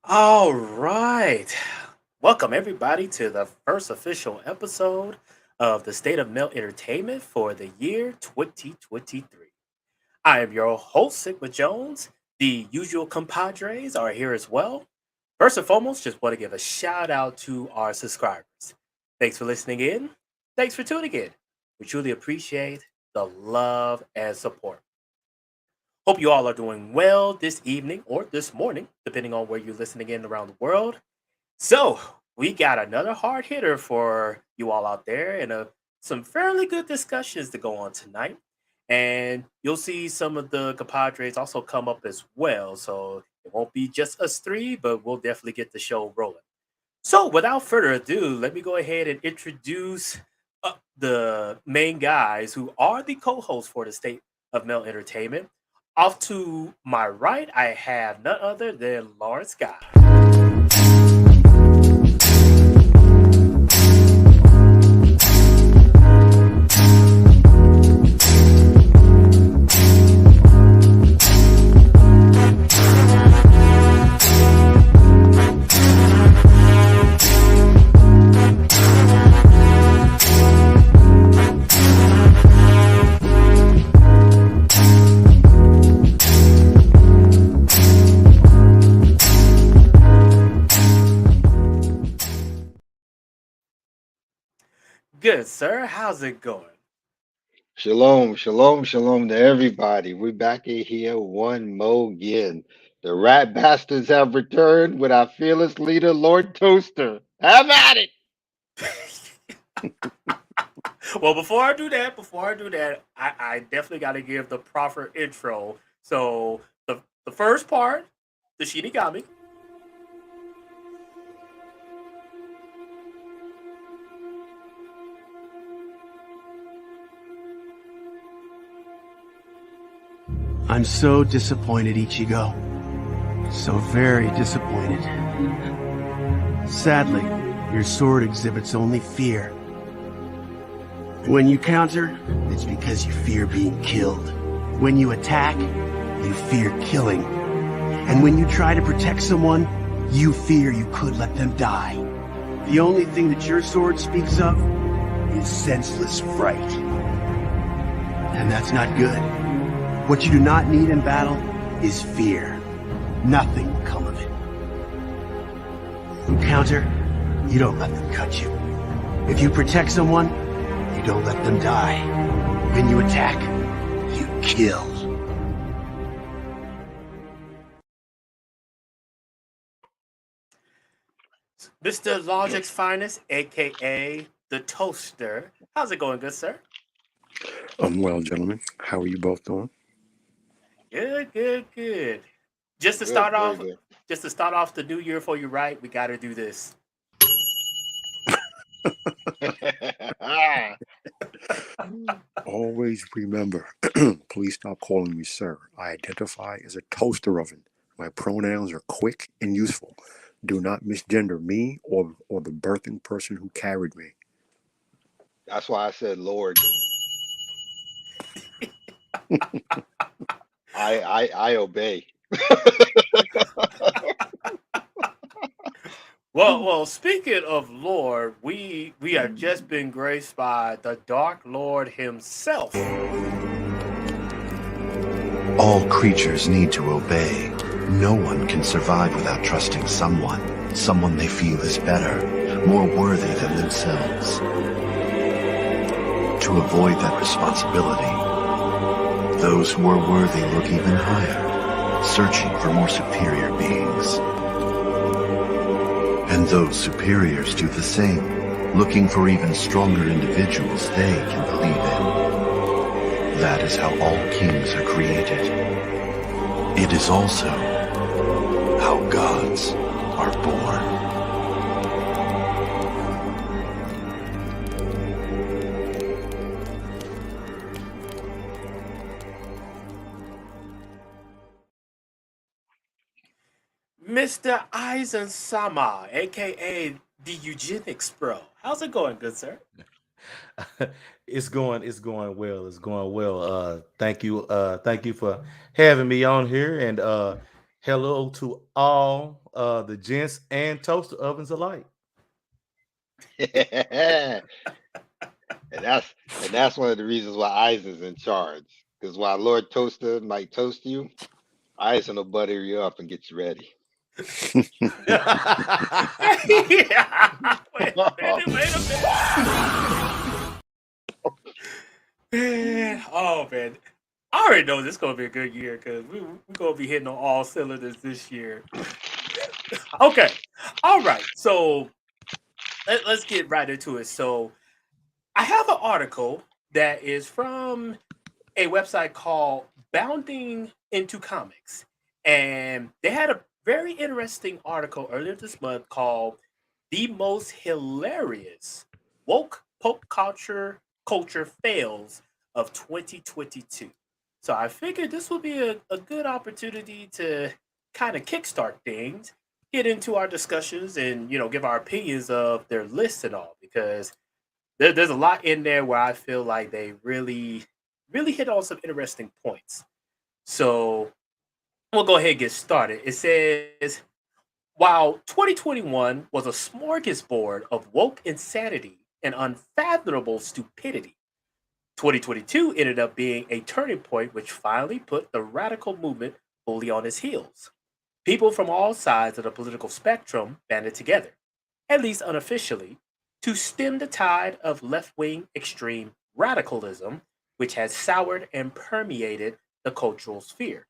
All right. Welcome, everybody, to the first official episode of the State of Melt Entertainment for the year 2023. I am your host, Sigma Jones. The usual compadres are here as well. First and foremost, just want to give a shout out to our subscribers. Thanks for listening in. Thanks for tuning in. We truly appreciate the love and support. Hope you all are doing well this evening or this morning, depending on where you're listening in around the world. So we got another hard hitter for you all out there, and some fairly good discussions to go on tonight. And you'll see some of the compadres also come up as well. So it won't be just us three, but we'll definitely get the show rolling. So without further ado, let me go ahead and introduce the main guys who are the co-hosts for the State of Male Entertainment. Off to my right, I have none other than Lawrence Scott. Good, sir. How's it going? Shalom, shalom, shalom to everybody. We're back in here one more again. The rat bastards have returned with our fearless leader, Lord Toaster. Have at it! Well, before I do that, I definitely got to give the proper intro. So the first part, the Shinigami. I'm so disappointed, Ichigo. So very disappointed. Sadly, your sword exhibits only fear. When you counter, it's because you fear being killed. When you attack, you fear killing. And when you try to protect someone, you fear you could let them die. The only thing that your sword speaks of is senseless fright. And that's not good. What you do not need in battle is fear. Nothing will come of it. You counter, you don't let them cut you. If you protect someone, you don't let them die. When you attack, you kill. Mr. Logic's finest, aka the Toaster. How's it going, good sir? I'm well, gentlemen. How are you both doing? Good, good, good. Just to Good, start very off, good. just to start off the new year for you, right? We got to do this. Always remember, please stop calling me sir. I identify as a toaster oven. My pronouns are quick and useful. Do not misgender me or the birthing person who carried me. That's why I said Lord. I obey. Well, speaking of Lord, we have just been graced by the Dark Lord himself. All creatures need to obey. No one can survive without trusting someone they feel is better, more worthy than themselves. To avoid that responsibility, those who are worthy look even higher, searching for more superior beings. And those superiors do the same, looking for even stronger individuals they can believe in. That is how all kings are created. It is also how gods are born. Mr. Eisen Sama, aka the Eugenics Bro. How's it going, good sir? It's going well. Thank you for having me on here. And Hello to all the gents and toaster ovens alike. and that's one of the reasons why Ice is in charge. Because while Lord Toaster might toast you, Ice will butter you up and get you ready. Yeah. Wait a minute. Man, oh man. I already know this is gonna be a good year because we're gonna be hitting on all cylinders this year. Okay. All right. So let's get right into it. So I have an article that is from a website called Bounding into Comics. And they had a very interesting article earlier this month called The Most Hilarious Woke Pop Culture Fails of 2022. So I figured this would be a good opportunity to kind of kickstart things, get into our discussions and, give our opinions of their lists and all, because there's a lot in there where I feel like they really hit on some interesting points. So we'll go ahead and get started. It says, while 2021 was a smorgasbord of woke insanity and unfathomable stupidity, 2022 ended up being a turning point which finally put the radical movement fully on its heels. People from all sides of the political spectrum banded together, at least unofficially, to stem the tide of left wing extreme radicalism, which has soured and permeated the cultural sphere.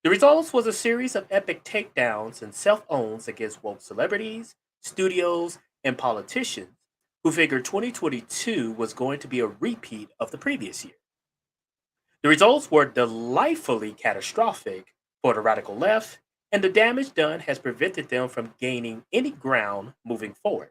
The results was a series of epic takedowns and self owns against woke celebrities, studios, and politicians who figured 2022 was going to be a repeat of the previous year. The results were delightfully catastrophic for the radical left, and the damage done has prevented them from gaining any ground moving forward.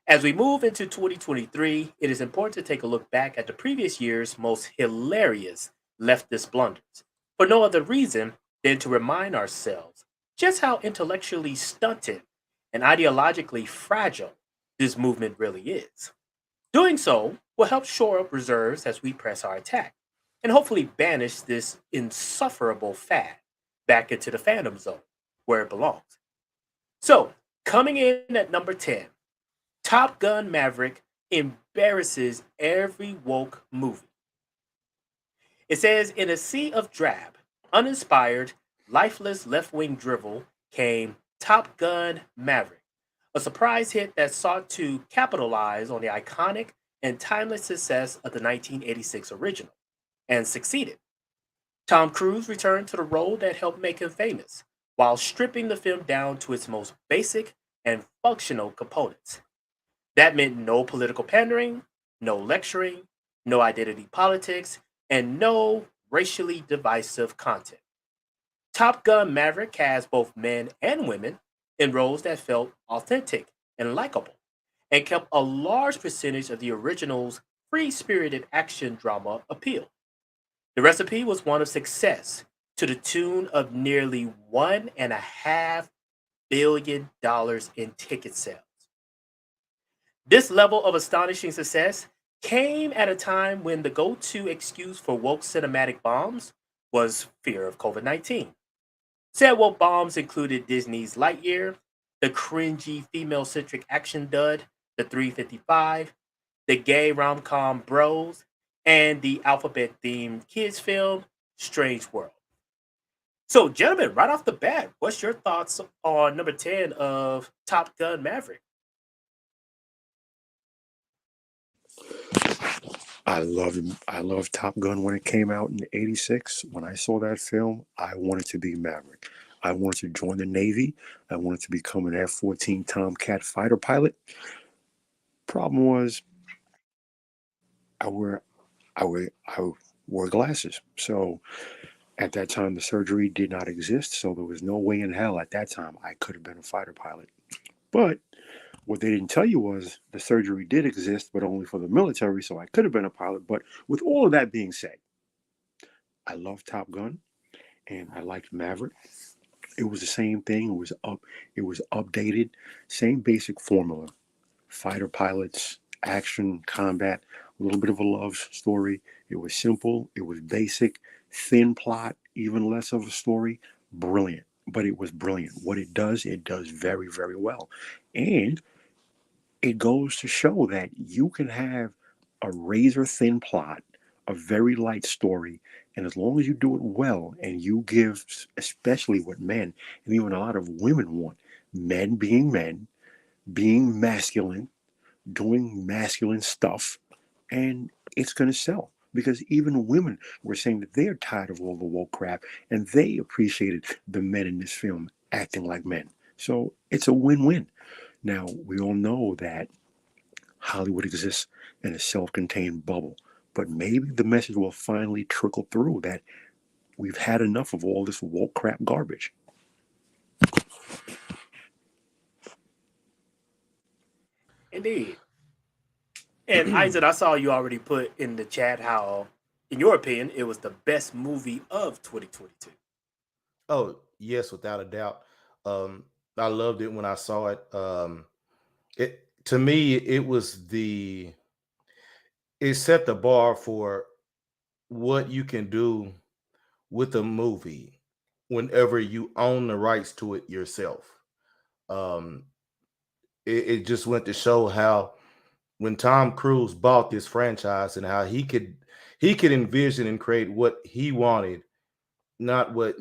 As we move into 2023, it is important to take a look back at the previous year's most hilarious leftist blunders, for no other reason than to remind ourselves just how intellectually stunted and ideologically fragile this movement really is. Doing so will help shore up reserves as we press our attack, and hopefully banish this insufferable fad back into the fandom zone where it belongs. So, coming in at number 10, Top Gun Maverick embarrasses every woke movie. It says, in a sea of drab, uninspired, lifeless left wing drivel came Top Gun Maverick, a surprise hit that sought to capitalize on the iconic and timeless success of the 1986 original, and succeeded. Tom Cruise returned to the role that helped make him famous, while stripping the film down to its most basic and functional components. That meant no political pandering, no lecturing, no identity politics, and no racially divisive content. Top Gun Maverick cast both men and women in roles that felt authentic and likable, and kept a large percentage of the original's free spirited action drama appeal. The recipe was one of success to the tune of nearly $1.5 billion in ticket sales. This level of astonishing success came at a time when the go to excuse for woke cinematic bombs was fear of COVID 19. Said woke bombs included Disney's Lightyear, the cringy female centric action dud, The 355, the gay rom com Bros, and the alphabet themed kids film, Strange World. So, gentlemen, right off the bat, what's your thoughts on number 10 of Top Gun Maverick? I loved Top Gun when it came out in '86. When I saw that film, I wanted to be Maverick. I wanted to join the Navy. I wanted to become an F-14 Tomcat fighter pilot. Problem was, I wear I wore glasses. So at that time, the surgery did not exist. So there was no way in hell at that time I could have been a fighter pilot. But what they didn't tell you was the surgery did exist, but only for the military. So I could have been a pilot. But with all of that being said, I love Top Gun and I liked Maverick. It was the same thing. It was updated, same basic formula. Fighter pilots, action, combat, a little bit of a love story. It was simple, it was basic, thin plot, even less of a story, brilliant, but it was brilliant. What it does very, very well. And it goes to show that you can have a razor thin plot, a very light story, and as long as you do it well and you give, especially what men and even a lot of women want, men, being masculine, doing masculine stuff, and it's going to sell. Because even women were saying that they're tired of all the woke crap and they appreciated the men in this film acting like men. So it's a win win. Now, we all know that Hollywood exists in a self contained bubble, but maybe the message will finally trickle through that we've had enough of all this woke crap garbage. Indeed. And Isaac, I saw you already put in the chat how, in your opinion, it was the best movie of 2022. Oh, yes, without a doubt. Um, I loved it when I saw it. It to me, it set the bar for what you can do with a movie whenever you own the rights to it yourself. Um, it just went to show how when Tom Cruise bought this franchise and how he could envision and create what he wanted, not what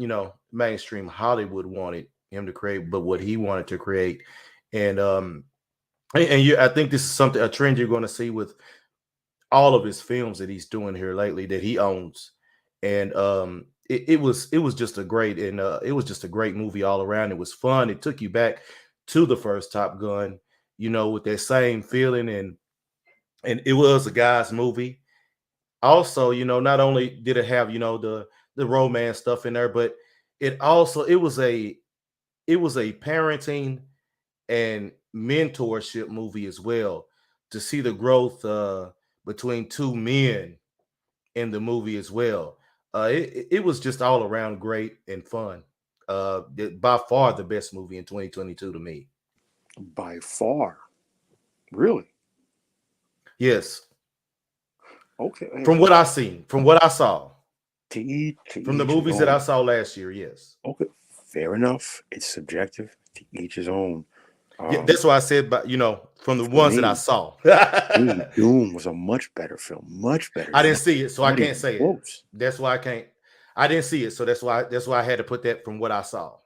mainstream Hollywood wanted him to create, but what he wanted to create. And I think this is a trend you're going to see with all of his films that he's doing here lately that he owns. And it was just a great it was just a great movie all around. It was fun. It took you back to the first Top Gun, with that same feeling, and it was a guy's movie. Also, not only did it have the romance stuff in there, but it was a parenting and mentorship movie as well, to see the growth between two men in the movie as well. It was just all around great and fun. By far the best movie in 2022 to me. By far. Really? Yes, Okay. from what I seen, from what I saw, To each, from the movies that I saw last year. Yes. Okay, fair enough. It's subjective. To each his own. Yeah, that's why I said, but from the For ones that me, I saw. Doom was a much better film. Much better. I didn't see it, so I Not can't even say it. close. That's why I can't. I didn't see it, so that's why I had to put that from what I saw.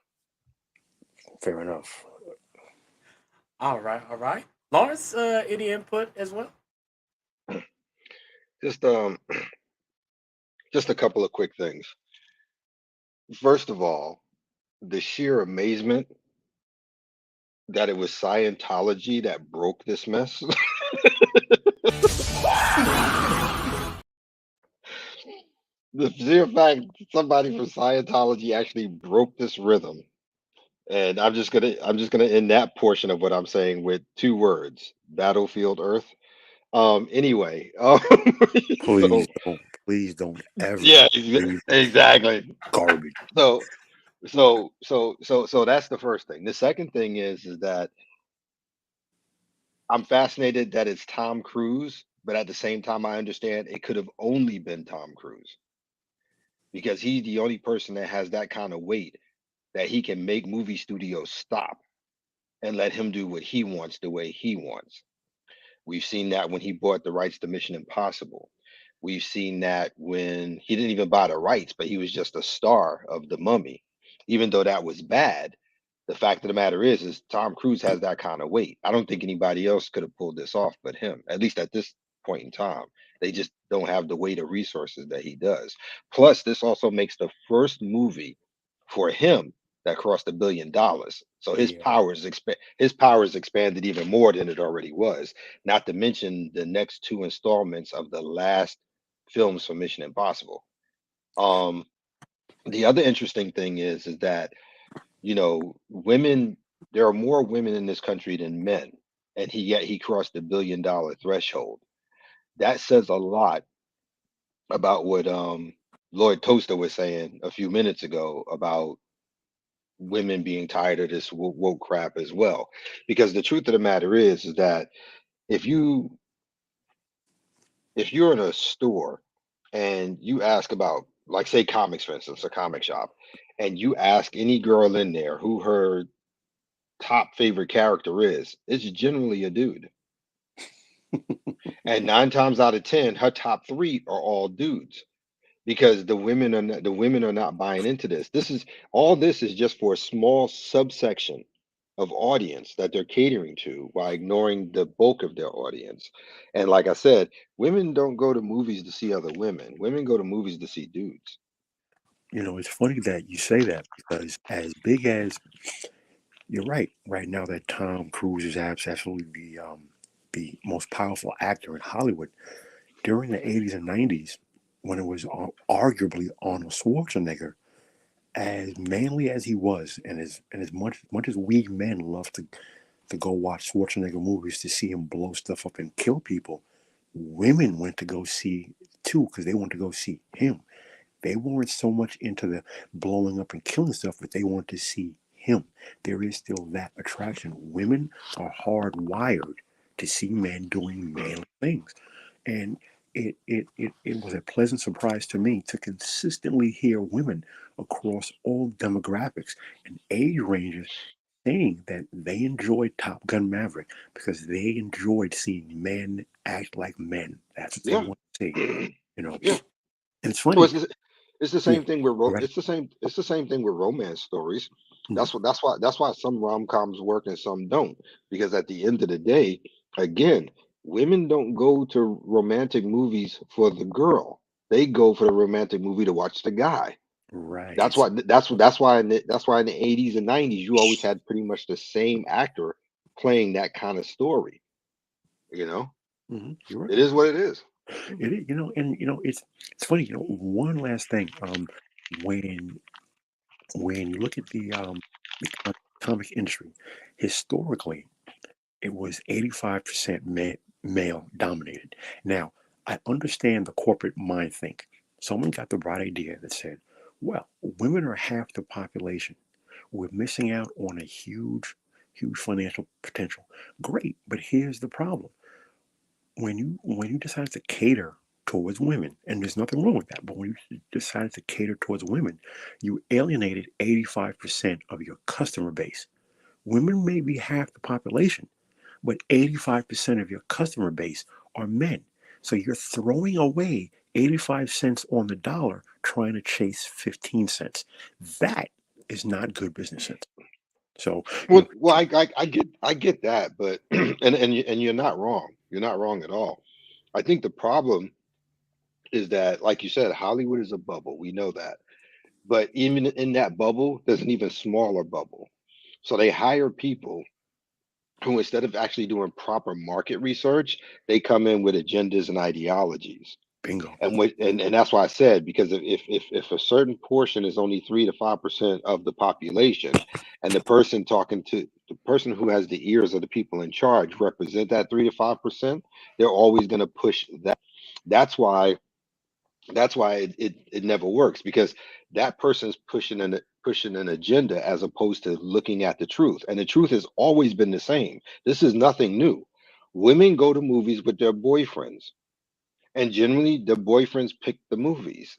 Fair enough. All right, all right. Lawrence, any input as well? Just just a couple of quick things. First of all, the sheer amazement that it was Scientology that broke this mess. The sheer fact somebody from Scientology actually broke this rhythm. And I'm just gonna end that portion of what I'm saying with two words: Battlefield Earth. Anyway, so Please don't ever yeah, leave exactly. garbage. So so that's the first thing. The second thing is that I'm fascinated that it's Tom Cruise, but at the same time I understand it could have only been Tom Cruise because he's the only person that has that kind of weight that he can make movie studios stop and let him do what he wants the way he wants. We've seen that when he bought the rights to Mission Impossible. We've seen that when he didn't even buy the rights, but he was just a star of The Mummy. Even though that was bad, the fact of the matter is Tom Cruise has that kind of weight. I don't think anybody else could have pulled this off but him, at least at this point in time. They just don't have the weight of resources that he does. Plus, this also makes the first movie for him that crossed $1 billion. So his Yeah. powers expanded even more than it already was. Not to mention the next two installments of the last films for Mission Impossible. Um, the other interesting thing is that women. There are more women in this country than men, and yet he crossed the $1 billion threshold. That says a lot about what Lloyd Toaster was saying a few minutes ago about women being tired of this woke crap as well. Because the truth of the matter is that if you're in a store and you ask about like say comics, for instance, a comic shop, and you ask any girl in there who her top favorite character is, it's generally a dude. And 9 times out of 10, her top three are all dudes because the women are not buying into this. This is just for a small subsection of audience that they're catering to while ignoring the bulk of their audience. And like I said, women don't go to movies to see other women. Women go to movies to see dudes. You know, it's funny that you say that because as big as you're right now that Tom Cruise is absolutely the most powerful actor in Hollywood during the 80s and 90s when it was arguably Arnold Schwarzenegger, as manly as he was, and as much as we men love to go watch Schwarzenegger movies to see him blow stuff up and kill people, women went to go see too because they wanted to go see him. They weren't so much into the blowing up and killing stuff, but they wanted to see him. There is still that attraction. Women are hardwired to see men doing manly things. And it was a pleasant surprise to me to consistently hear women across all demographics and age ranges saying that they enjoyed Top Gun Maverick because they enjoyed seeing men act like men. That's what they Yeah. want to see, you know. Yeah. And it's Well, funny. it's the Yeah, same thing with go ahead. it's the same thing with romance stories. Mhm. That's why some rom-coms work and some don't. Because at the end of the day, again, women don't go to romantic movies for the girl. They go for the romantic movie to watch the guy. Right. That's why in the 80s and 90s you always had pretty much the same actor playing that kind of story. You know, You're right. it is what it is. It is, and it's funny. One last thing. When you look at the comic industry, historically, it was 85% male dominated. Now, I understand the corporate mind think. Someone got the bright idea that said, well, women are half the population. We're missing out on a huge, huge financial potential. Great, but here's the problem. When you decide to cater towards women, and there's nothing wrong with that, but when you decided to cater towards women, you alienated 85% of your customer base. Women may be half the population, but 85% of your customer base are men. So you're throwing away 85 cents on the dollar trying to chase 15 cents. That is not good business sense. So, I get that, but and you're not wrong. You're not wrong at all. I think the problem is that, like you said, Hollywood is a bubble. We know that, but even in that bubble, there's an even smaller bubble. So they hire people who, instead of actually doing proper market research, they come in with agendas and ideologies. bingo. And that's why I said, because if a certain portion is only 3 to 5% of the population, and the person who has the ears of the people in charge represent that 3 to 5%, they're always going to push that. That's why it never works, because that person's pushing an agenda as opposed to looking at the truth. And the truth has always been the same. This is nothing new. Women go to movies with their boyfriends, and generally the boyfriends pick the movies,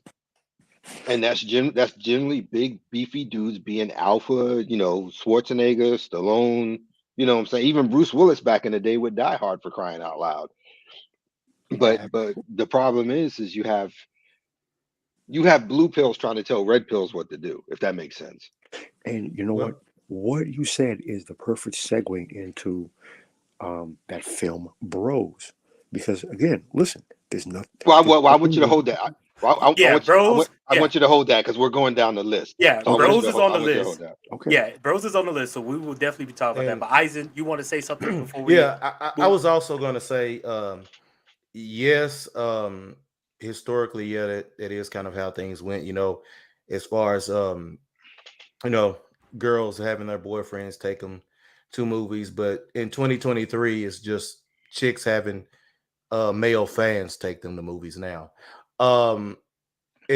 and that's generally big beefy dudes being alpha, Schwarzenegger, Stallone, what I'm saying, even Bruce Willis back in the day would Die Hard, for crying out loud. but Yeah. but the problem is you have blue pills trying to tell red pills what to do, if that makes sense. And you know Well, what? What you said is the perfect segue into that film Bros. Because again, listen, there's nothing. Well, I want you to hold that. I Yeah, want you, bros. I Yeah, want you to hold that because we're going down the list. yeah, So bros is on I the want you to hold list. that. Okay. Yeah, bros is on the list, so we will definitely be talking about that. and But Eisen, you want to say something before we yeah, I move? was also going to say, yes, historically, yeah, that is kind of how things went, as far as, you know, girls having their boyfriends take them to movies. But in 2023, it's just chicks having male fans take them to movies now. Um,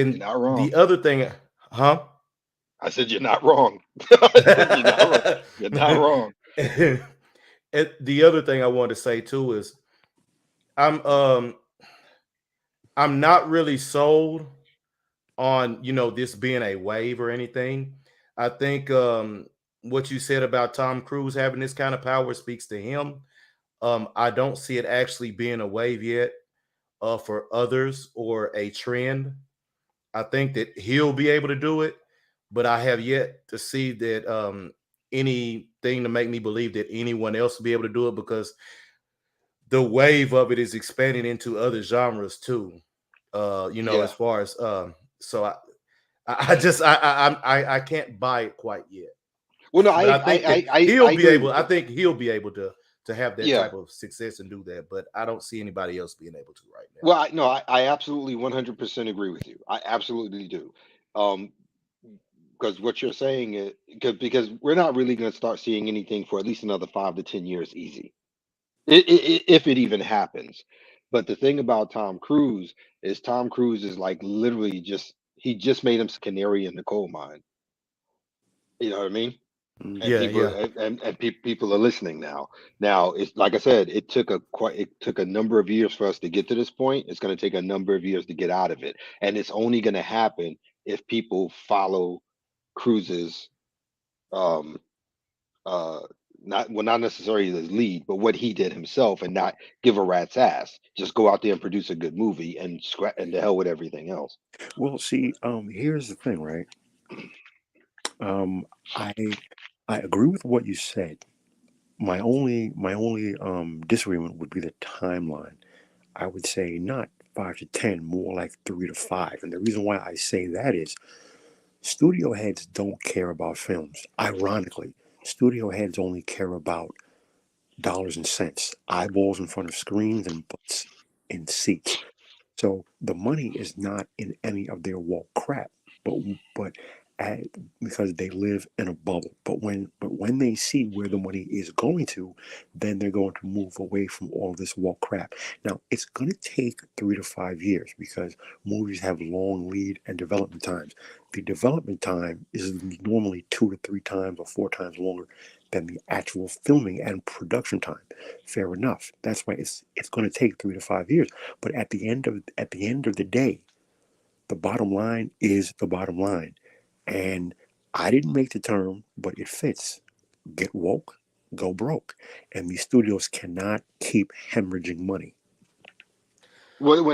You're and not wrong. the other thing, huh? I said you're not wrong. I said you're not wrong. You're not wrong. And the other thing I wanted to say too is I'm um I'm not really sold on this being a wave or anything. I think what you said about Tom Cruise having this kind of power speaks to him. I don't see it actually being a wave yet for others or a trend. I think that he'll be able to do it, but I have yet to see that anything to make me believe that anyone else will be able to do it, because the wave of it is expanding into other genres too. Yeah. As far as so I just I can't buy it quite yet. Well, no, But I think that I he'll be agree able. with I you. think he'll be able to have that Yeah. type of success and do that. But I don't see anybody else being able to right now. Well, no, I absolutely 100% agree with you. I absolutely do. Um, because what you're saying is because we're not really going to start seeing anything for at least another 5 to 10 years, easy, if it even happens. But the thing about Tom Cruise is Tom Cruise is like literally he just made him canary in the coal mine. You know what I mean? Mm. And Yeah, people yeah. people are listening now. Now it's like I said, it took a number of years for us to get to this point. It's going to take a number of years to get out of it, and it's only going to happen if people follow Cruise's um uh not necessarily his lead, but what he did himself, and not give a rat's ass. Just go out there and produce a good movie and scrap and the hell with everything else. Well, see, here's the thing, right? Um, I I agree with what you said. My only disagreement would be the timeline. I would say not 5 to 10, more like 3 to 5. And the reason why I say that is studio heads don't care about films. Ironically, studio heads only care about dollars and cents, eyeballs in front of screens, and butts in seats. So the money is not in any of their woke crap, but but at, because they live in a bubble. But when they see where the money is going to, then they're going to move away from all this woke crap. Now it's going to take 3 to 5 years because movies have long lead and development times. The development time is normally 2 to 3 times or 4 times longer than the actual filming and production time. Fair enough. That's why it's going to take 3 to 5 years. But at the end of the day, the bottom line is the bottom line. And I didn't make the term, but it fits. Get woke, go broke. And these studios cannot keep hemorrhaging money.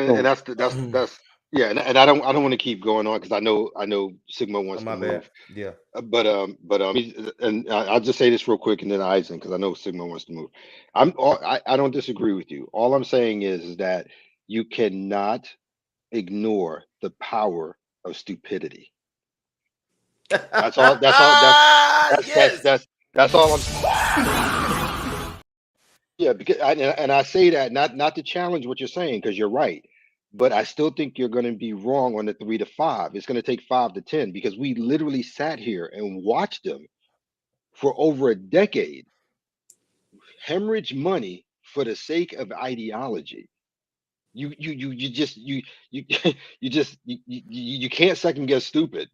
And So that's yeah, and I don't want to keep going on because I know Sigma Oh, wants to my bad. move. Yeah. I'll just say this real quick and then Eisen, because I know Sigma wants to move. I don't disagree with you. All I'm saying is that you cannot ignore the power of stupidity. That's all. That's all. Yes. That's all Yeah, because I say that not to challenge what you're saying, because you're right, but I still think you're going to be wrong on the 3 to 5. It's going to take 5 to 10 because we literally sat here and watched them for over a decade hemorrhage money for the sake of ideology. You just you you can't second guess stupid.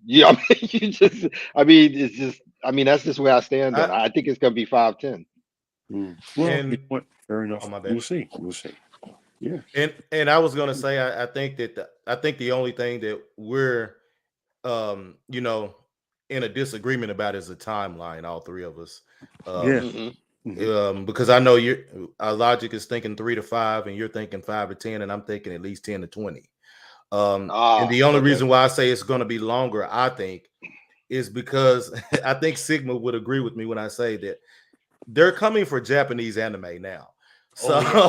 I mean, it's just that's just where I stand on I it. I think it's going to be 5-10. well, you know and what? Fair oh, enough. my bad. We'll see. We'll see. Yeah. And I was gonna say I think that I think the only thing that we're you know in a disagreement about is the timeline, all three of us. Yeah. Um Hmm. because I know our logic is thinking 3 to 5 and you're thinking 5 to 10 and I'm thinking at least 10 to 20. And the only Okay. reason why I say it's gonna be longer, I think, is because I think Sigma would agree with me when I say that they're coming for Japanese anime now. So Oh yeah.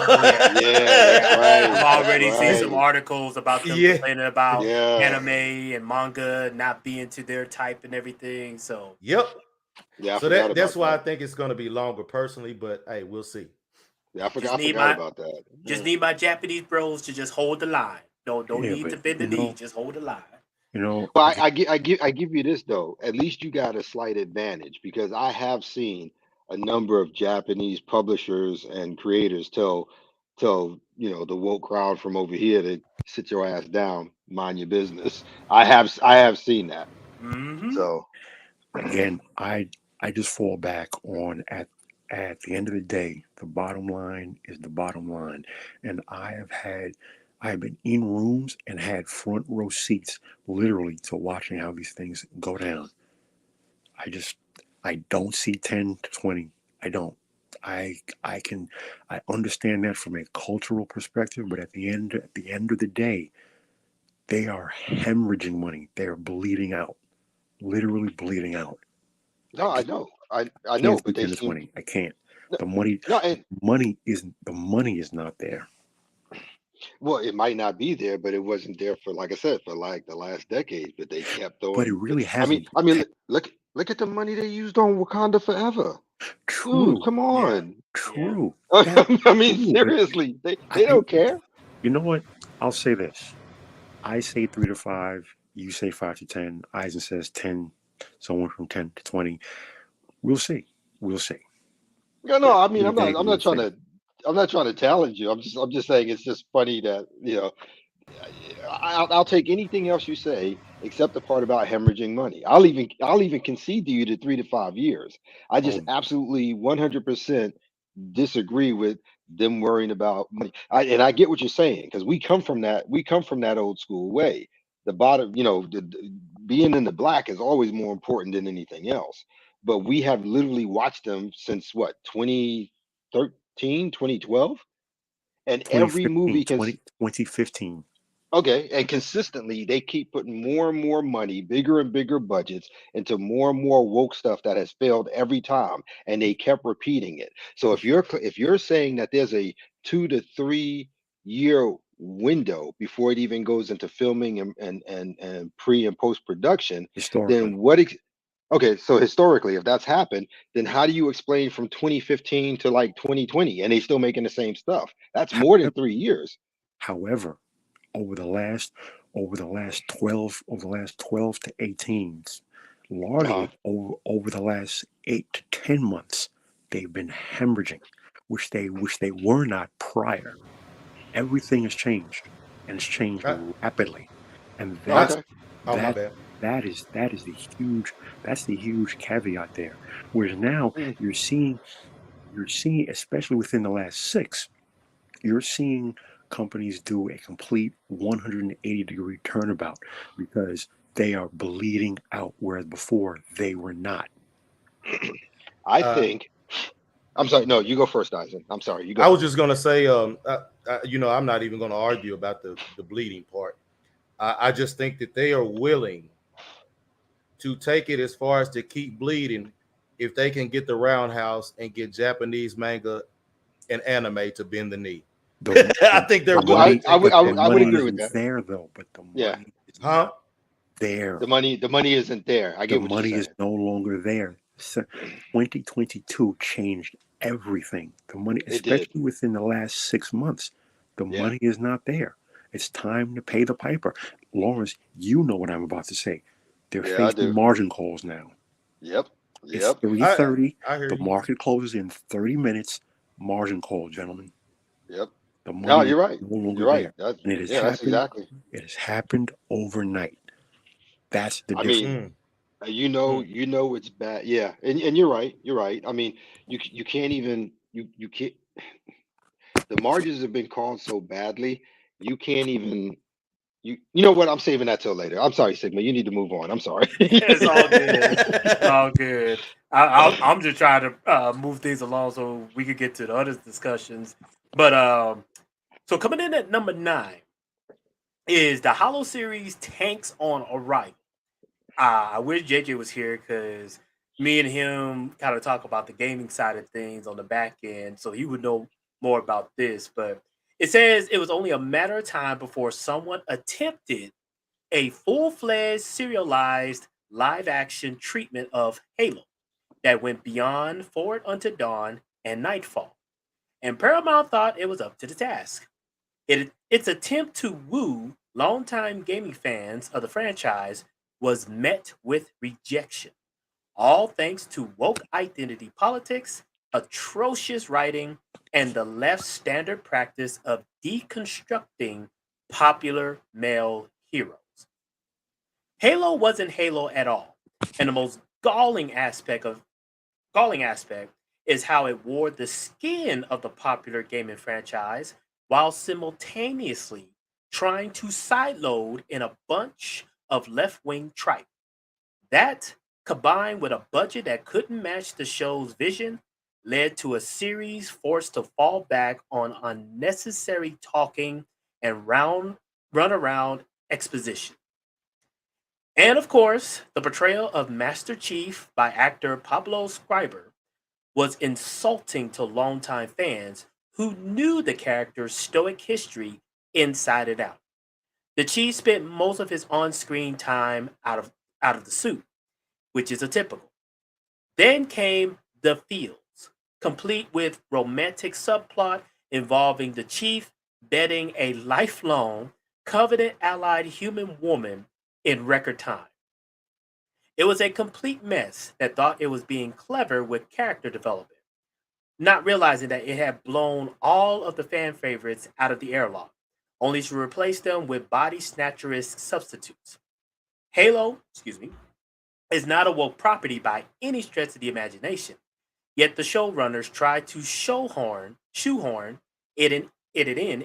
Oh yeah. Yeah, that's I've right. That's already seen some right. articles about them yeah, complaining about Yeah. anime and manga not being to their type and everything. So yep. Yeah, I So forgot that's about why I that. think it's going to be longer personally, but hey, we'll see. Yeah, just I need forgot my about that. just Yeah. need my Japanese bros to just hold the line. Don't Yeah. need to But bend the knee. Just hold the line. Well, again, I give you this though. At least you got a slight advantage because I have seen a number of Japanese publishers and creators tell the woke crowd from over here to sit your ass down, mind your business. I have seen that. Mm-hmm. So again, I just fall back on at the end of the day, the bottom line is the bottom line, and I have had I've been in rooms and had front row seats, literally, to watching how these things go down. I just, I don't see 10 to 20. I don't. I can, I understand that from a cultural perspective, but at the end of the day, they are hemorrhaging money. They are bleeding out, literally bleeding out. No, I I just know. I can't know, see but they 10 to seem 20. I can't. no, The money, no, and the money is not there. well, it might not be there, but it wasn't there for, like I said, for like the last decade. But they kept But it throwing. really I mean, hasn't I been mean, look at the money they used on Wakanda Forever, dude. true. Come Yeah. on. Yeah. True. That's I mean, true. But seriously, I, they don't care. you know what? I'll say this. I say 3 to 5. You say 5 to 10. Eisen says 10. Someone from 10 to 20. We'll see. We'll see. No, no. At I the mean, end of the day, I'm we'll not trying see. to. I'm not trying to challenge you. I'm just saying it's just funny that I'll take anything else you say except the part about hemorrhaging money. I'll even concede to you the 3 to 5 years. I just Oh, absolutely 100% disagree with them worrying about money. And I get what you're saying because we come from that old school way. The bottom, being in the black is always more important than anything else. But we have literally watched them since what 2013, 2012, and every 2015, movie can. 2015. Okay, and consistently they keep putting more and more money, bigger and bigger budgets into more and more woke stuff that has failed every time, and they kept repeating it. So if you're saying that there's a 2 to 3 year window before it even goes into filming and pre and post production, Historically. then okay, so historically, if that's happened, then how do you explain from 2015 to like 2020 and they still making the same stuff? That's more than However, 3 years. however, over the last over the last 12 to 18, Uh-huh. largely over the last 8 to 10 months, they've been hemorrhaging, which they were not prior. Everything has changed, and it's changed I, rapidly, and I, that's Okay. oh, my that bad. that is the huge caveat there. Whereas now Mm. you're seeing, especially within the last six, you're seeing companies do a complete 180-degree turnabout because they are bleeding out, whereas before they were not. I Uh, think I'm sorry. No, you go first, Dyson. I'm sorry. You go I was ahead. just gonna say, I'm not even gonna argue about the bleeding part. I just think that they are willing to take it as far as to keep bleeding if they can get the roundhouse and get Japanese manga and anime to bend the knee. The I the, think they're the willing to money, I take would it but I the would that I would money far. agree with isn't that. there though. But the Yeah. money is Huh? not there. The money isn't there. I The get what you're money is saying. no longer there. 2022 changed everything. The money, It did. especially within the last 6 months, the Yeah. money is not there. It's time to pay the piper. Lawrence, you know what I'm about to say. They're Yeah, I facing do. margin calls now. Yep. It's Yep. 3:30. I hear The you. market closes in 30 minutes. Margin call, gentlemen. Yep. The No, money is you're right. no longer You're right. there. That's And it has yeah, that's happened. exactly. It has happened overnight. That's the I difference. mean, Mm, mm. you know it's bad. Yeah. And you're right. You're right. I mean, you can't even you can't the margins have been called so badly, you can't even you know what? I'm saving that till later. I'm sorry, Sigma. You need to move on. I'm sorry. It's all good. It's all good. I'm just trying to move things along so we could get to the other discussions. But so coming in at number 9 is the Hollow series Tanks on Arrival. I wish JJ was here because me and him kind of talk about the gaming side of things on the back end, so he would know more about this. But it says it was only a matter of time before someone attempted a full-fledged serialized live-action treatment of Halo that went beyond Forward Unto Dawn and Nightfall, and Paramount thought it was up to the task. Its attempt to woo longtime gaming fans of the franchise was met with rejection, all thanks to woke identity politics, atrocious writing, and the left's standard practice of deconstructing popular male heroes. Halo wasn't Halo at all, and the most galling aspect is how it wore the skin of the popular gaming franchise while simultaneously trying to sideload in a bunch of left wing tripe. That, combined with a budget that couldn't match the show's vision, led to a series forced to fall back on unnecessary talking and run around exposition. And of course, the portrayal of Master Chief by actor Pablo Schreiber was insulting to longtime fans who knew the character's stoic history inside and out. The Chief spent most of his on-screen time out of the suit, which is atypical. Then came The Fields, complete with romantic subplot involving the Chief betting a lifelong covenant allied human woman in record time. It was a complete mess that thought it was being clever with character development, not realizing that it had blown all of the fan favorites out of the airlock, only to replace them with body snatcherist substitutes. Halo, excuse me, is not a woke property by any stretch of the imagination. Yet the showrunners tried to shoehorn it in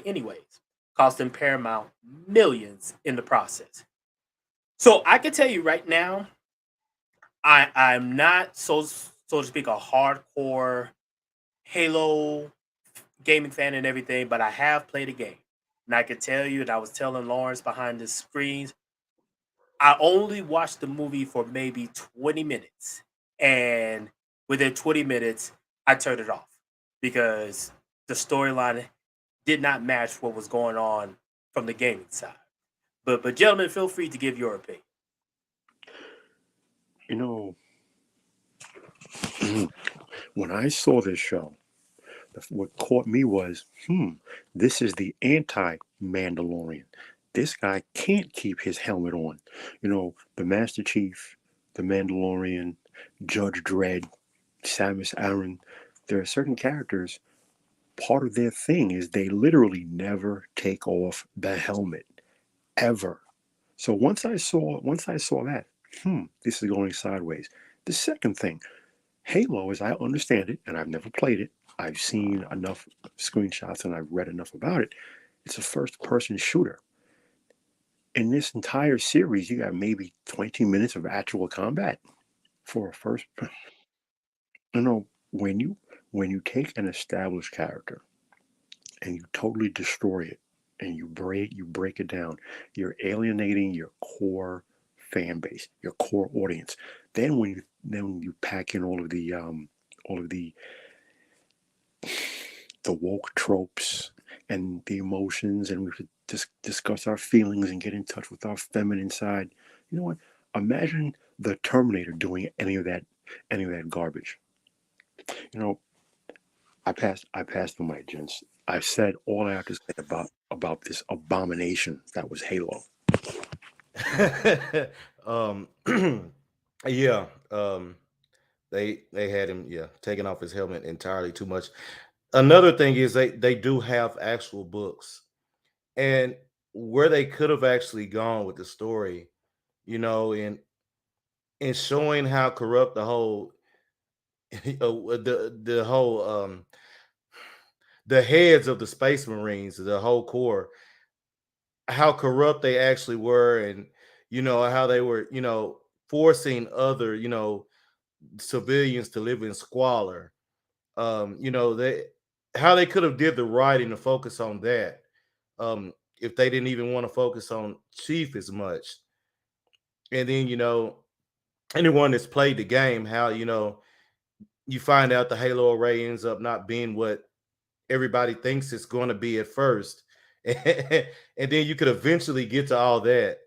anyways, costing Paramount millions in the process. So I can tell you right now, I'm not so to speak a hardcore Halo gaming fan and everything, but I have played a game. And I can tell you, and I was telling Lawrence behind the screens, I only watched the movie for maybe 20 minutes. And within 20 minutes, I turned it off because the storyline did not match what was going on from the gaming side. But gentlemen, feel free to give your opinion. You know, when I saw this show, what caught me was, this is the anti-Mandalorian. This guy can't keep his helmet on. The Master Chief, the Mandalorian, Judge Dredd, Samus Aran. There are certain characters. Part of their thing is they literally never take off the helmet ever. So once I saw that, this is going sideways. The second thing, Halo, as I understand it, and I've never played it, I've seen enough screenshots and I've read enough about it. It's a first-person shooter. In this entire series, you got maybe 20 minutes of actual combat for a first. When you take an established character and you totally destroy it and you break it down, you're alienating your core fan base, your core audience. Then when you pack in all of the woke tropes and the emotions, and we could discuss our feelings and get in touch with our feminine side. You know what? Imagine the Terminator doing any of that garbage. You know, I passed the mic, gents. I've said all I have to say about this abomination that was Halo. um yeah, they had him, yeah, taking off his helmet entirely too much. Another thing is they do have actual books, and where they could have actually gone with the story, in showing how corrupt the whole the whole the heads of the Space Marines, the whole core, how corrupt they actually were, and how they were, forcing other, civilians to live in squalor. They how they could have did the writing to focus on that, if they didn't even want to focus on Chief as much. And then, anyone that's played the game, how you find out the Halo array ends up not being what everybody thinks it's going to be at first. And then you could eventually get to all that,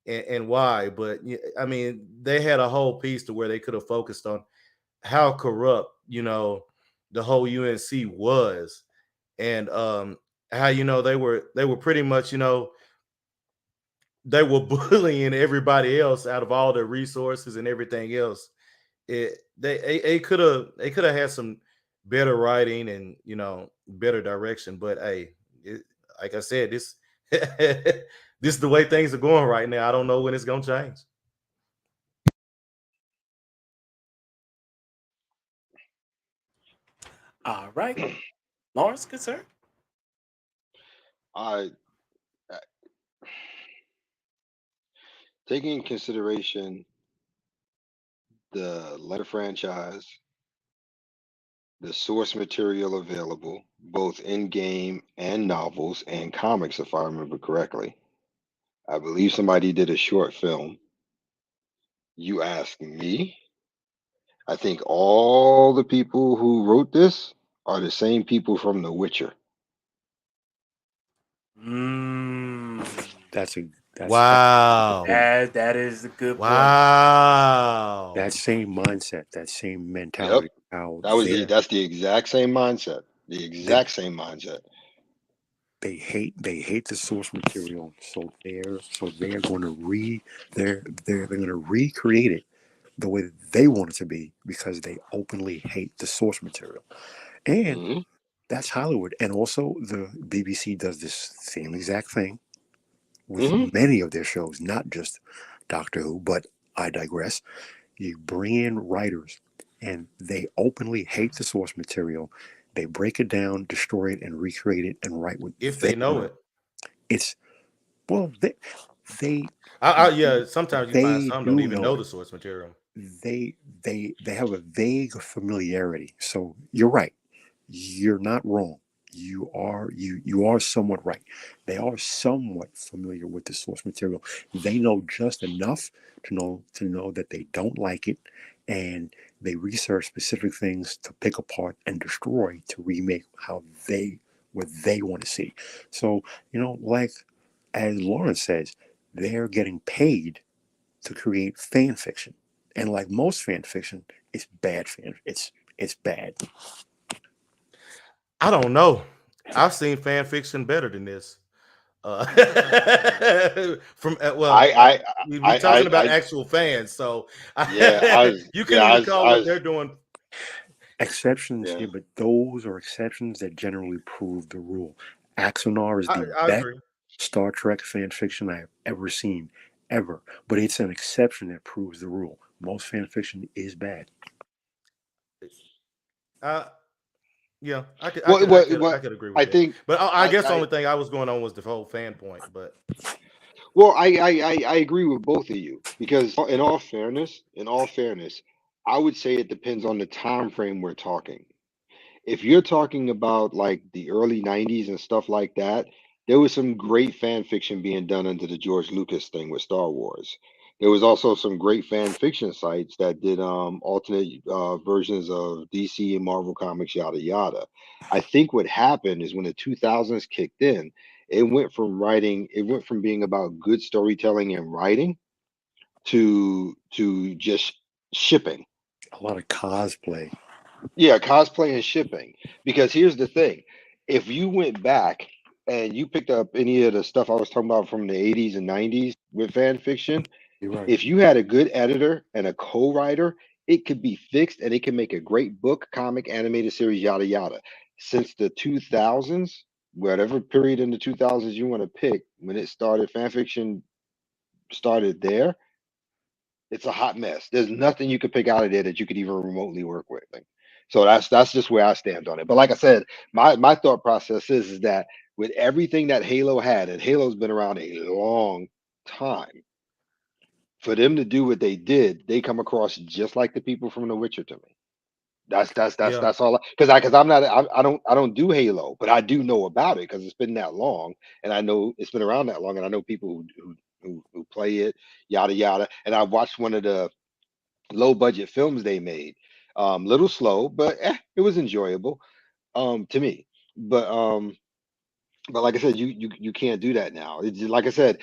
and why. But I mean, they had a whole piece to where they could have focused on how corrupt, the whole UNC was, and how they were pretty much, they were bullying everybody else out of all their resources and everything else. They could have had some better writing and better direction. But hey, like I said, this this is the way things are going right now. I don't know when it's gonna change. All right. Lawrence, good sir. I taking in consideration the letter franchise, the source material available, both in game and novels and comics, if I remember correctly. I believe somebody did a short film. You ask me, I think all the people who wrote this are the same people from The Witcher. Mm, That's a that's Wow. that is a good point. Wow. that same mindset, that same mentality. How That's the exact same mindset. The exact same mindset. they hate the source material, so they're going to they're going to recreate it the way that they want it to be because they openly hate the source material. And hmm that's Hollywood. And also the BBC does this same exact thing with hmm many of their shows, not just Doctor Who, but I digress. You bring in writers and they openly hate the source material. They break it down, destroy it, and recreate it and write what If they they know want. it. It's well, they Yeah, sometimes you find they some don't do even know know it. the source material. They have a vague familiarity. So you're right. You're not wrong. You are somewhat right. They are somewhat familiar with the source material. They know just enough to know that they don't like it, and they research specific things to pick apart and destroy to remake what they want to see. So, like as Lawrence says, they're getting paid to create fan fiction. And like most fan fiction, it's bad fan. It's bad. I don't know. I've seen fan fiction better than this. Uh, from I, I, we're talking I, about I, actual fans, so yeah, you couldn't even call I what was, they're doing. Exceptions yeah. here, but those are exceptions that generally prove the rule. Axonar is the I best agree. Star Trek fan fiction I have ever seen, ever. But it's an exception that proves the rule. Most fan fiction is bad. Uh, yeah, I What could agree with I that. think, But I guess the I only thing I was going on was the whole fan point. But well, I agree with both of you because in all fairness, I would say it depends on the time frame we're talking. If you're talking about like the early 90s and stuff like that, there was some great fan fiction being done under the George Lucas thing with Star Wars. There was also some great fan fiction sites that did alternate versions of DC and Marvel comics, yada yada. I think what happened is when the 2000s kicked in, it went from being about good storytelling and writing to just shipping. A lot of cosplay. Yeah, cosplay and shipping. Because here's the thing. If you went back and you picked up any of the stuff I was talking about from the 80s and 90s with fan fiction, You're right. if you had a good editor and a co-writer, it could be fixed and it can make a great book, comic, animated series, yada yada. Since the 2000s, whatever period in the 2000s you want to pick, when it started, fan fiction started there, it's a hot mess. There's nothing you could pick out of there that you could even remotely work with. So that's just where I stand on it. But like I said, my thought process is that with everything that Halo had, and Halo's been around a long time, for them to do what they did, they come across just like the people from The Witcher to me. yeah, That's all. Because I'm not I don't do Halo, but I do know about it because it's been that long, and I know it's been around that long, and I know people who play it, yada yada. And I watched one of the low budget films they made. Little slow, but it was enjoyable to me. But but like I said, you can't do that now. It's like I said,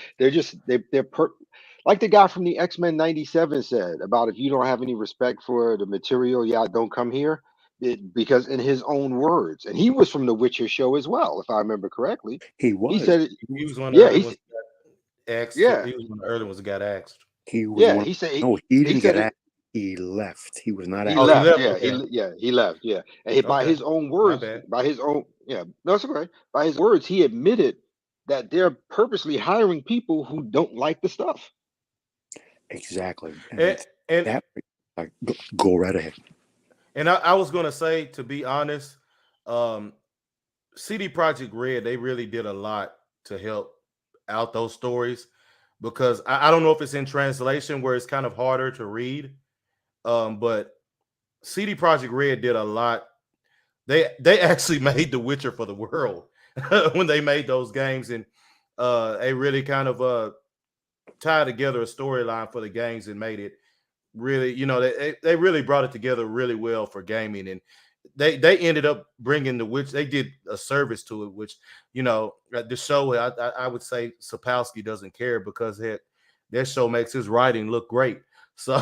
like the guy from the X-Men '97 said about if you don't have any respect for the material, yeah, don't come here. Because in his own words, and he was from the Witcher show as well, if I remember correctly. He He was. said, he was one of the yeah, early ones that got asked. yeah, He was one of the early ones that got asked. He was yeah. one. He said No, he he didn't get said it. asked. He left. He was not He Oh, asked. he left. left. Yeah, Okay, he left. Yeah, and by okay, his own my words, bad. by his own yeah, no, it's okay. By his words, he admitted that they're purposely hiring people who don't like the stuff. Exactly. And And it's and that. Like, go right ahead. and I was gonna say, to be honest, um, CD Project Red, they really did a lot to help out those stories, because I don't know if it's in translation where it's kind of harder to read. But CD Projekt Red did a lot. They actually made The Witcher for the world when they made those games, and they really kind of tied together a storyline for the games and made it really, they really brought it together really well for gaming. And they ended up bringing they did a service to it, which, the show, I would say Sapkowski doesn't care, because that show makes his writing look great. So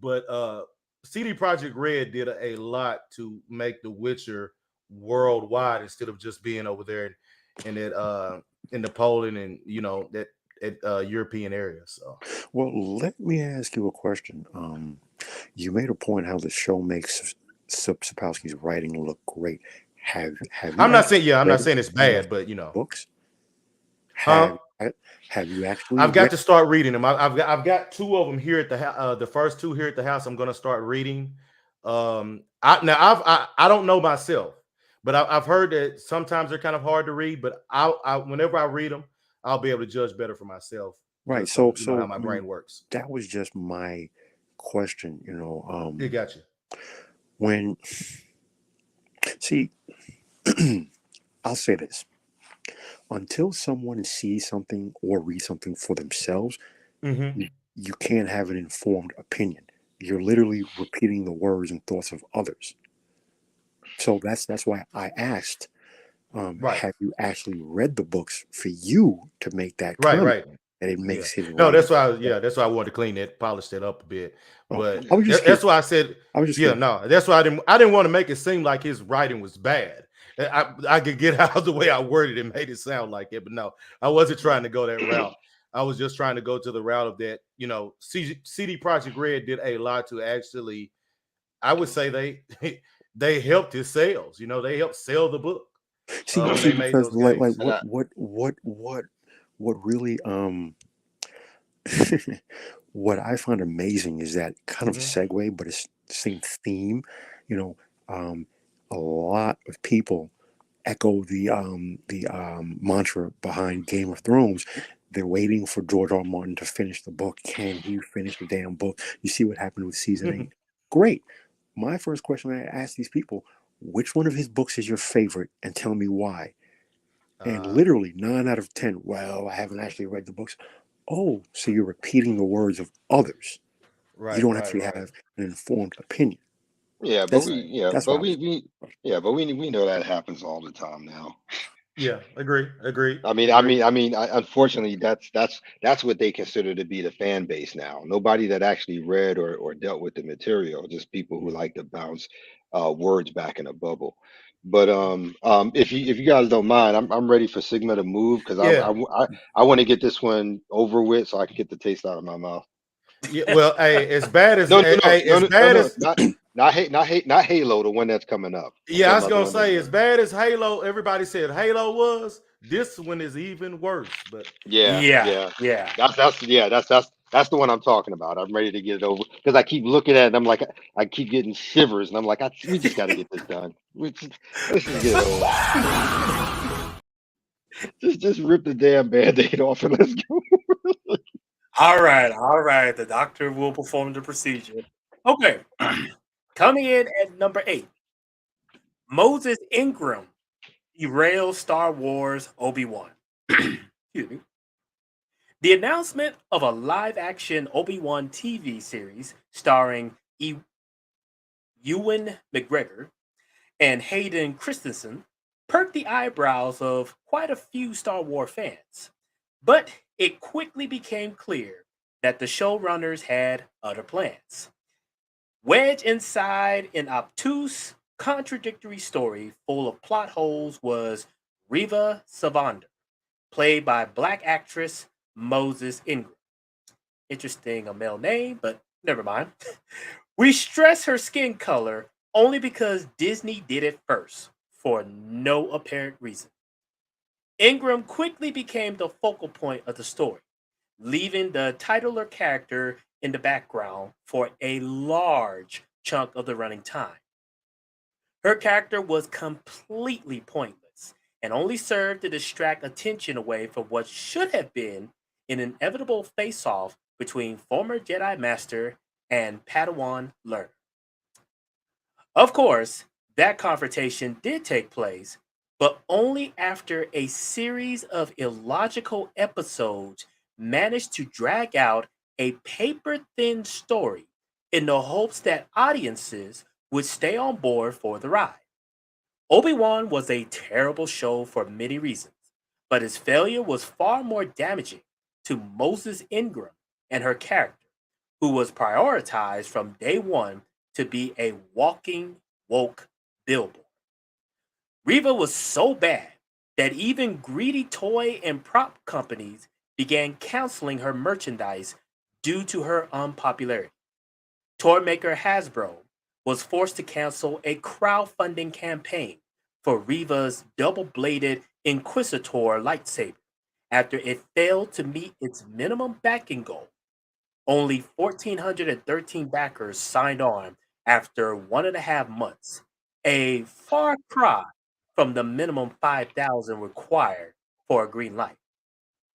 but CD Projekt Red did a lot to make The Witcher worldwide, instead of just being over there in the Poland and that European area. So, Well, let me ask you a question. You made a point how the show makes Sapkowski's writing look great. Have you I'm not actually saying I'm read not it? saying it's Have you bad, actually but books? huh? Have you actually I've got read? to start reading them. I've got two of them here at the first two here at the house. I'm going to start reading. I don't know myself, but I've heard that sometimes they're kind of hard to read. But whenever I read them, I'll be able to judge better for myself, Right. just on how So my I mean, brain works. that was just my question. It got you. When see, I'll say this: until someone sees something or reads something for themselves, Mm-hmm. you can't have an informed opinion. You're literally repeating the words and thoughts of others. So that's why I asked, Right. have you actually read the books for you to make that Right. comment Right. that it Yeah. makes his No, writing that's why. better? Yeah, that's why I wanted to clean it, polish it up a bit. Oh, But I was just that's curious. why I said, I was just yeah, curious. no, that's why I didn't want to make it seem like his writing was bad. I could get out the way I worded it, made it sound like it, but no, I wasn't trying to go that route. I was just trying to go to the route of that. CD Projekt Red did a lot to actually. I would say they helped his sales. They helped sell the book See, when see, they made because those games. And what really what I find amazing is that kind of a Mhm. segue, but it's the same theme. You know, a lot of people echo the mantra behind Game of Thrones. They're waiting for George R. R. Martin to finish the book. Can he finish the damn book? You see what happened with season 8. Great. My first question I ask these people: which one of his books is your favorite, and tell me why. And literally 9 out of 10, well, I haven't actually read the books. Oh, so you're repeating the words of others. You Right, don't right, actually right. have an informed opinion. yeah, but That's we Right. yeah, that's but why I was. we know that happens all the time now. Yeah, agree. Unfortunately, that's what they consider to be the fan base now. Nobody that actually read or dealt with the material, just people who like to bounce words back in a bubble. But if you guys don't mind, I'm ready for Sigma to move because Yeah, I want to get this one over with so I can get the taste out of my mouth. yeah. Well, hey, as bad as No, no, no, hey, no, as no, no, bad no, as not Halo, the one that's coming up. I'm yeah, I talking was about the gonna one that's say, as coming. bad as Halo, everybody said Halo was. This one is even worse. But Yeah, Yeah, yeah. yeah. That's the one I'm talking about. I'm ready to get it over because I keep looking at it and I'm like I keep getting shivers and I'm like we just got to get this done. Let's just get it over. Just rip the damn band-aid off and let's go. All right, all right. The doctor will perform the procedure. Okay. Coming in at number 8, Moses Ingram derails Star Wars Obi-Wan. Excuse me. The announcement of a live-action Obi-Wan TV series starring Ewan McGregor and Hayden Christensen perked the eyebrows of quite a few Star Wars fans. But it quickly became clear that the showrunners had other plans. Wedged inside an obtuse, contradictory story full of plot holes was Reva Savander, played by black actress Moses Ingram. Interesting, a male name, but never mind. We stress her skin color only because Disney did it first, for no apparent reason. Ingram quickly became the focal point of the story, leaving the titular character in the background for a large chunk of the running time. Her character was completely pointless, and only served to distract attention away from what should have been an inevitable face off between former Jedi Master and Padawan learner. Of course, that confrontation did take place, but only after a series of illogical episodes managed to drag out a paper thin story in the hopes that audiences would stay on board for the ride. Obi-Wan was a terrible show for many reasons, but his failure was far more damaging to Moses Ingram and her character, who was prioritized from day one to be a walking woke billboard. Reva was so bad that even greedy toy and prop companies began canceling her merchandise due to her unpopularity. Toy maker Hasbro was forced to cancel a crowdfunding campaign for Reva's double bladed Inquisitor lightsaber after it failed to meet its minimum backing goal. Only 1,413 backers signed on after 1.5 months, a far cry from the minimum 5,000 required for a green light.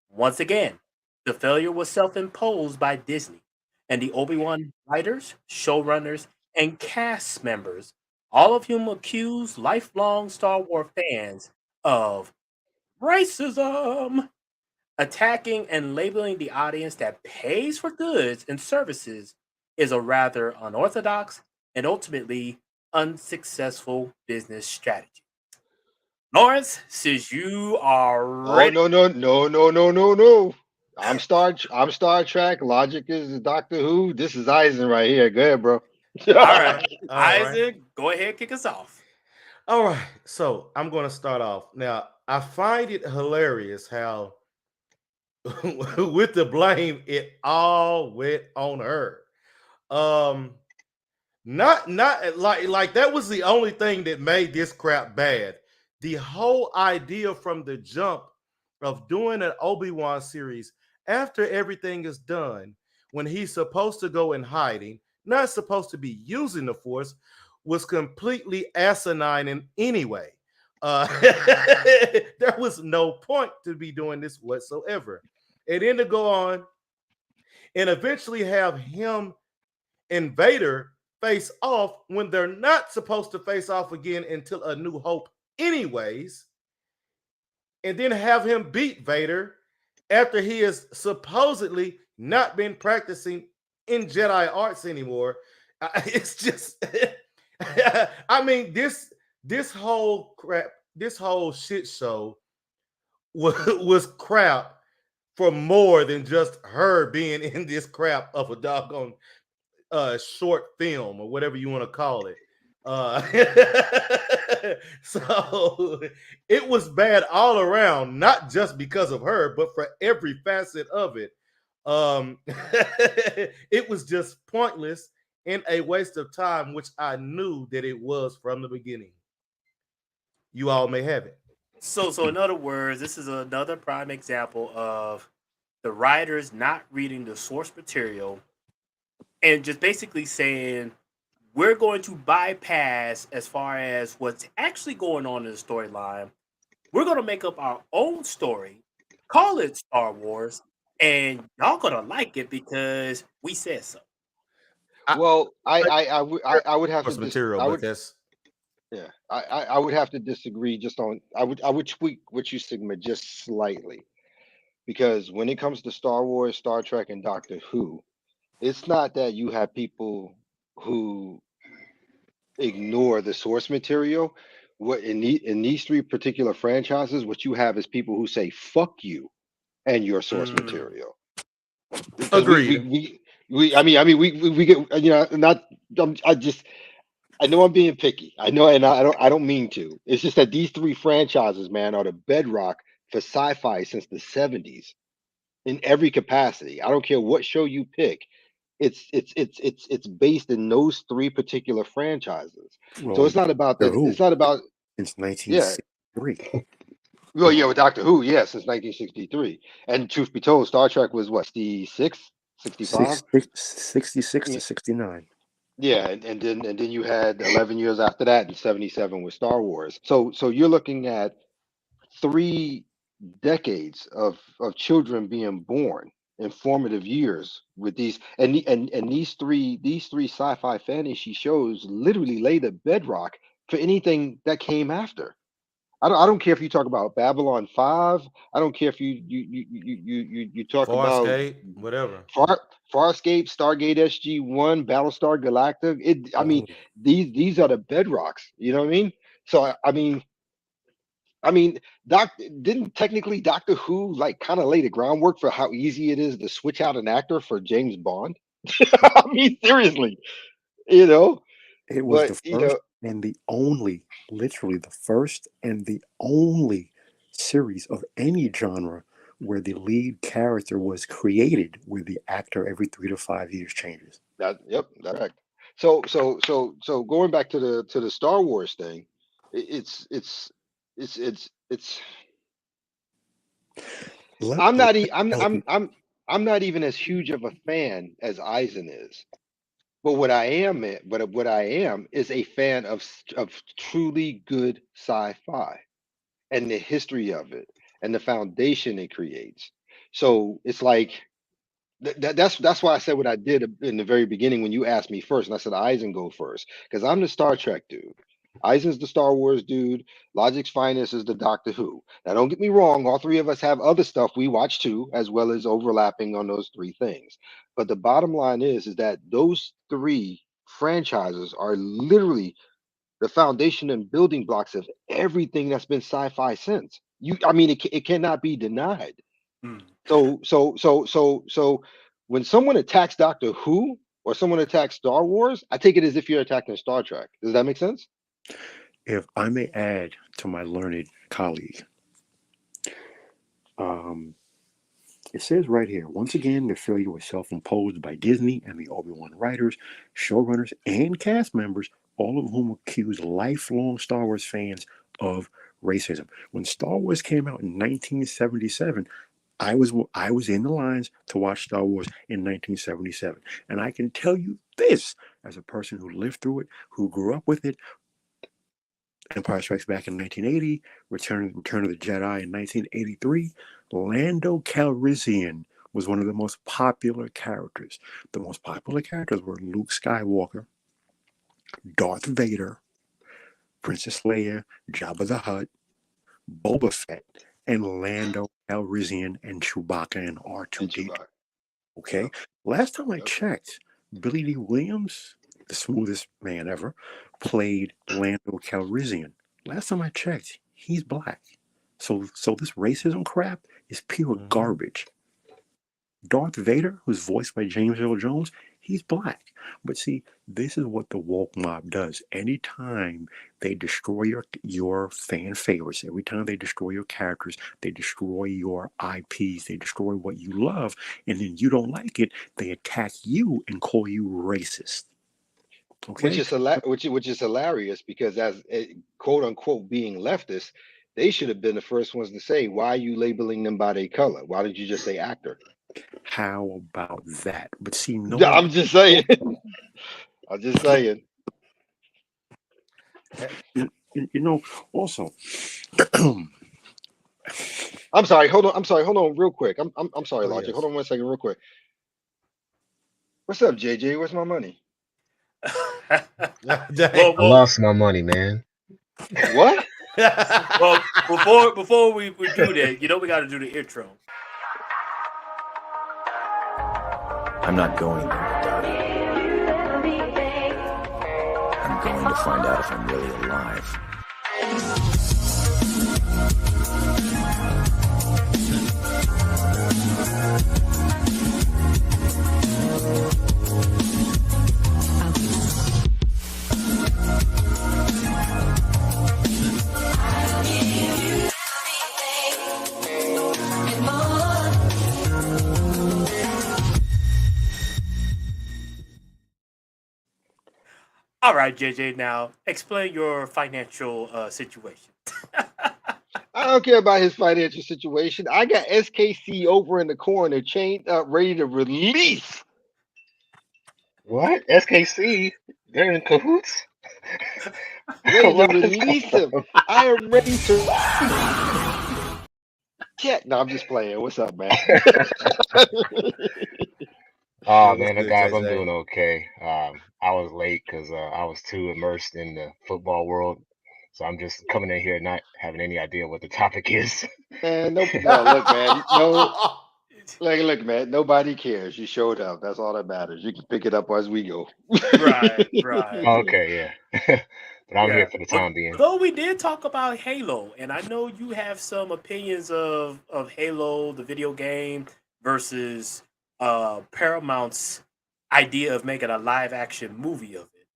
Once again, the failure was self imposed by Disney, and the Obi-Wan writers, showrunners, and cast members, all of whom accused lifelong Star Wars fans of racism, attacking and labeling the audience that pays for goods and services is a rather unorthodox and ultimately unsuccessful business strategy. Lawrence, since you are Oh ready, no. I'm Star Trek. Logic is Doctor Who. This is Eisen right here. Go ahead, bro. all All right, right. All right. Isaac, go ahead, kick us off. All right. So I'm going to start off. Now, I find it hilarious how, with the blame, it all went on her. Um, not like that was the only thing that made this crap bad. The whole idea from the jump of doing an Obi-Wan series after everything is done, when he's supposed to go in hiding, not supposed to be using the Force, was completely asinine in any way. There was no point to be doing this whatsoever. And then to go on and eventually have him and Vader face off when they're not supposed to face off again until A New Hope, anyways, and then have him beat Vader after he has supposedly not been practicing in Jedi arts anymore. It's just, I mean, this whole crap, this whole shit show was crap for more than just her being in this crap of a doggone short film or whatever you want to call it. So it was bad all around, not just because of her, but for every facet of it. It was just pointless and a waste of time, which I knew that it was from the beginning. You all may have it. So in other words, this is another prime example of the writers not reading the source material and just basically saying we're going to bypass as far as what's actually going on in the storyline. We're going to make up our own story, call it Star Wars, and y'all gonna like it because we said so. I, Well, but I would have to source material, I but would that's yeah I would have to disagree just on I would tweak what you Sigma just slightly, because when it comes to Star Wars, Star Trek, and Doctor Who, it's not that you have people who ignore the source material. What in these three particular franchises, what you have is people who say "fuck you" and your source Mm. material. Because agreed. we get not I just I know I'm being picky. I know, and I don't mean to. It's just that these three franchises, man, are the bedrock for sci-fi since the '70s in every capacity. I don't care what show you pick. It's based in those three particular franchises. So Well, it's not about Doctor the. Who It's not about since yeah. 1963. Well, yeah, with Doctor Who, yeah, since 1963. And truth be told, Star Trek was what, 66, 65? 66 to 69. Yeah, and then you had 11 years after that, and 77 with Star Wars. So you're looking at 3 decades of children being born in formative years with these and these three sci-fi fantasy shows literally lay the bedrock for anything that came after. I don't care if you talk about Babylon 5. I don't care if you talk about Farscape, whatever. Far Farscape, Stargate SG-1, Battlestar Galactica. I mean, Oh, these are the bedrocks. You know what I mean? So I mean, didn't technically Doctor Who like kind of lay the groundwork for how easy it is to switch out an actor for James Bond? I mean, seriously, you know. it was But the first and the only, literally the first and the only series of any genre where the lead character was created, where the actor every 3 to 5 years changes. that's correct. So going back to the Star Wars thing, it's Let, I'm let not me e- I'm tell I'm you, I'm I'm not even as huge of a fan as Eisen is. But what I am is a fan of truly good sci-fi and the history of it and the foundation it creates. So it's like that's why I said what I did in the very beginning when you asked me first, and I said Eisen go first because I'm the Star Trek dude. Eisen's the Star Wars dude. Logic's Finest is the Doctor Who. Now, don't get me wrong; all three of us have other stuff we watch too, as well as overlapping on those three things. But the bottom line is that those three franchises are literally the foundation and building blocks of everything that's been sci-fi since. I mean, it cannot be denied. Mm. So when someone attacks Doctor Who or someone attacks Star Wars, I take it as if you're attacking Star Trek. Does that make sense? if I may add to my learned colleague, um, it says right here, once again, the failure was self-imposed by Disney and the Obi-Wan writers, showrunners, and cast members, all of whom accused lifelong Star Wars fans of racism. When Star Wars came out in 1977, I was in the lines to watch Star Wars in 1977, and I can tell you this as a person who lived through it, who grew up with it. Empire Strikes Back in 1980, Return of the Jedi in 1983. Lando Calrissian was one of the most popular characters. The most popular characters were Luke Skywalker, Darth Vader, Princess Leia, Jabba the Hutt, Boba Fett, and Lando Calrissian and Chewbacca and And R2D2. Chewbacca. Okay, Yep. last time I Yep. checked, Billy D. Williams, the smoothest man ever, played Lando Calrissian. Last time I checked, he's black. So this racism crap is pure Mhm. garbage. Darth Vader, who's voiced by James Earl Jones, he's black. But see, this is what the woke mob does. Anytime they destroy your fan favorites, every time they destroy your characters, they destroy your IPs, they destroy what you love, and then you don't like it, they attack you and call you racist. Which Okay? is hilarious because as quote unquote being leftist, they should have been the first ones to say, "Why are you labeling them by their color? Why did you just say actor?" How about that? But see, no Yeah, one I'm just saying. I'm just saying. you know, also I'm sorry. Hold on. I'm sorry. Hold on, real quick. I'm sorry, Oh Logic. yes. Hold on 1 second, real quick. What's up, JJ? Where's my money? Dang. I lost my money, man. What? well, before we do that, we got to do the intro. I'm not going there to die. I'm going to find out if I'm really alive. All right, JJ. Now explain your financial situation. I don't care about his financial situation. I got SKC over in the corner, chained up, ready to release. What? SKC? They're in cahoots? Ready to What is release going him. I am ready to. Yeah, no, I'm just playing. What's up, man? Oh What's man, good, guys, I'm JJ? doing okay. I was late because I was too immersed in the football world, so I'm just coming in here not having any idea what the topic is. And no, look, man, no, look, man, nobody cares. You showed up. That's all that matters. You can pick it up as we go. Right, right. Okay, yeah, but I'm here Yeah. for the But time being. though we did talk about Halo, and I know you have some opinions of Halo, the video game, versus Paramount's idea of making a live action movie of it.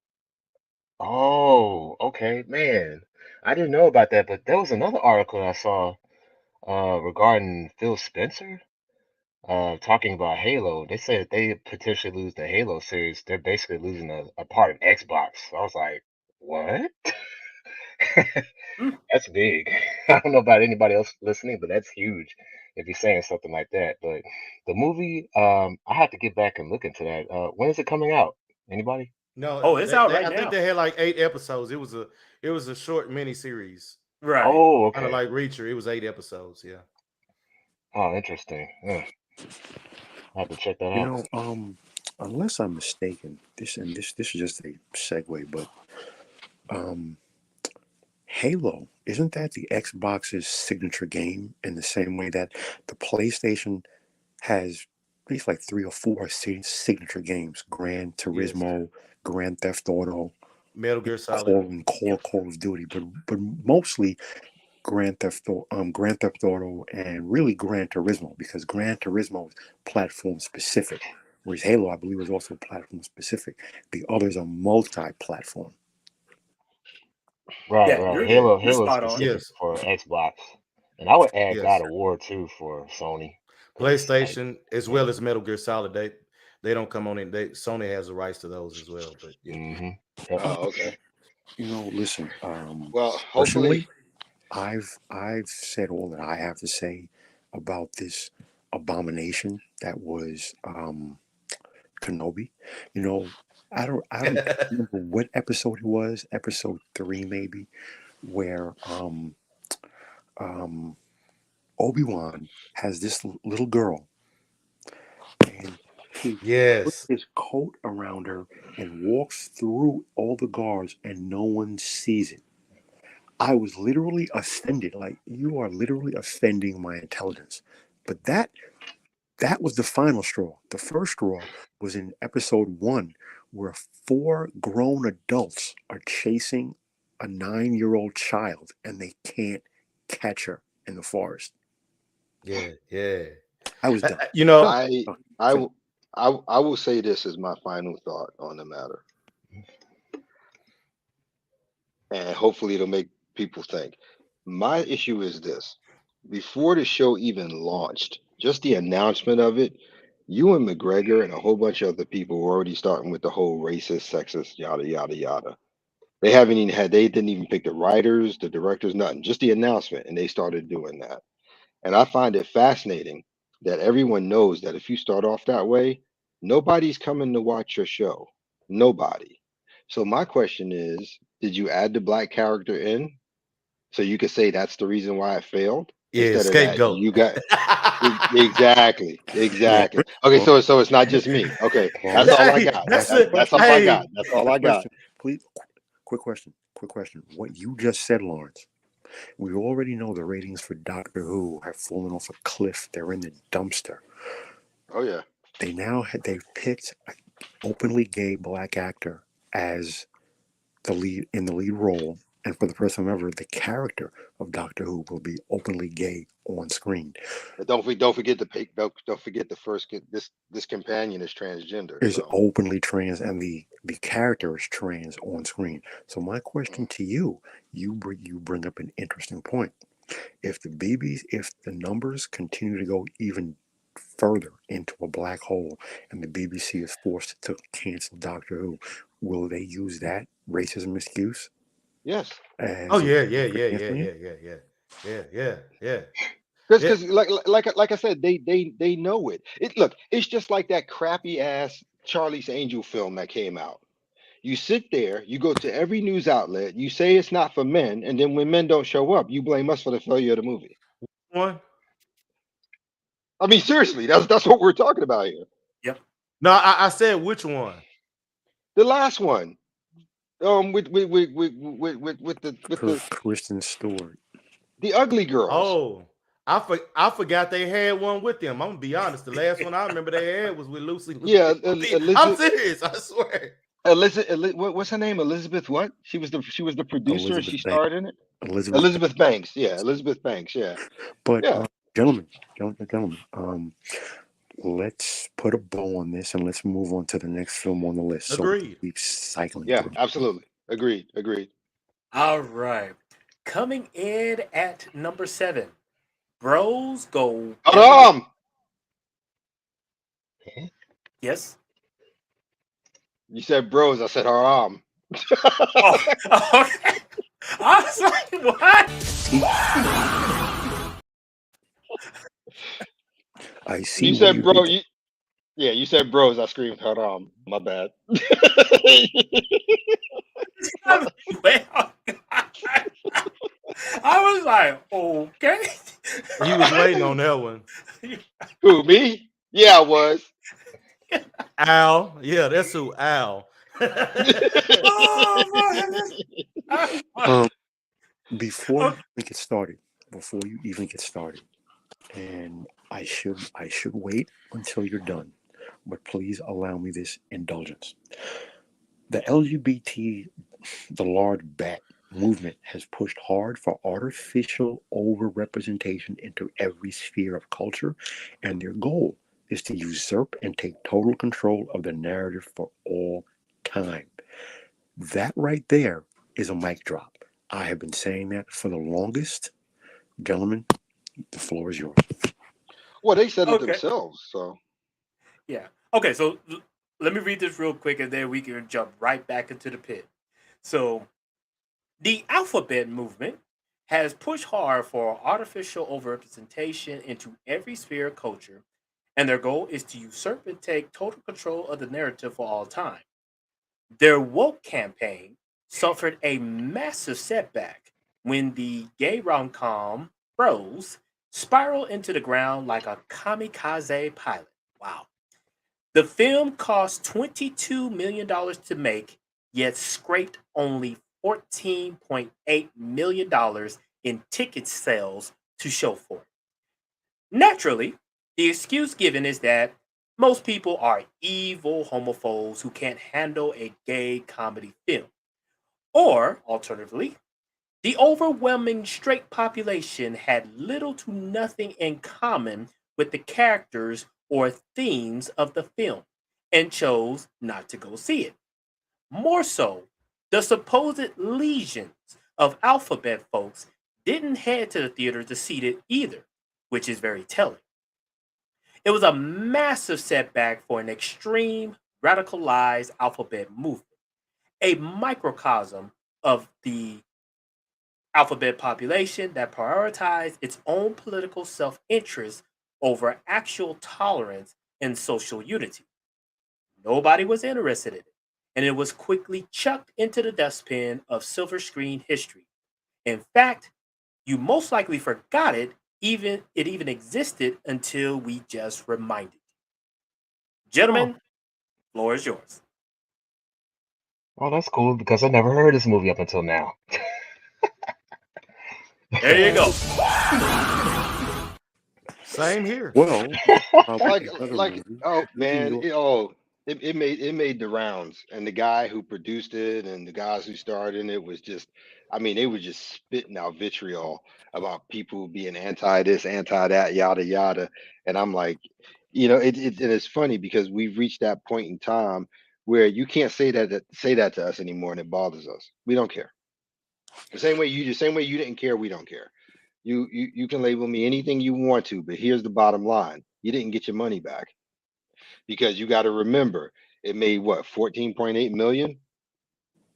Oh, okay, man. I didn't know about that, but there was another article I saw regarding Phil Spencer talking about Halo. They said if they potentially lose the Halo series, they're basically losing a part of Xbox. So I was like, what? Hmm. That's big. I don't know about anybody else listening, but that's huge if you're saying something like that. But the movie, I have to get back and look into that. When is it coming out? Anybody? No, Oh, it's out right I think now. they had like 8 episodes. It was a short mini series, Right. Oh, kind of okay. like Reacher. It was 8 episodes. Yeah. Oh, interesting. Yeah, I have to check that You out. know, unless I'm mistaken, this is just a segue, but um, Halo, isn't that the Xbox's signature game in the same way that the PlayStation has at least like three or four signature games: Gran Yes. Turismo, Grand Theft Auto, Metal Gear Solid. Call and Call of Duty, but mostly Grand Theft Auto, and really Gran Turismo, because Gran Turismo is platform specific, whereas Halo, I believe, is also platform specific. The others are multi-platform. Right, Yeah, right. you're Yeah. Halo, you're Halo spot on. specific Yes. for Xbox, and I would add God Yes. of War too for Sony, because PlayStation as yeah. well as Metal Gear Solid. They don't come on in. Sony has the rights to those as well. But yeah. Mm-hmm. Yep. Oh, okay. You know, listen. Well, hopefully, Personally, I've said all that I have to say about this abomination that was Kenobi. You know, I don't remember what episode it was. Episode 3, maybe, where um Obi-Wan has this little girl, and he puts Yes. his coat around her and walks through all the guards, and no one sees it. I was literally offended. Like, you are literally offending my intelligence. But that was the final straw. The first straw was in episode 1, where 4 grown adults are chasing a 9-year-old child, and they can't catch her in the forest. Yeah. Yeah. I was done. You know. I, Oh, I, fin- w- I will say this as my final thought on the matter, and hopefully it'll make people think. My issue is this: before the show even launched, just the announcement of it, Ewan McGregor and a whole bunch of other people were already starting with the whole racist, sexist, yada yada yada. They didn't even pick the writers, the directors, nothing. Just the announcement, and they started doing that. And I find it fascinating that everyone knows that if you start off that way, nobody's coming to watch your show. Nobody. So my question is, did you add the black character in so you could say that's the reason why it failed? Yeah. Instead of that, Scapegoat. you got exactly, well, exactly. Okay, well, so it's not just me. Okay, Well, that's all I Hey, got. that's I have a it. That's question. all I Hey. got. That's I have all a I got. question. Please, quick question. Quick question. What you just said, Lawrence, we already know the ratings for Doctor Who have fallen off a cliff. They're in the dumpster. Oh yeah. They've picked an openly gay black actor as the lead role, and for the first time ever, the character of Doctor Who will be openly gay on screen. But don't forget the first this companion is transgender. Is So openly trans, and the character is trans on screen. So my question mm, to you, you bring up an interesting point. If the numbers continue to go even further into a black hole, and the BBC is forced to cancel Doctor Who, will they use that racism excuse yes, Oh as a yeah. reason Yeah. for Yeah. Yeah. canceling it? Yeah. Yeah. Yeah. Yeah. Yeah. Yeah. Yeah. because like I said, they know it. Look, it's just like that crappy ass Charlie's Angel film that came out. You sit there, you go to every news outlet, you say it's not for men, and then when men don't show up, you blame us for the failure of the movie. One. I mean, seriously, that's what we're talking about here. Yep. No, I said which one? The last one, with the Kristen Stewart. the ugly girls. Oh, I forgot they had one with them. I'm gonna be honest. The last one I remember they had was with Lucy. Yeah, I'm serious. I swear. What's her name? Elizabeth what? She was the producer and Elizabeth she Banks. starred in it. Elizabeth. Elizabeth Banks. Yeah, Elizabeth Banks. Yeah. But Yeah. gentlemen, let's put a bow on this and let's move on to the next film on the list. Agreed. So keep cycling Yeah, through. absolutely. Agreed. All right. Coming in at number 7, Bros Go. Haram. Yes. You said bros. I said haram. Oh, okay. I was like, what? I see. You where said bro. did You said bros. I screamed haram. My bad. Well, I was like, okay. He was waiting on that one. Who, me? Yeah, I was. Al. Yeah, that's who. Al. Oh, before Okay. you even get started, and I should wait until you're done, but please allow me this indulgence. The LGBT, the Lord Bat movement has pushed hard for artificial overrepresentation into every sphere of culture, and their goal is to usurp and take total control of the narrative for all time. That right there is a mic drop. I have been saying that for the longest. Gentlemen, the floor is yours. Well, they said it Okay. themselves. So Yeah. Okay, so let me read this real quick and then we can jump right back into the pit. So, the alphabet movement has pushed hard for artificial overrepresentation into every sphere of culture, and their goal is to usurp and take total control of the narrative for all time. Their woke campaign suffered a massive setback when the gay rom com Bros spiraled into the ground like a kamikaze pilot. Wow. The film cost $22 million to make, yet scraped only $14.8 million in ticket sales to show for it. Naturally, the excuse given is that most people are evil homophobes who can't handle a gay comedy film. Or, alternatively, the overwhelming straight population had little to nothing in common with the characters or themes of the film and chose not to go see it. More so, the supposed legions of alphabet folks didn't head to the theater to see it either, which is very telling. It was a massive setback for an extreme, radicalized alphabet movement, a microcosm of the alphabet population that prioritized its own political self interest over actual tolerance and social unity. Nobody was interested in it, and it was quickly chucked into the dustbin of silver screen history. In fact, you most likely forgot it even existed until we just reminded you. Gentlemen, floor is yours. Oh, that's cool because I never heard this movie up until now. There you go. Same here. Well, like another movie. oh We can man, go- it made the rounds, and the guy who produced it and the guys who starred in it was just, I mean, they were just spitting out vitriol about people being anti this, anti that, yada yada. And I'm like, and it's funny because we've reached that point in time where you can't say that to us anymore, and it bothers us. We don't care. The same way you didn't care, we don't care. You can label me anything you want to, but here's the bottom line: you didn't get your money back because you got to remember it made what 14.8 million,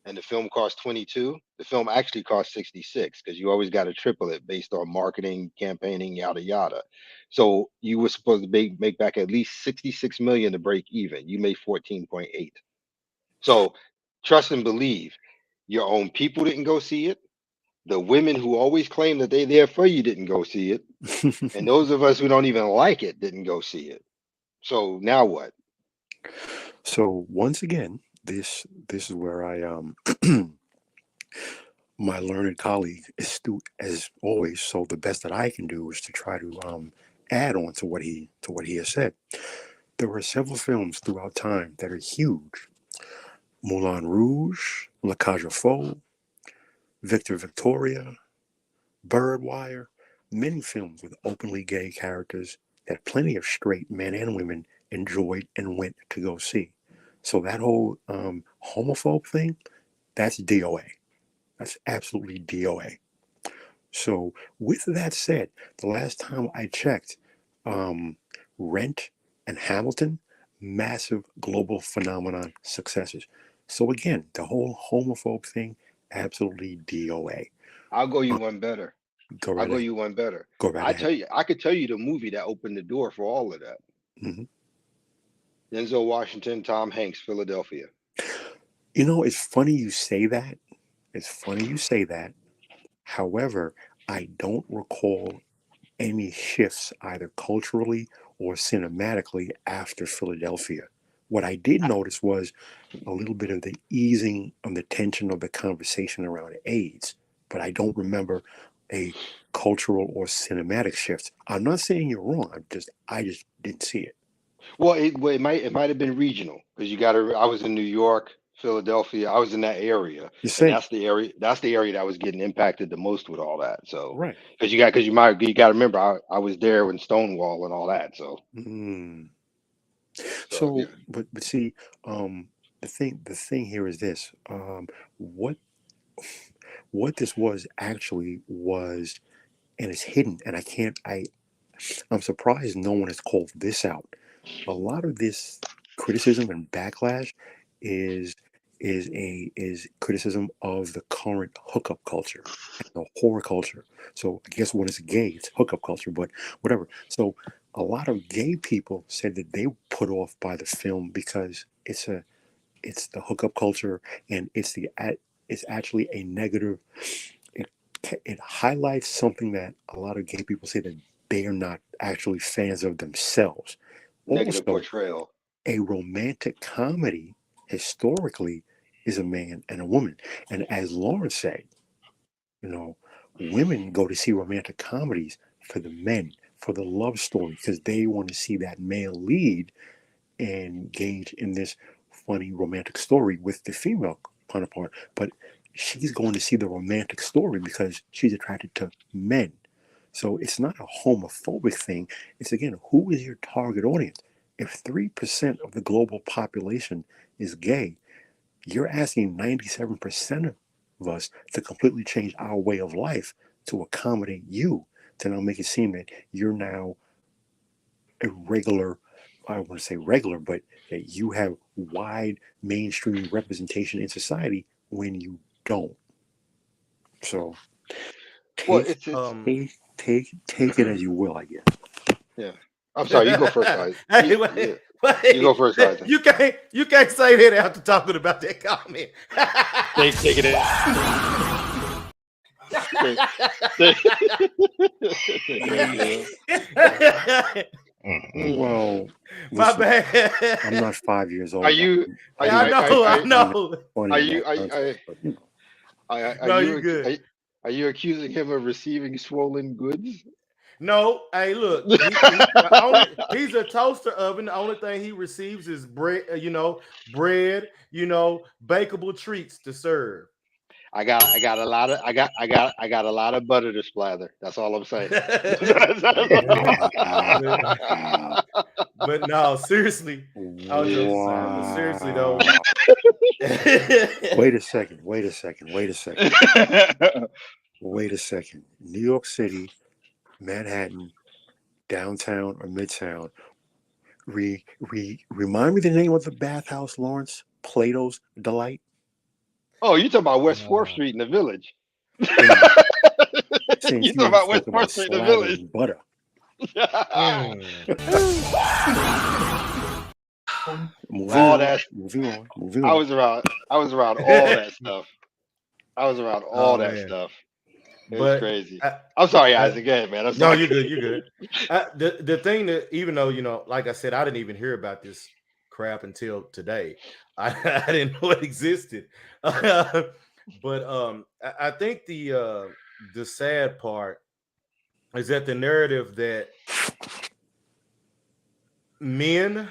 and the film cost 22. The film actually cost 66 because you always got to triple it based on marketing, campaigning, yada yada. So you were supposed to make back at least 66 million to break even. You made 14.8. So trust and believe. Your own people didn't go see it. The women who always claim that they're there for you didn't go see it, and those of us who don't even like it didn't go see it. So now what? So once again, this is where I my learned colleague, astute as always. So the best that I can do is to try to add on to what he has said. There were several films throughout time that are huge: Moulin Rouge, La Cage aux Folles, Victor Victoria, Birdwire. Many films with openly gay characters that plenty of straight men and women enjoyed and went to go see. So that whole homophobe thing, that's DOA. That's absolutely DOA. So with that said, the last time I checked, Rent and Hamilton, massive global phenomenon successes. So again, the whole homophobe thing, absolutely DOA. I'll go you one better. Go I'll right go ahead. you one better. Go right I ahead. tell you, I could tell you the movie that opened the door for all of that. Mhm. Denzel Washington, Tom Hanks, Philadelphia. You know, it's funny you say that. It's funny you say that. However, I don't recall any shifts either culturally or cinematically after Philadelphia. What I did notice was a little bit of the easing of the tension of the conversation around AIDS, but I don't remember a cultural or cinematic shift. I'm not saying you're wrong. I just didn't see it. Well, it might have been regional because you got to. I was in New York, Philadelphia. I was in that area, You and say that's the area that was getting impacted the most with all that. So right. because you got to remember I was there when Stonewall and all that. So Mm. so yeah. So, but see, the thing here is this: what this was actually was, and it's hidden, and I'm surprised no one has called this out. A lot of this criticism and backlash is is criticism of the current hookup culture and the horror culture. So I guess when it's gay, it's hookup culture, but whatever. So a lot of gay people said that they were put off by the film because it's the hookup culture, and it's actually a negative. It it highlights something that a lot of gay people say that they are not actually fans of themselves. Negative Also, portrayal. a romantic comedy historically is a man and a woman, and as Lawrence said, you know, women go to see romantic comedies for the men, for the love story, because they want to see that male lead engage in this funny romantic story with the female counterpart. But she's going to see the romantic story because she's attracted to men. So it's not a homophobic thing. It's again, who is your target audience? If 3% of the global population is gay, you're asking 97% of us to completely change our way of life to accommodate you, to now make it seem that you're now a regular, I don't want to say regular, but that you have wide mainstream representation in society when you don't. So Well, take Um, take it as you will, I guess. yeah. I'm sorry. You go first, guys. hey, You go first, guys. You can't say that after talking about that comment. Take it in. Well, My listen, bad. I'm not 5 years old. Are you? Are you? I know, I I'm not know. funny Are in you? that context, but you know. Are No, you? you good. Are you accusing him of receiving swollen goods? No, hey, look, he's a toaster oven. The only thing he receives is bread, bread, bakeable treats to serve. I got a lot of I got a lot of butter to splather. That's all I'm saying. But no, seriously, I'll just aside. But seriously though, Wait a second. New York City, Manhattan, downtown or midtown. Remind me the name of the bathhouse, Lawrence? Plato's Delight? Oh, you talking about West 4th Street in the Village? Since You you talking about spoke West 4th about Street in the Village? slathering butter. All that. Moving on. I was around all that stuff. I was around all Oh that man. stuff. It's But crazy. I, I'm sorry, I, Isaac. Go ahead, man. I'm no, sorry. you're good. You're good. The thing that, even though, like I said, I didn't even hear about this crap until today. I didn't know it existed. But I think the sad part is that the narrative that men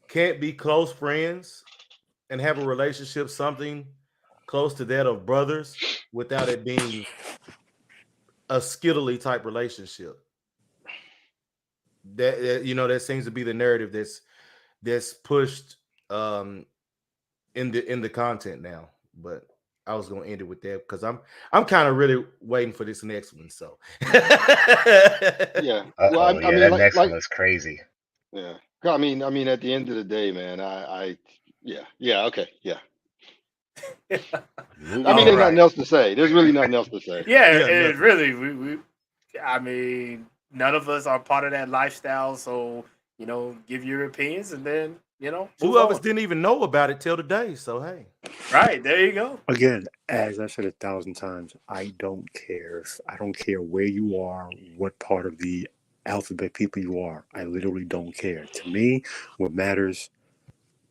can't be close friends and have a relationship, something close to that of brothers, without it being a skittily type relationship. That seems to be the narrative that's pushed um in the content now. But I was gonna end it with that because I'm kind of really waiting for this next one. So Yeah. Well, Uh-oh, I yeah, mean, that next one like, looks crazy. yeah. I mean, at the end of the day, man, yeah, okay, yeah. I Moving mean, All there's on. nothing right. else to say. There's really nothing else to say. Yeah, yeah, it nothing. really I mean, none of us are part of that lifestyle, so give your opinions and then, Two move of us on. didn't even know about it till today. So hey, Right, there you go. Again, as I said 1,000 times, I don't care. I don't care where you are, what part of the alphabet people you are. I literally don't care. To me, what matters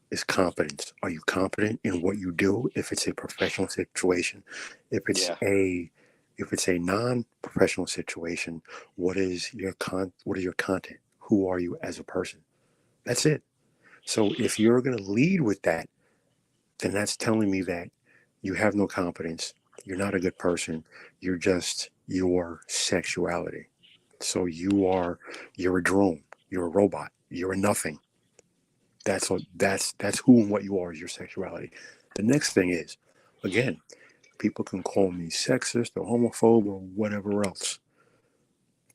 is competence. Are you competent in what you do? If it's a professional situation, if it's Yeah. a non-professional situation, what is your content? Who are you as a person? That's it. So if you're going to lead with that, then that's telling me that you have no competence. You're not a good person. You're just your sexuality. So you're a drone. You're a robot. You're a nothing. That's what that's who and what you are is your sexuality. The next thing is, again, people can call me sexist or homophobe or whatever else.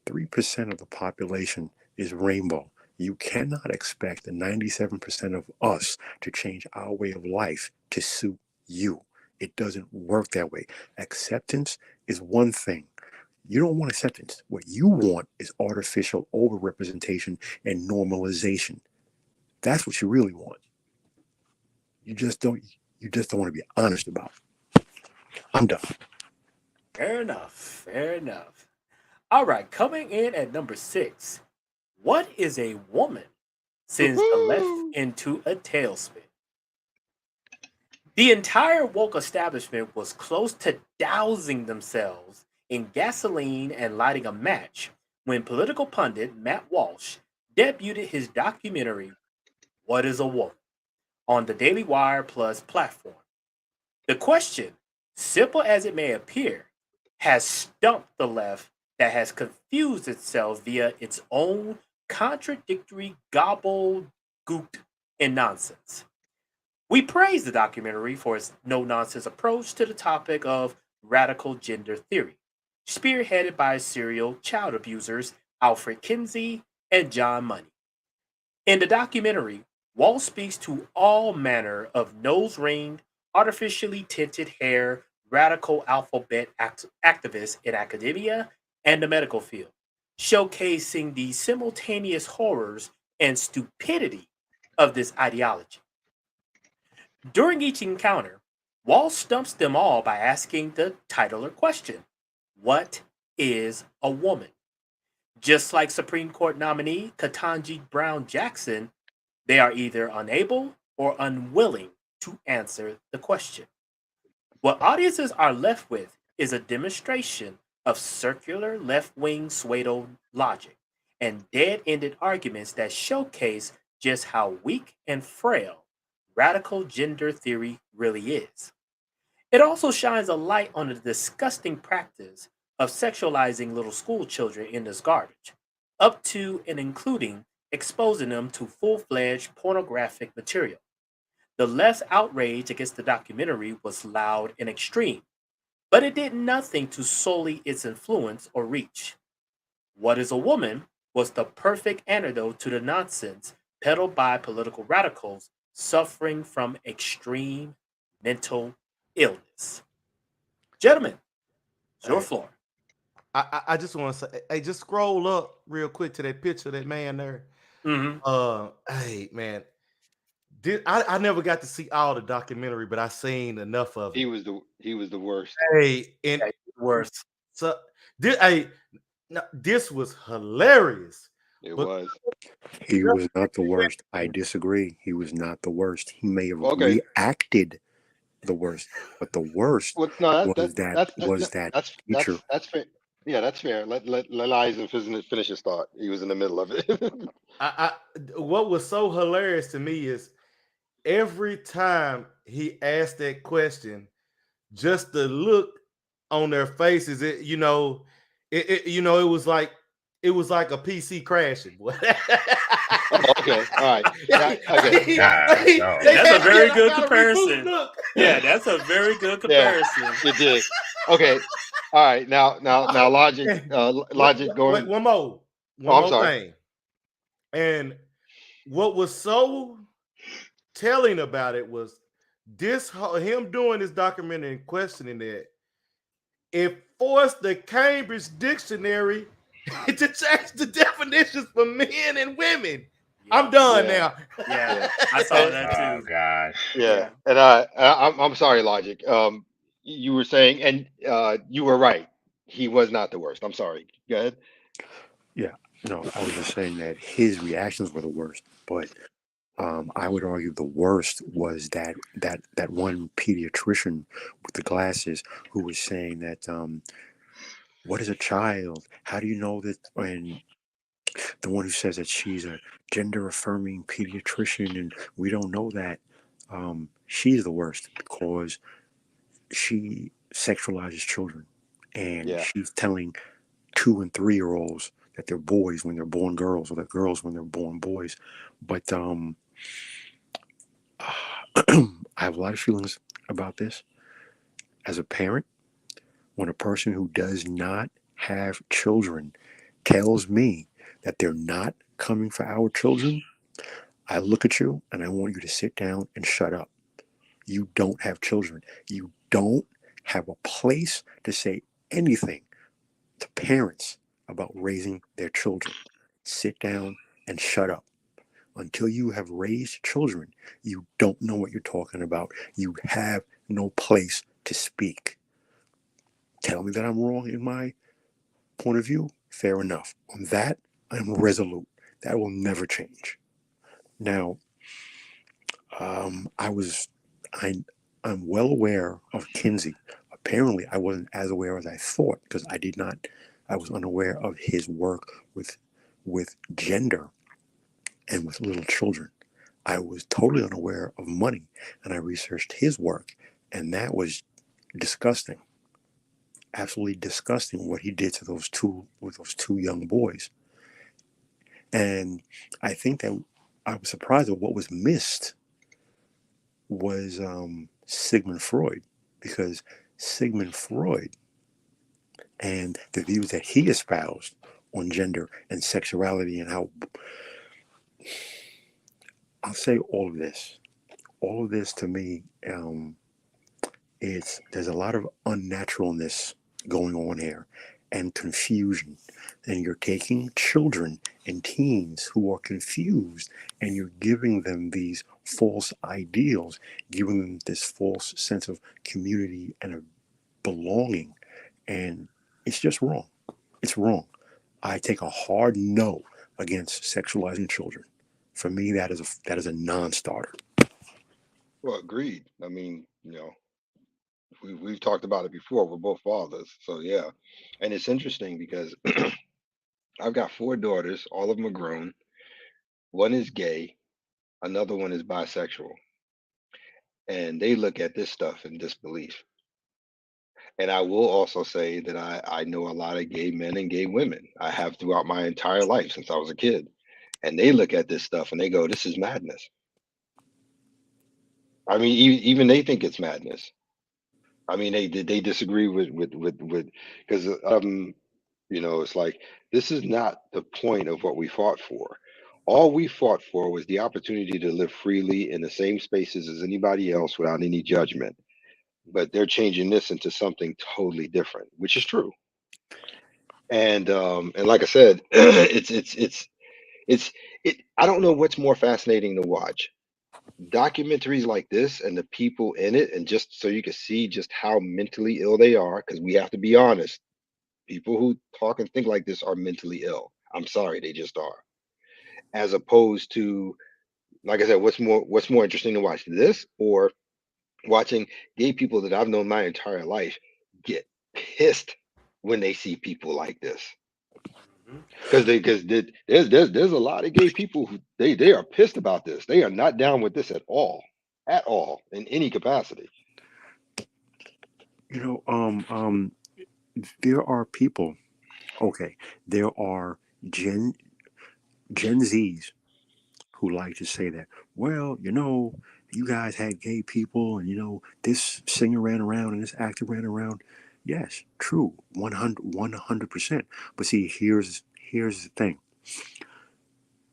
3% of the population is rainbow. You cannot expect the 97% of us to change our way of life to suit you. It doesn't work that way. Acceptance is one thing. You don't want acceptance. What you want is artificial overrepresentation and normalization. That's what you really want. You just don't want to be honest about it. I'm done. Fair enough. Fair enough. All right, coming in at number 6. What is a woman? Sends the left Woohoo! into a tailspin. The entire woke establishment was close to dousing themselves in gasoline and lighting a match when political pundit Matt Walsh debuted his documentary, What is a Woman? On the Daily Wire Plus platform. The question, simple as it may appear, has stumped the left that has confused itself via its own contradictory gobbledygook and nonsense. We praise the documentary for its no nonsense approach to the topic of radical gender theory, spearheaded by serial child abusers Alfred Kinsey and John Money. In the documentary, Wall speaks to all manner of nose ringed, artificially tinted hair, radical alphabet activists in academia and the medical field, showcasing the simultaneous horrors and stupidity of this ideology. During each encounter, Wall stumps them all by asking the titular question: What is a woman? Just like Supreme Court nominee Ketanji Brown Jackson, they are either unable or unwilling to answer the question. What audiences are left with is a demonstration of circular left wing pseudo logic and dead ended arguments that showcase just how weak and frail radical gender theory really is. It also shines a light on the disgusting practice of sexualizing little school children in this garbage, up to and including exposing them to full fledged pornographic material. The left's outrage against the documentary was loud and extreme, but it did nothing to sully its influence or reach. What is a Woman was the perfect antidote to the nonsense peddled by political radicals suffering from extreme mental illness. Gentlemen, it's your hey, floor. I just want to say, hey, just scroll up real quick to that picture of that man there. Hmm. Hey man, I never got to see all the documentary, but I seen enough of He it. was the worst. Hey, and Yeah, worse. So this was hilarious. It But was. He was not the worst. I disagree. He was not the worst. He may have Okay. reacted the worst, but the worst Well, no, was that teacher. that's fair. Yeah, that's fair. Let Eisen finish his thought. He was in the middle of it. What was so hilarious to me is every time he asked that question, just the look on their faces, it was like a PC crashing. Okay, all right. Yeah, okay. That's a very good comparison. Yeah, that's a very good comparison. It did. Okay. All right. Now, logic. Logic going. One more thing. And what was so telling about it was him doing this documentary and questioning that it forced the Cambridge Dictionary to change the definitions for men and women. I'm done now. Yeah, I saw that too. Oh gosh. Yeah, and I'm sorry, Logic. You were saying, and you were right. He was not the worst. I'm sorry. Go ahead. Yeah, no, I was just saying that his reactions were the worst, but I would argue the worst was that one pediatrician with the glasses who was saying that what is a child? How do you know that? And the one who says that she's a gender affirming pediatrician and we don't know that, she's the worst because she sexualizes children, and she's telling 2 and 3 year olds that they're boys when they're born girls, or they're girls when they're born boys. But I have a lot of feelings about this. As a parent, when a person who does not have children tells me that they're not coming for our children, I look at you and I want you to sit down and shut up. You don't have children. You don't have a place to say anything to parents about raising their children. Sit down and shut up. Until you have raised children, you don't know what you're talking about. You have no place to speak. Tell me that I'm wrong in my point of view. Fair enough. On that, I'm resolute. That will never change. Now, I'm well aware of Kinsey. Apparently, I wasn't as aware as I thought because I was unaware of his work with gender and with little children. I was totally unaware of money, and I researched his work, and that was disgusting. Absolutely disgusting what he did to those two young boys. And I think that I was surprised at what was missed was Sigmund Freud, because Sigmund Freud and the views that he espoused on gender and sexuality and how, I'll say all of this to me, there's a lot of unnaturalness going on here and confusion, and you're taking children and teens who are confused and you're giving them these false ideals, giving them this false sense of community and of belonging, and it's just wrong. It's wrong. I take a hard no against sexualizing children. For me, that is a non-starter. Well, agreed. I mean, we've talked about it before. We're both fathers, so yeah. And it's interesting because I've got 4 daughters. All of them are grown. One is gay. Another one is bisexual. And they look at this stuff in disbelief. And I will also say that I know a lot of gay men and gay women. I have throughout my entire life since I was a kid. And they look at this stuff and they go, this is madness. I mean, even they think it's madness. I mean, they disagree with because it's like, this is not the point of what we fought for. All we fought for was the opportunity to live freely in the same spaces as anybody else without any judgment. But they're changing this into something totally different, which is true. And like I said, I don't know what's more fascinating to watch. Documentaries like this and the people in it, and just so you can see just how mentally ill they are, because we have to be honest, People who talk and think like this are mentally ill. I'm sorry, they just are. As opposed to, like I said, what's more interesting to watch, this or watching gay people that I've known my entire life get pissed when they see people like this? Mhm. Because there's a lot of gay people who they are pissed about this. They are not down with this at all, in any capacity. You know, there are people. Okay, there are Gen Zs who like to say that, well, you know, you guys had gay people and, you know, this singer ran around and this actor ran around. Yes, true, 100%. But see, here's the thing.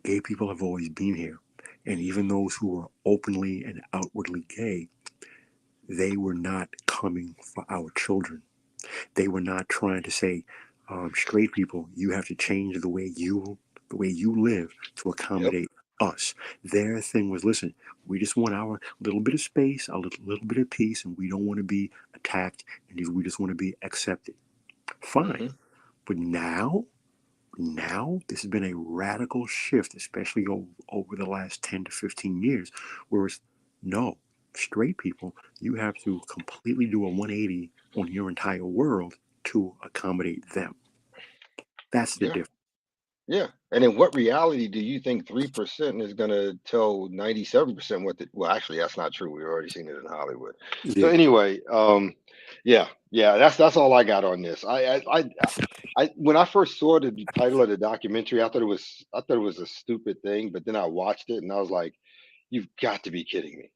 Gay people have always been here. And even those who are openly and outwardly gay, they were not coming for our children. They were not trying to say, straight people, you have to change the way you live to Yep. accommodate us. Their thing was, listen, we just want our little bit of space, a little bit of peace, and we don't want to be attacked, and we just want to be accepted. Fine. hmm But now this has been a radical shift, especially over the last 10 to 15 years, where it's, no, straight people, you have to completely do a 180 on your entire world to accommodate them. That's the Yeah. difference. Yeah. And in what reality do you think 3% is going to tell 97% what well, actually, that's not true. We've already seen it in Hollywood. So Yeah. anyway, yeah, that's all I got on this. When I first saw the title of the documentary, I thought it was a stupid thing, but then I watched it and I was like, you've got to be kidding me.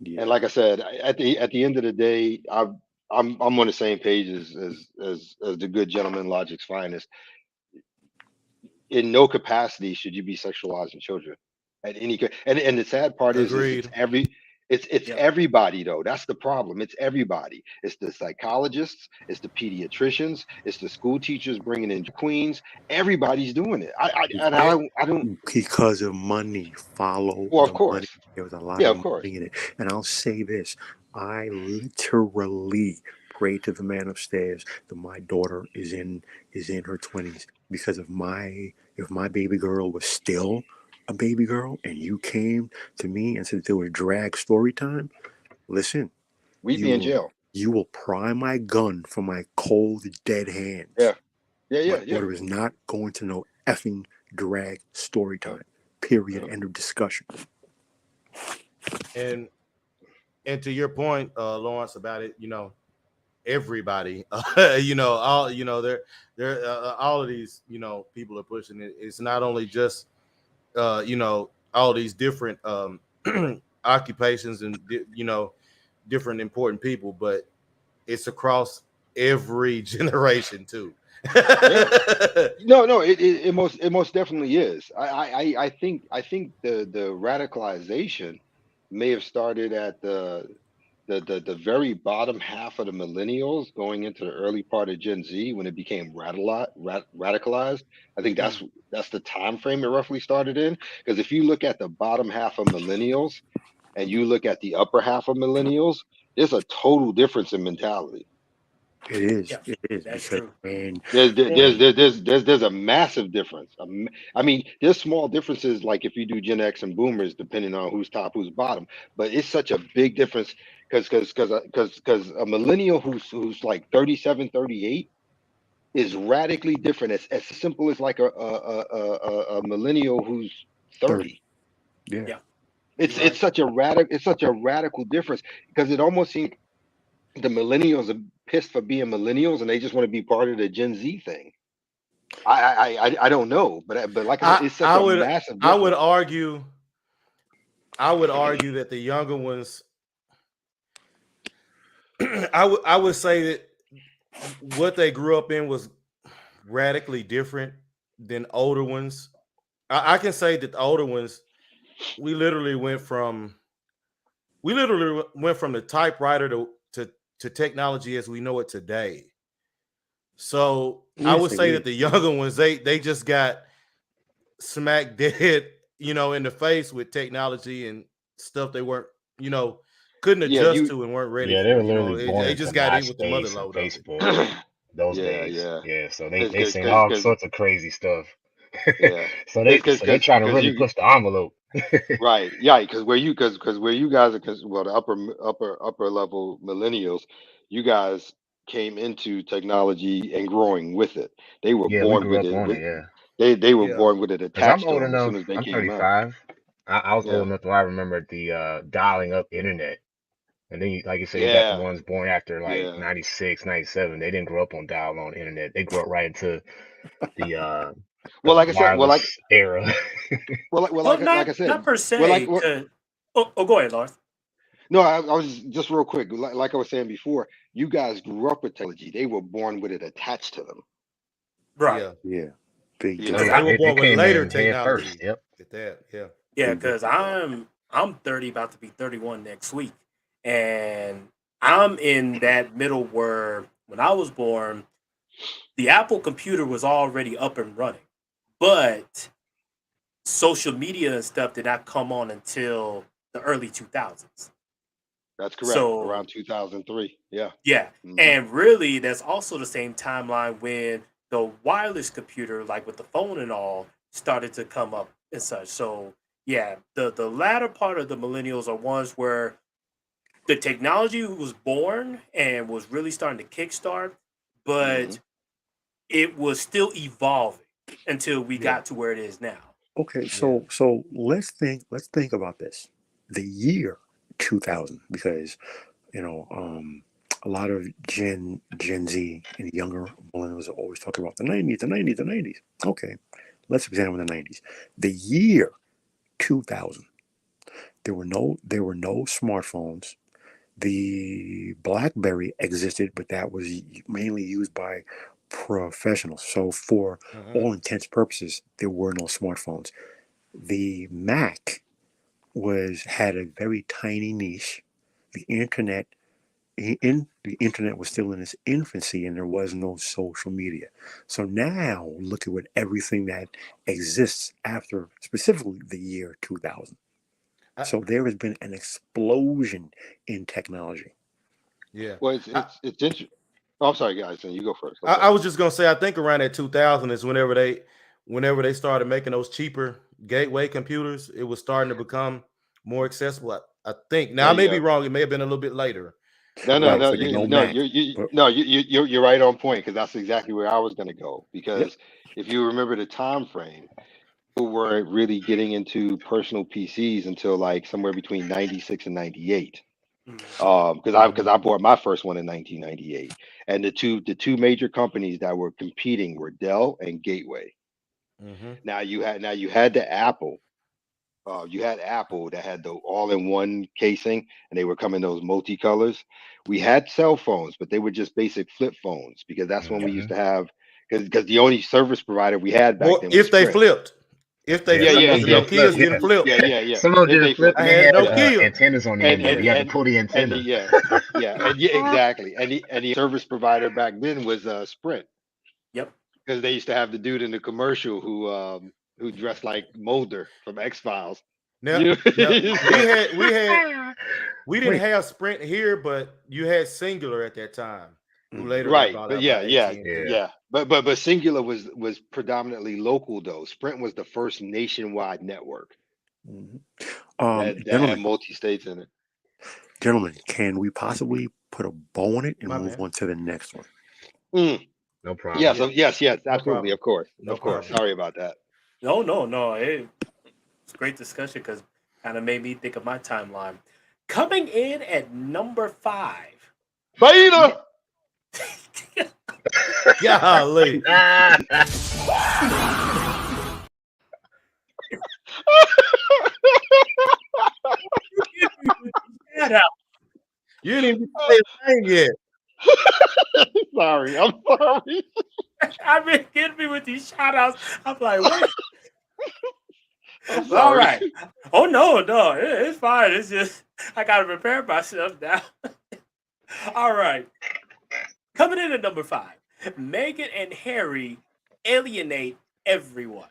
Yeah. And like I said, at the end of the day, I'm on the same page as the good gentleman, Logic's finest. In no capacity should you be sexualizing children at any and the sad part is Agreed. it's Yep. everybody though. That's the problem. It's everybody. It's the psychologists, it's the pediatricians, it's the school teachers bringing in queens. Everybody's doing it. I don't. Because of money. Follow Well, of the money. course. There was a lot Yeah, of of course. money in it. And I'll say this, I literally pray to the man upstairs that my daughter is in her 20s, because if my baby girl was still a baby girl and you came to me and said there was drag story time, listen, We'd be in jail. you will pry my gun from my cold dead hands. Yeah. My daughter is not going to know effing drag story time. Period. End of discussion. And to your point, Lawrence, about it, you know, everybody, you know, all, you know, they're all of these, you know, people are pushing it. It's not only just, you know, all these different occupations and, you know, different important people, but it's across every generation too. No, it most definitely is. I think the radicalization may have started at the very bottom half of the millennials going into the early part of Gen Z when it became radicalized. I think that's the time frame it roughly started in. Because if you look at the bottom half of millennials and you look at the upper half of millennials, there's a total difference in mentality. It is. Yeah, It is. that's Because, true. man, There's a massive difference. I mean, there's small differences like if you do Gen X and Boomers, depending on who's top, who's bottom. But it's such a big difference because a millennial who's like 37, 38 is radically different. As simple as like a millennial who's 30. yeah. Yeah. It's such a radical difference because it almost seems the millennials are pissed for being millennials and they just want to be part of the Gen Z thing. I don't know, but like I said, it's such a massive difference. I would argue that the younger ones, I would say that what they grew up in was radically different than older ones. I can say that the older ones, we literally went from the typewriter to technology as we know it today. So I would say that the younger ones, they just got smack dead, you know, in the face with technology and stuff they weren't, you know, couldn't adjust to and weren't ready. Yeah, for, they were you know, literally born they just got in MySpace with the mother and load Facebook. of it. those Yeah, days. yeah. Yeah, so Cause, they cause, seen cause, all cause, sorts of crazy stuff. yeah. So Cause, they cause, so they cause, trying to cause really you push the envelope. right, yeah. Cause where you guys are, cause well, the upper level millennials, you guys came into technology and growing with it. They were Yeah, we born grew with up it. on it. Yeah, They were Yeah. born with it because I'm attached to old them as enough. soon as they I'm came out. 35. I was Yeah, old enough to I remember the dialing up internet. And then, like you said, you got the yeah, ones born after like yeah. 96, 97. They didn't grow up on dial-on internet. They grew up right into Well, the like I said, wireless era. Well, like not I not said, per well, like se. what? Go ahead, Lars. No, I was just real quick. Like I was saying before, you guys grew up with technology. They were born with it attached to them. Right. Yeah. Yeah, big You Oh Because know. yeah, They I were they born with came later in head first. technology Yep. at that. Yeah. yeah, big because difference. I'm 30, about to be 31 next week, and I'm in that middle where when I was born, the Apple computer was already up and running, but social media and stuff did not come on until the early 2000s. That's correct. So Around 2003. Yeah. yeah, Hmm. and really, that's also the same timeline when the wireless computer, like with the phone and all, started to come up and such. So yeah, the latter part of the millennials are ones where the technology was born and was really starting to kickstart, Hmm. but it was still evolving until we Yeah. got to where it is now. Okay, Yeah. so let's think about this. The year 2000, because a lot of Gen Z and younger millennials are always talking about the 90s, the 90s, the 90s. Okay, let's examine the 90s. The year 2000, there were no smartphones. The BlackBerry existed, but that was mainly used by professionals. So for Hmm. all intents purposes, there were no smartphones. The Mac was had a very tiny niche. The internet the internet was still in its infancy, and there was no social media. So now look at what everything that exists after specifically the year 2000. I, So there has been an explosion in technology. yeah. Well, I, it's interesting. Oh, I'm sorry, guys. You go first. I'm I sorry. was just gonna say I think around that 2000 is whenever they started making those cheaper gateway computers, it was starting to become more accessible. I think now There I you may be go. wrong. It may have been a little bit later, No, no, but Right, no, but you, no no, Mac. But no, you're right on point because that's exactly where I was going to go. yep. Because if you remember the time frame, people weren't really getting into personal PCs until like somewhere between 96 and 98. Mhm. Because I bought my first one in 1998, and the two major companies that were competing were Dell and Gateway. hmm Now you had the Apple. You had Apple that had the all-in-one casing, and they were coming those multicolors. We had cell phones, but they were just basic flip phones because that's when we Hmm. used to have because the only service provider we had back well, then was if they Sprint. flipped, Yeah, Yeah, because yeah, the yeah, flip. Nokias yeah, didn't flip. yeah, yeah, yeah. Some of them If didn't they flip, flip, I and they had had Nokia. antennas on the and end of it. and You had to and pull the and antenna. yeah, exactly. And the service provider back then was Sprint Yep. because they used to have the dude in the commercial who dressed like Mulder from X Files. Now, You now we so had we had we didn't Wait. have Sprint here, but you had Singular at that time, who Mhm. later got right, bought but out by yeah, yeah, AT&T. Yeah. yeah. But Singular was predominantly local though. Sprint was the first nationwide network Mhm. that had Gentlemen, multi states in it. can we possibly put a bow on it and My move man. on to the next one? Mm, No problem. yes, Yeah, yes, no absolutely, problem. of No course. problem. Sorry about that. No, no, no. It's great discussion because kind of made me think of my timeline. Coming in at number 5. Beta. Golly. Shout out. You didn't even say his name yet. Sorry, I'm sorry. I've been getting me with these shout outs. I'm like, wait. I'm All sorry. right. Oh, no, no. It's fine. It's just, I got to prepare myself now. All right. Coming in at number 5. Meghan and Harry alienate everyone.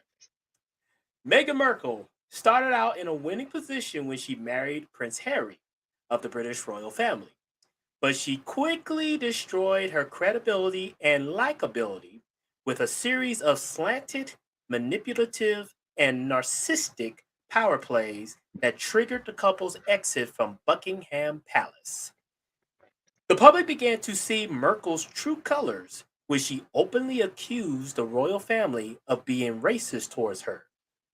Meghan Markle started out in a winning position when she married Prince Harry of the British royal family. but she quickly destroyed her credibility and likability with a series of slanted, manipulative, and narcissistic power plays that triggered the couple's exit from Buckingham Palace. The public began to see Merkel's true colors when she openly accused the royal family of being racist towards her,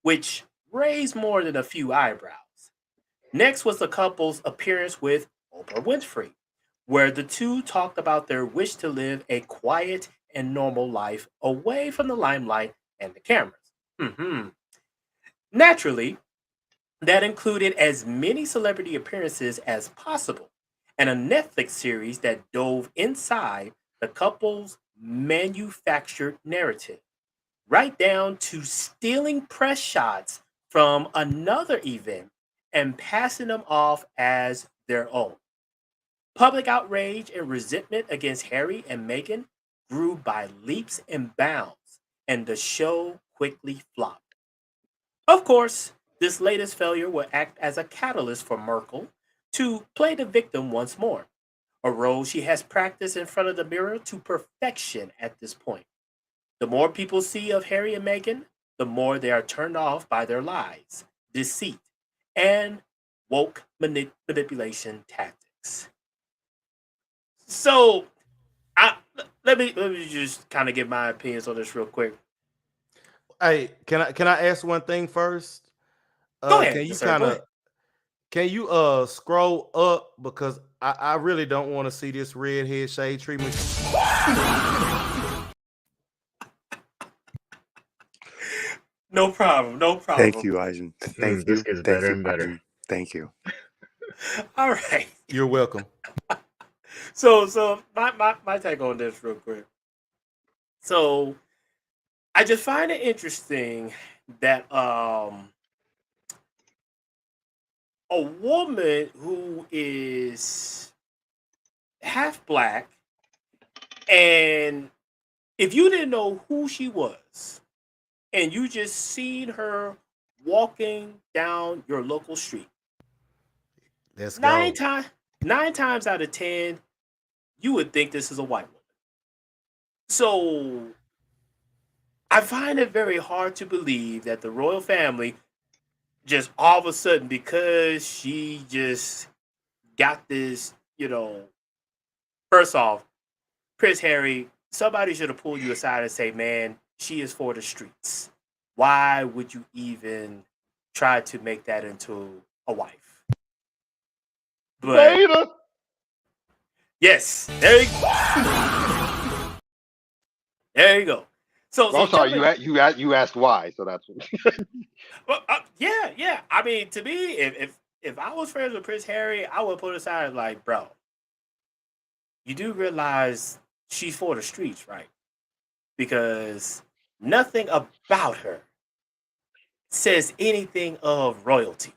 which raised more than a few eyebrows. Next was the couple's appearance with Oprah Winfrey, where the two talked about their wish to live a quiet and normal life away from the limelight and the cameras. Naturally, that included as many celebrity appearances as possible, and a Netflix series that dove inside the couple's manufactured narrative, right down to stealing press shots from another event and passing them off as their own. Public outrage and resentment against Harry and Meghan grew by leaps and bounds, and the show quickly flopped. Of course, this latest failure will act as a catalyst for Merkel to play the victim once more, a role she has practiced in front of the mirror to perfection at this point. The more people see of Harry and Meghan, the more they are turned off by their lies, deceit, and woke manipulation tactics. So, let me just kind of give my opinions on this real quick. Hey, can I ask one thing first? Go Can ahead, you sir. kind Go of ahead. can you scroll up because I really don't want to see this redhead shade treatment. No problem. No Thank problem. you, Eisen. Thank This you. gets Thank better you, and better. Eisen. Thank you. All right. You're welcome. So my take on this real quick. So I just find it interesting that a woman who is half black, and if you didn't know who she was and you just seen her walking down your local street, Let's nine go. times nine times out of ten, you would think this is a white woman. So I find it very hard to believe that the royal family just all of a sudden, because she just got this, first off, Prince Harry, somebody should have pulled you aside and say, man, she is for the streets. Why would you even try to make that into a wife? But Beta. yes, there you go. So, Well, so I'm sorry. jumping, You asked why, so that's well, yeah. I mean, to me, if I was friends with Prince Harry, I would put aside like, bro, you do realize she's for the streets, right? Because nothing about her says anything of royalty.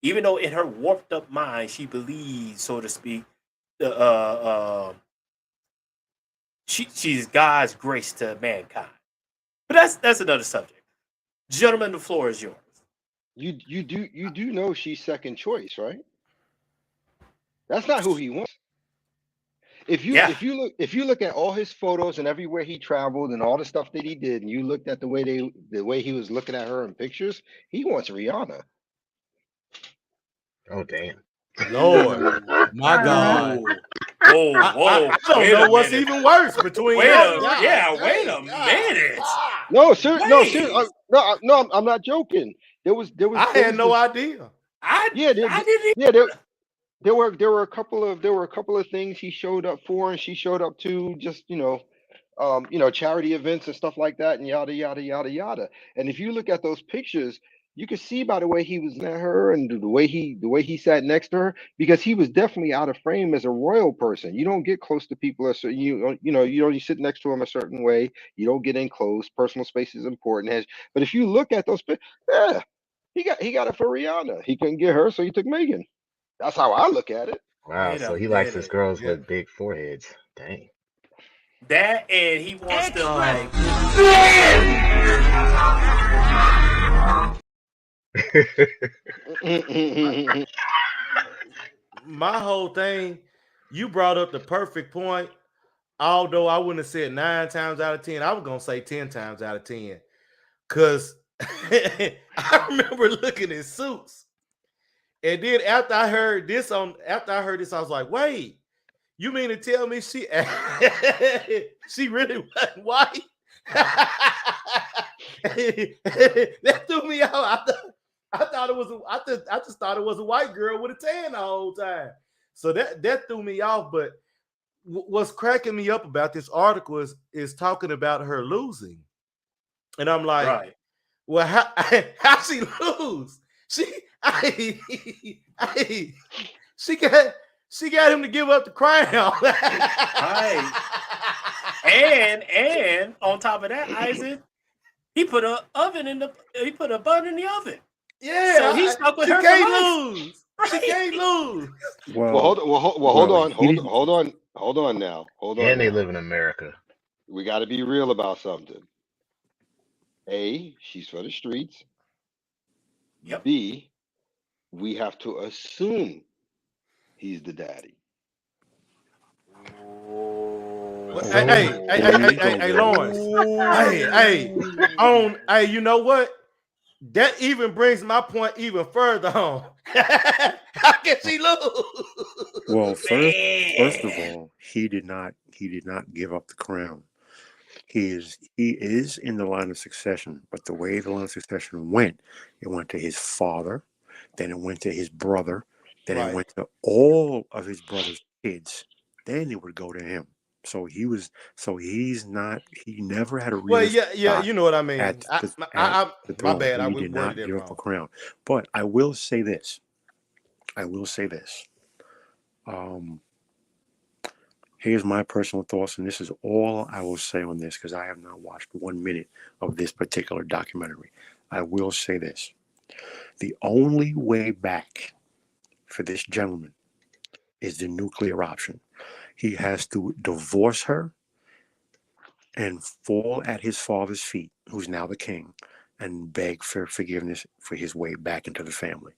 Even though in her warped up mind, she believes, so to speak, she's God's grace to mankind. But that's another subject. Gentlemen, the floor is yours. you do know she's second choice, right? That's not who he wants. Yeah, If you look at all his photos and everywhere he traveled and all the stuff that he did, and you looked at the way he was looking at her in pictures, he wants Rihanna. Oh damn. Lord, Ooh, my God. ooh, whoa, I don't wait know a what's minute. even worse between Wait that. a God yeah, wait dang, a God, minute. God. No, sir, no, sir, Wait, no, I'm not joking. I had no idea. Yeah, I didn't. yeah, there were a couple of things he showed up for, and she showed up to, just charity events and stuff like that, and yada yada yada yada. And if you look at those pictures, you can see by the way he was at her and the way he sat next to her, because he was definitely out of frame as a royal person. You don't get close to people you sit next to them a certain way. You don't get in close. Personal space is important. But if you look at those pictures, yeah, he got it for Rihanna. He couldn't get her, so he took Megan. That's how I look at it. Wow, Wait a so he likes his minute. girls Yeah. with big foreheads. Dang. That and he wants to like. My whole thing you brought up the perfect point. Although I wouldn't have said 9 times out of 10, I was gonna say 10 times out of 10. Cause I remember looking at Suits, and then after I heard this, I was like, wait, you mean to tell me she she really wasn't white? That threw me out. I thought it was I just thought it was a white girl with a tan the whole time. So that threw me off. But what's cracking me up about this article is talking about her losing. And I'm like, Right. well, how she lose? She got him to give up the crown. Right. And on top of that, Isaac, he put a bun in the oven. Yeah, So he's stuck with she her for can't life. lose. Right. She can't lose. Well, Well, hold well, on, he didn't. hold on now. Hold on And they now. live in America. We got to be real about something. A, she's for the streets. Yep. B, we have to assume he's the daddy. Well, hey, Lawrence. Hey, you know what? That even brings my point even further home. How can she lose? Well, first of all, he did not give up the crown. He is in the line of succession, but the way the line of succession went, it went to his father, then it went to his brother, then Right. it went to all of his brother's kids, then it would go to him. So he never had a real Well, yeah, shot you know what I mean. at the My throne. bad. I He did not worded it give up the wrong. crown. But I will say this. Here's my personal thoughts, and this is all I will say on this because I have not watched 1 minute of this particular documentary. I will say this. The only way back for this gentleman is the nuclear option. He has to divorce her and fall at his father's feet, who's now the king, and beg for forgiveness for his way back into the family.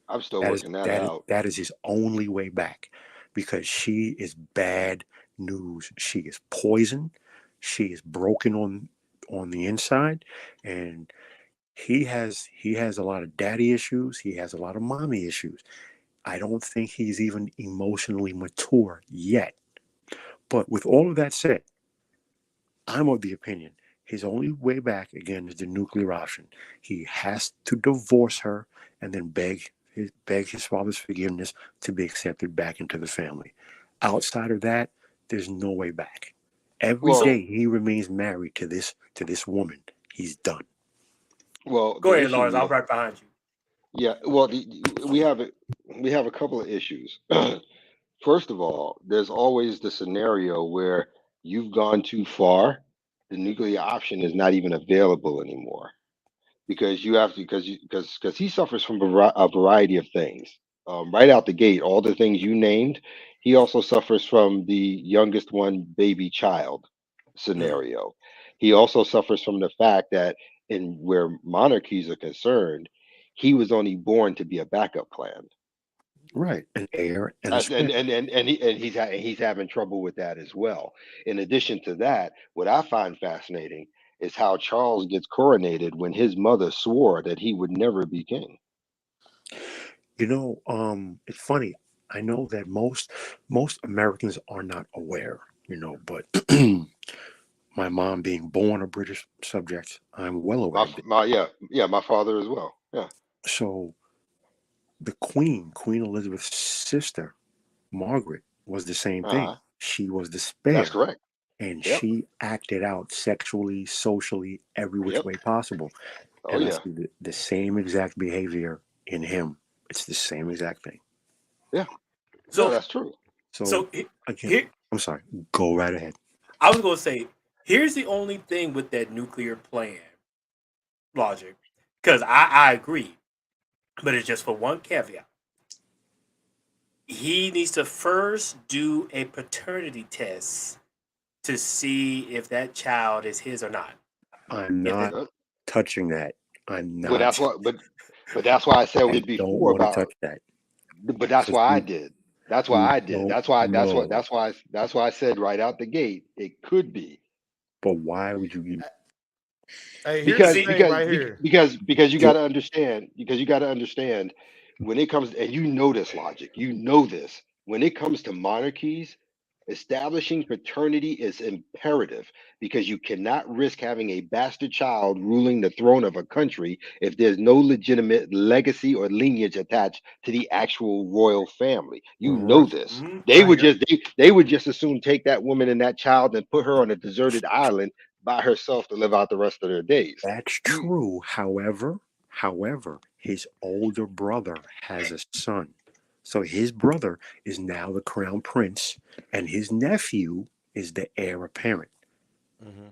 I'm still working that out. That is his only way back, because she is bad news. She is poison. She is broken on the inside, and he has a lot of daddy issues. He has a lot of mommy issues. I don't think he's even emotionally mature yet. But with all of that said, I'm of the opinion his only way back again is the nuclear option. He has to divorce her and then beg his father's forgiveness to be accepted back into the family. Outside of that, there's no way back. Every day he remains married to this woman, he's done. Well, Go ahead, Lawrence. I'll right behind you. Yeah, well, we have a couple of issues. First of all, there's always the scenario where you've gone too far. The nuclear option is not even available anymore because you have to because he suffers from a variety of things. Right out the gate, all the things you named, he also suffers from the youngest one baby child scenario. He also suffers from the fact that in where monarchies are concerned, he was only born to be a backup plan. Right, an heir and a and he's having trouble with that as well. In addition to that, what I find fascinating is how Charles gets coronated when his mother swore that he would never be king. You know, it's funny. I know that most Americans are not aware, but my mom being born a British subject, I'm well aware. My father as well. Yeah. So the Queen Elizabeth's sister, Margaret, was the same thing. She was the spare. That's correct. And she acted out sexually, socially, every which way possible. I see the same exact behavior in him. It's the same exact thing. Yeah. So that's true. So again, I'm sorry. Go right ahead. I was going to say, here's the only thing with that nuclear plan logic, because I agree, but it's just for one caveat. He needs to first do a paternity test to see if that child is his or not. I'm not touching that. I'm not. But that's why I said it before about touch that. But that's why I did. That's why I did. No, That's why. no. That's why I said right out the gate it could be. But why would you even Hey, here's the because See, thing because right bec- here. because you got ju- to understand, when it comes, and you know this logic, you know this, when it comes to monarchies, establishing paternity is imperative, because you cannot risk having a bastard child ruling the throne of a country if there's no legitimate legacy or lineage attached to the actual royal family. You know right? this. mhm, They I would hear. just they would just as soon take that woman and that child and put her on a deserted island by herself to live out the rest of their days. That's You true. However, his older brother has a son. So his brother is now the crown prince, and his nephew is the heir apparent. Mhm.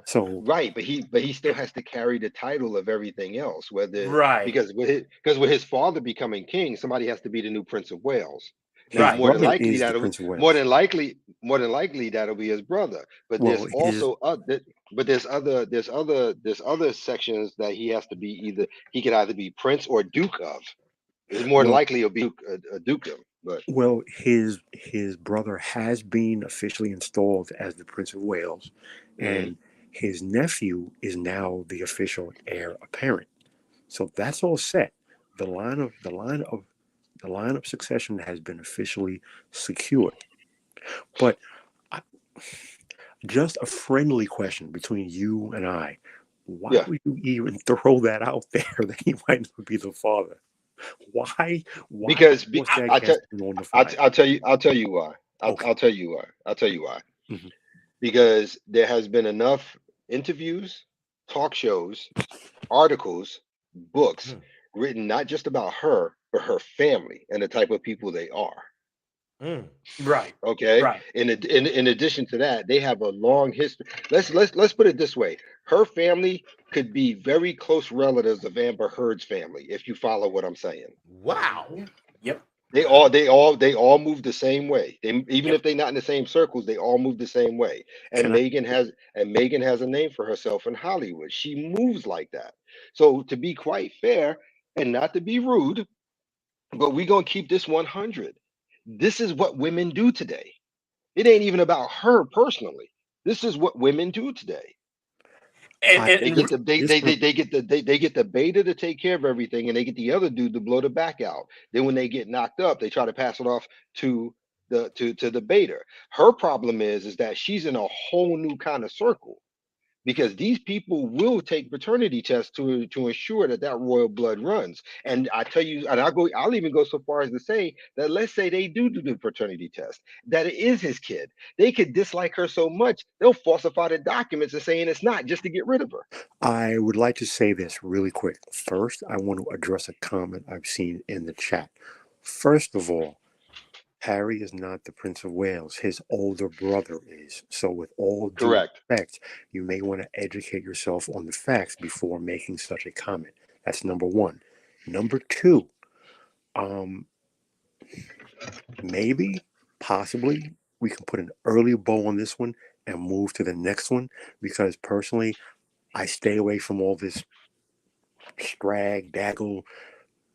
So, Right, but he still has to carry the title of everything else, whether Right, because with his father becoming king, somebody has to be the new Prince of Wales. Now, his right. brother is the Prince of more Wales. than likely that'll be his brother. But Well, there's his also there's other sections that he has to be, either he could either be prince or duke of. It's more than well, likely he'll be a dukedom. But his brother has been officially installed as the Prince of Wales, mhm. and his nephew is now the official heir apparent. So that's all set. The line of succession has been officially secured. But I, just a friendly question between you and I: why Yeah, would you even throw that out there that he might not be the father? Why? Why because force I, that I tell gasoline on the I, fire? I'll tell you why. Okay. I'll tell you why. Mhm. Because there has been enough interviews, talk shows, articles, books Mm. written not just about her, but her family and the type of people they are. Mm. right, Okay. right. In addition to that, they have a long history. Let's put it this way. Her family could be very close relatives of Amber Heard's family, if you follow what I'm saying. Wow. Mhm. Yep, They all move the same way. Even yep. if they're not in the same circles, they all move the same way. Can And I? Megan has a name for herself in Hollywood. She moves like that. So, to be quite fair, and not to be rude, but we're gonna keep this 100. This is what women do today. It ain't even about her personally. This is what women do today. And, I and, They and get this the they this they they, they get the they get the beta to take care of everything, and they get the other dude to blow the back out. Then when they get knocked up, they try to pass it off to the beta. Her problem is that she's in a whole new kind of circle, because these people will take paternity tests to ensure that that royal blood runs. And I tell you, and I'll even go so far as to say that, let's say they do the paternity test, that it is his kid. They could dislike her so much they'll falsify the documents and saying it's not, just to get rid of her. I would like to say this really quick. First, I want to address a comment I've seen in the chat. First of all, Harry is not the Prince of Wales. His older brother is. So, with all due Correct. respect, you may want to educate yourself on the facts before making such a comment. That's number one. Number two, um, maybe, possibly, we can put an early bow on this one and move to the next one, because personally, I stay away from all this strag, daggle,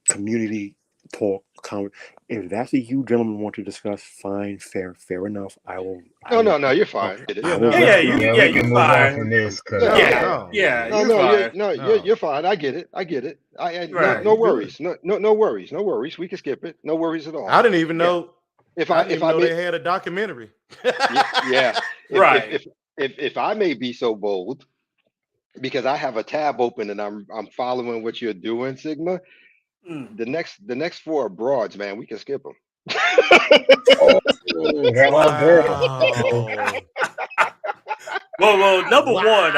community talk. If that's what you gentlemen want to discuss, fine, fair enough. I will. I No, will. no, no, you're fine. Get it. Yeah, I will no, yeah, no, yeah, rest you, my. no. Yeah, yeah, we you can move on fine. from this because No, Yeah, No, yeah, no, you're no, fine. no. you're fine. I get it. I get it. Yeah, No Right. you worries. good. No worries. No worries. We can skip it. No worries at all. I didn't even If know. if I I didn't if even I know may, they had a documentary. yeah, Right. if I may be so bold, because I have a tab open and I'm following what you're doing, Sigma. Mm. The next four are broads, man. We can skip them. oh, hello, girl. Wow. Well, Wow. number one,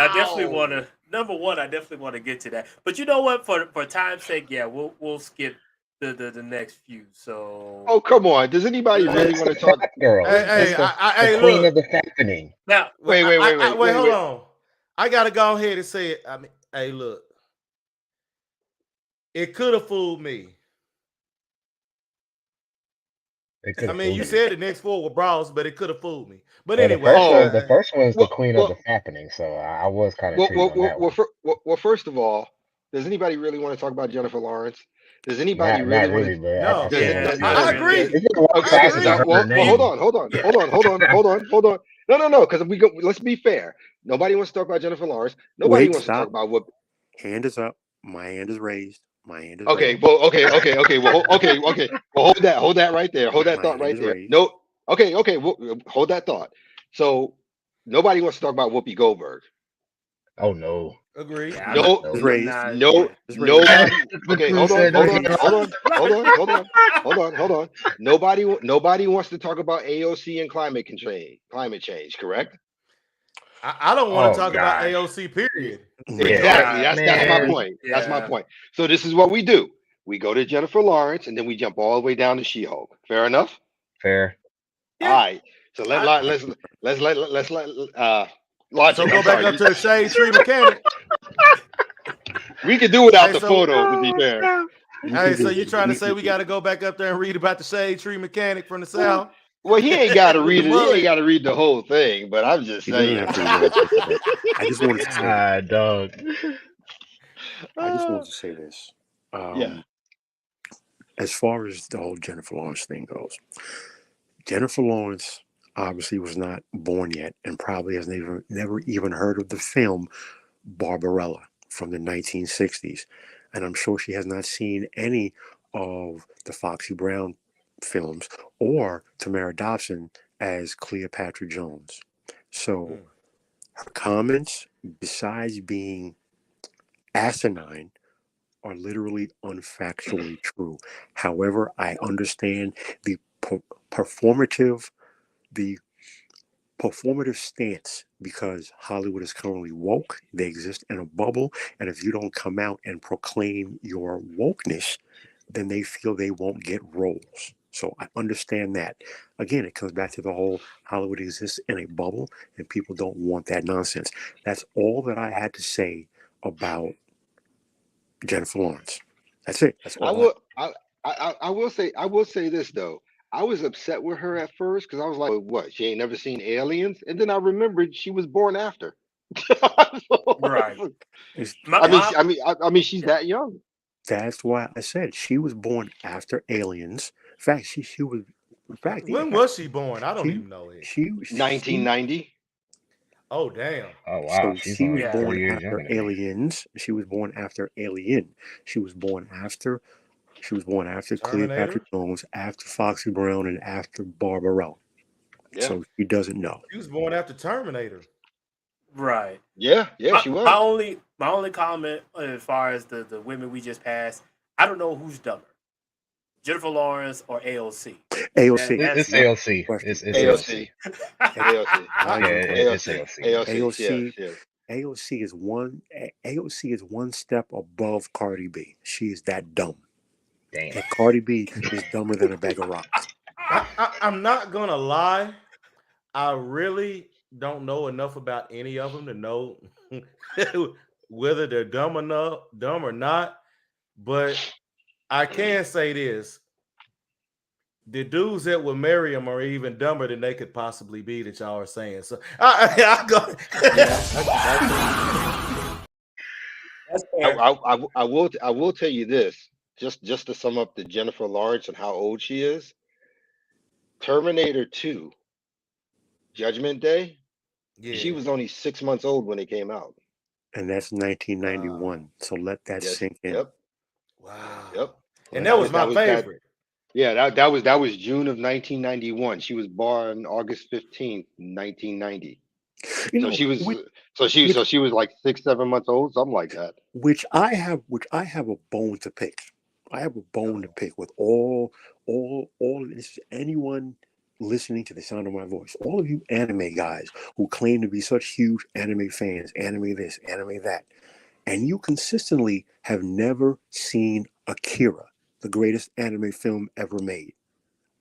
I definitely want to get to that. But you know what? For time's sake, yeah, we'll skip the next few. So Oh, come on. Does anybody really That's want the to talk? fat girl. Hey, let, That's hey, the hey, the queen look. of the fattening. now, Well, Wait, wait, wait, wait, wait, wait, hold wait. on. I gotta go ahead and say it. I mean, hey, look, it could have fooled me. They could I have mean, fooled you you. said the next four were bras, but it could have fooled me. But Well, the anyway, first one, Oh, the first one's the well, queen of well, the fattening. So I was kind of well, intrigued well, on well, that well, one. fir- well, well, first of all, does anybody really want to talk about Jennifer Lawrence? Does anybody really Not want really, to? bro. No, I Does can't. it? Yeah, Does, not I does, agree. really. does, It's gonna walk okay, I okay. faster than agree. her Well, hold name. on, hold on, hold on, hold on, hold on. No, because we go. Let's be fair. Nobody wants to talk about Jennifer Lawrence. Nobody Wait, wants to talk stop. about what. Hand is up. My hand is raised. My hand is Okay, raised. well, okay. Well, okay. Well, hold that right there. Hold that My thought hand right is there. raised. No, okay. Well, hold that thought. So nobody wants to talk about Whoopi Goldberg. Oh no. Agree. Yeah, My hand No, is No. no, raised. not. My no, hand is raised. nobody. The Okay, crew said no Nobody wants to talk about AOC and climate change. Correct? I don't want to Oh talk about gosh. AOC. Period. Yeah, Exactly. Yeah, That's my man. point. That's my yeah. point. So this is what we do. We go to Jennifer Lawrence, and then we jump all the way down to She-Hulk. Fair enough. Fair. All Yeah. right. So I, let's let Logic. So I'm go back sorry. up to the Shade Tree Mechanic. We could do without Hey, the so photos, to be fair. We hey, can so do you it. trying to say we got to go back up there and read about the Shade Tree Mechanic from the Well, South well, he ain't got to with the read it. He ain't mullet? got to read the whole thing. But I'm just He doesn't saying. have to read the whole thing. But I just wanted to say this. Ah, dog. I just wanted to say this. Yeah. As far as the whole Jennifer Lawrence thing goes, Jennifer Lawrence obviously was not born yet and probably has never even heard of the film Barbarella from the 1960s. And I'm sure she has not seen any of the Foxy Brown films or Tamara Dobson as Cleopatra Jones. So her comments, besides being asinine, are literally unfactually true. However, I understand the performative the performative stance because Hollywood is currently woke. They exist in a bubble, and if you don't come out and proclaim your wokeness, then they feel they won't get roles. So I understand that. Again, it comes back to the whole Hollywood exists in a bubble, and people don't want that nonsense. That's all that I had to say about Jennifer Lawrence. That's it. That's I all. will. I will say this though. I was upset with her at first because I was like, "What? She ain't never seen Aliens?" And then I remembered she was born after. right. It's, My, I mean, my she's that young. that's why I said she was born after Aliens. In fact, she was. In fact, yeah. When was she born? I don't She even know it. she 1990. Oh, damn. Oh wow, so she's she was only yeah. 4 born years after younger than me. Aliens. She was born after Alien. She was born after Cleopatra Terminator. Jones, after Foxy Brown, and after Barbarella. Yeah, So she doesn't know. She was born after Terminator. Right. yeah, My, she my was. only my only comment as far as the women we just passed, I don't know who's dumber, Jennifer Lawrence or AOC. AOC, It's That's not AOC. question. It's AOC. AOC, AOC. AOC, Not I, even Yeah, question. it's AOC, AOC, man. AOC. Yes, AOC yes. AOC is one step above Cardi B. She is that dumb. Damn. And Cardi B is dumber than a bag of rocks. I'm not gonna lie. I really don't know enough about any of them to know whether they're dumb or not. But I can say this: the dudes that would marry them are even dumber than they could possibly be. That y'all are saying. So I go. that's I, fair. I will tell you this, just to sum up the Jennifer Lawrence and how old she is. Terminator 2, Judgment Day. She Yeah. was only 6 months old when it came out. And that's Wow. 1991. So let that Yes. sink in. Yep. Wow. Yep. And Let that That was was that. my that was that. favorite. Yeah. That was June of 1991. She was born August 15th, 1990. You So know, she was. which So she was like 6, 7 months old, something like that. which I have a bone to pick. I have a bone to pick with all this anyone listening to the sound of my voice. All of you anime guys who claim to be such huge anime fans, anime this, anime that, and you consistently have never seen Akira, the greatest anime film ever made.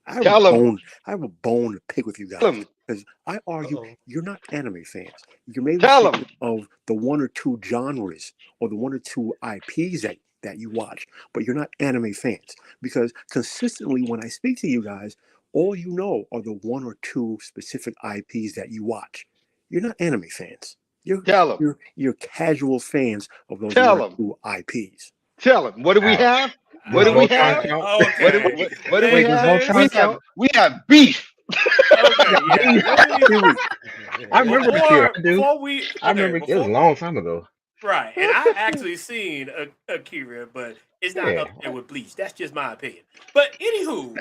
I have a Tell him. bone. I have a bone to pick with you Tell guys him. because I argue Uh-oh. you're not anime fans. You're maybe Tell fans him. of the one or two genres or the one or two IPs that you watch, but you're not anime fans because consistently when I speak to you guys, all you know are the one or two specific IPs that you watch. You're not anime fans. You're Tell him. you're casual fans of those one Tell or him. two IPs. Tell him. What do we Ouch. have? What do Does we Voltron have? count? Okay. What do we Wait, does have? Voltron count? We have beef. Okay, yeah. Let me Here we I remember Akira. I do. before we I okay, remember it was a before long time ago. right. And I actually seen Akira, but it's not Yeah. up there with Bleach. That's just my opinion. But anywho,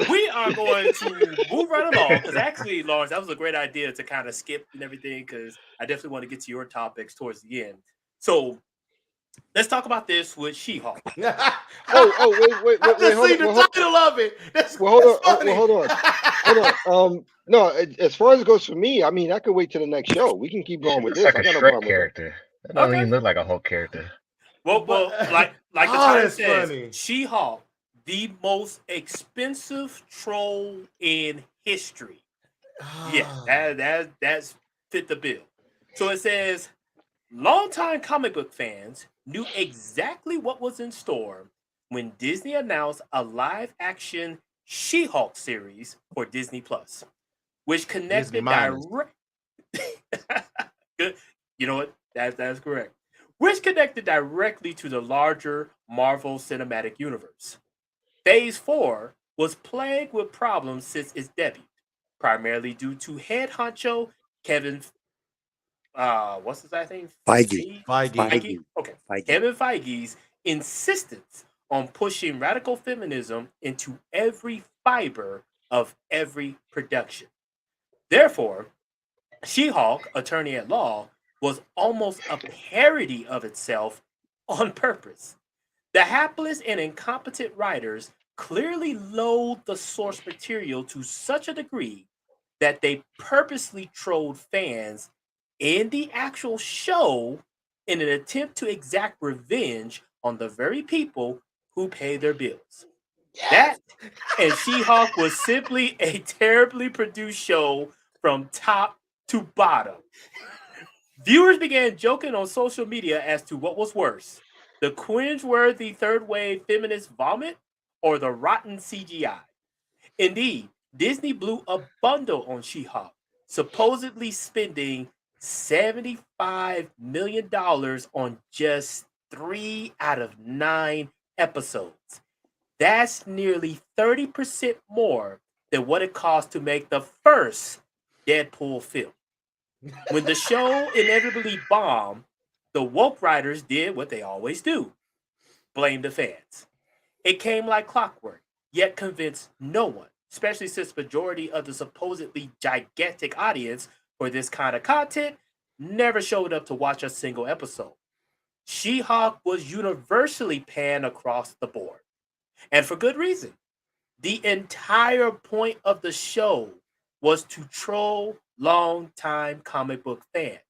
we are going to move right along because actually, Lawrence, that was a great idea to kind of skip and everything because I definitely want to get to your topics towards the end. So let's talk about this with She-Hulk. wait, I just hold seen on. the Well, title of it. That's hold on. funny. Well, hold on. No, as far as it goes for me, I mean, I could wait till the next show. We can keep going with Looks this. like I a got no Shrek problem with that. character. That doesn't Okay. even look like a Hulk character. Well, like the Oh, title that's says, funny. She-Hulk, the most expensive troll in history. Yeah, that's fit the bill. So it says, longtime comic book fans knew exactly what was in store when Disney announced a live-action She-Hulk series for Disney Plus, which Disney connected minus. Good. You know what? That's correct. Which connected directly to the larger Marvel Cinematic Universe. Phase 4 was plagued with problems since its debut, primarily due to head honcho Kevin what's his last name? Feige. Feige. Okay. Feige. Kevin Feige's insistence on pushing radical feminism into every fiber of every production. Therefore, She-Hulk, Attorney at Law, was almost a parody of itself on purpose. The hapless and incompetent writers clearly loathed the source material to such a degree that they purposely trolled fans in the actual show in an attempt to exact revenge on the very people who pay their bills. That and She-Hulk was simply a terribly produced show from top to bottom. Viewers began joking on social media as to what was worse, the cringe-worthy third-wave feminist vomit or the rotten CGI. Indeed, Disney blew a bundle on She-Hulk, supposedly spending $75 million on just 3 out of 9 episodes. That's nearly 30% more than what it cost to make the first Deadpool film. When the show inevitably bombed, the woke writers did what they always do: blame the fans. It came like clockwork, yet convinced no one, especially since majority of the supposedly gigantic audience for this kind of content never showed up to watch a single episode. She-Hulk was universally panned across the board, and for good reason. The entire point of the show was to troll longtime comic book fans,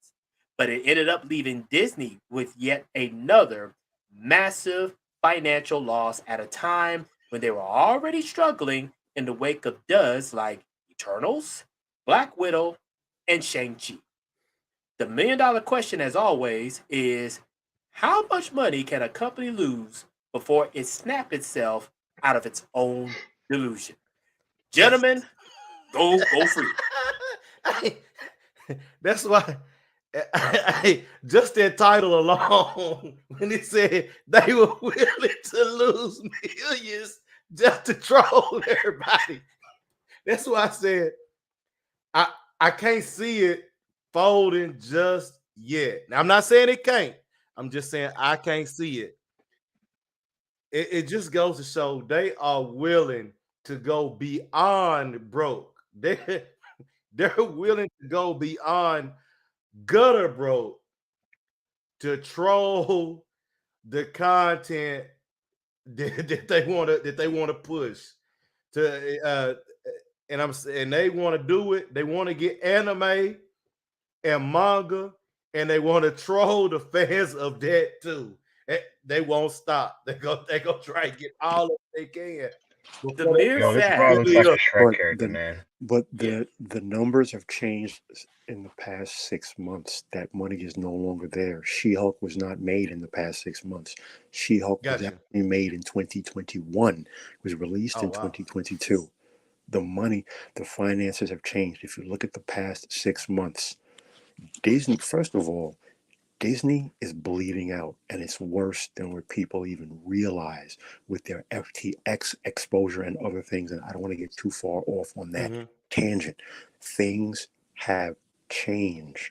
but it ended up leaving Disney with yet another massive financial loss at a time when they were already struggling in the wake of duds like Eternals, Black Widow, and Shang-Chi. The million-dollar question, as always, is how much money can a company lose before it snaps itself out of its own delusion? Gentlemen, go free. That's why just that title alone, when it said they were willing to lose millions just to troll everybody. That's why I said I can't see it folding just yet. Now, I'm not saying it can't. I'm just saying I can't see it. It just goes to show they are willing to go beyond broke. They're willing to go beyond gutter broke to troll the content that they want to push to and they want to do it. They want to get anime and manga, and they want to troll the fans of that too. They won't stop. They go try and get all that they can. The mere Yo, this fact. bro looks like a Shrek But character, the man. but Yeah. the numbers have changed in the past 6 months. That money is no longer there. She-Hulk was not made in the past 6 months. She-Hulk was Gotcha. actually made in 2021. It was released Oh, in wow. 2022. The money, the finances have changed. If you look at the past 6 months, Disney, first of all, Disney is bleeding out, and it's worse than what people even realize with their FTX exposure and other things. And I don't want to get too far off on that hmm tangent. Things have changed,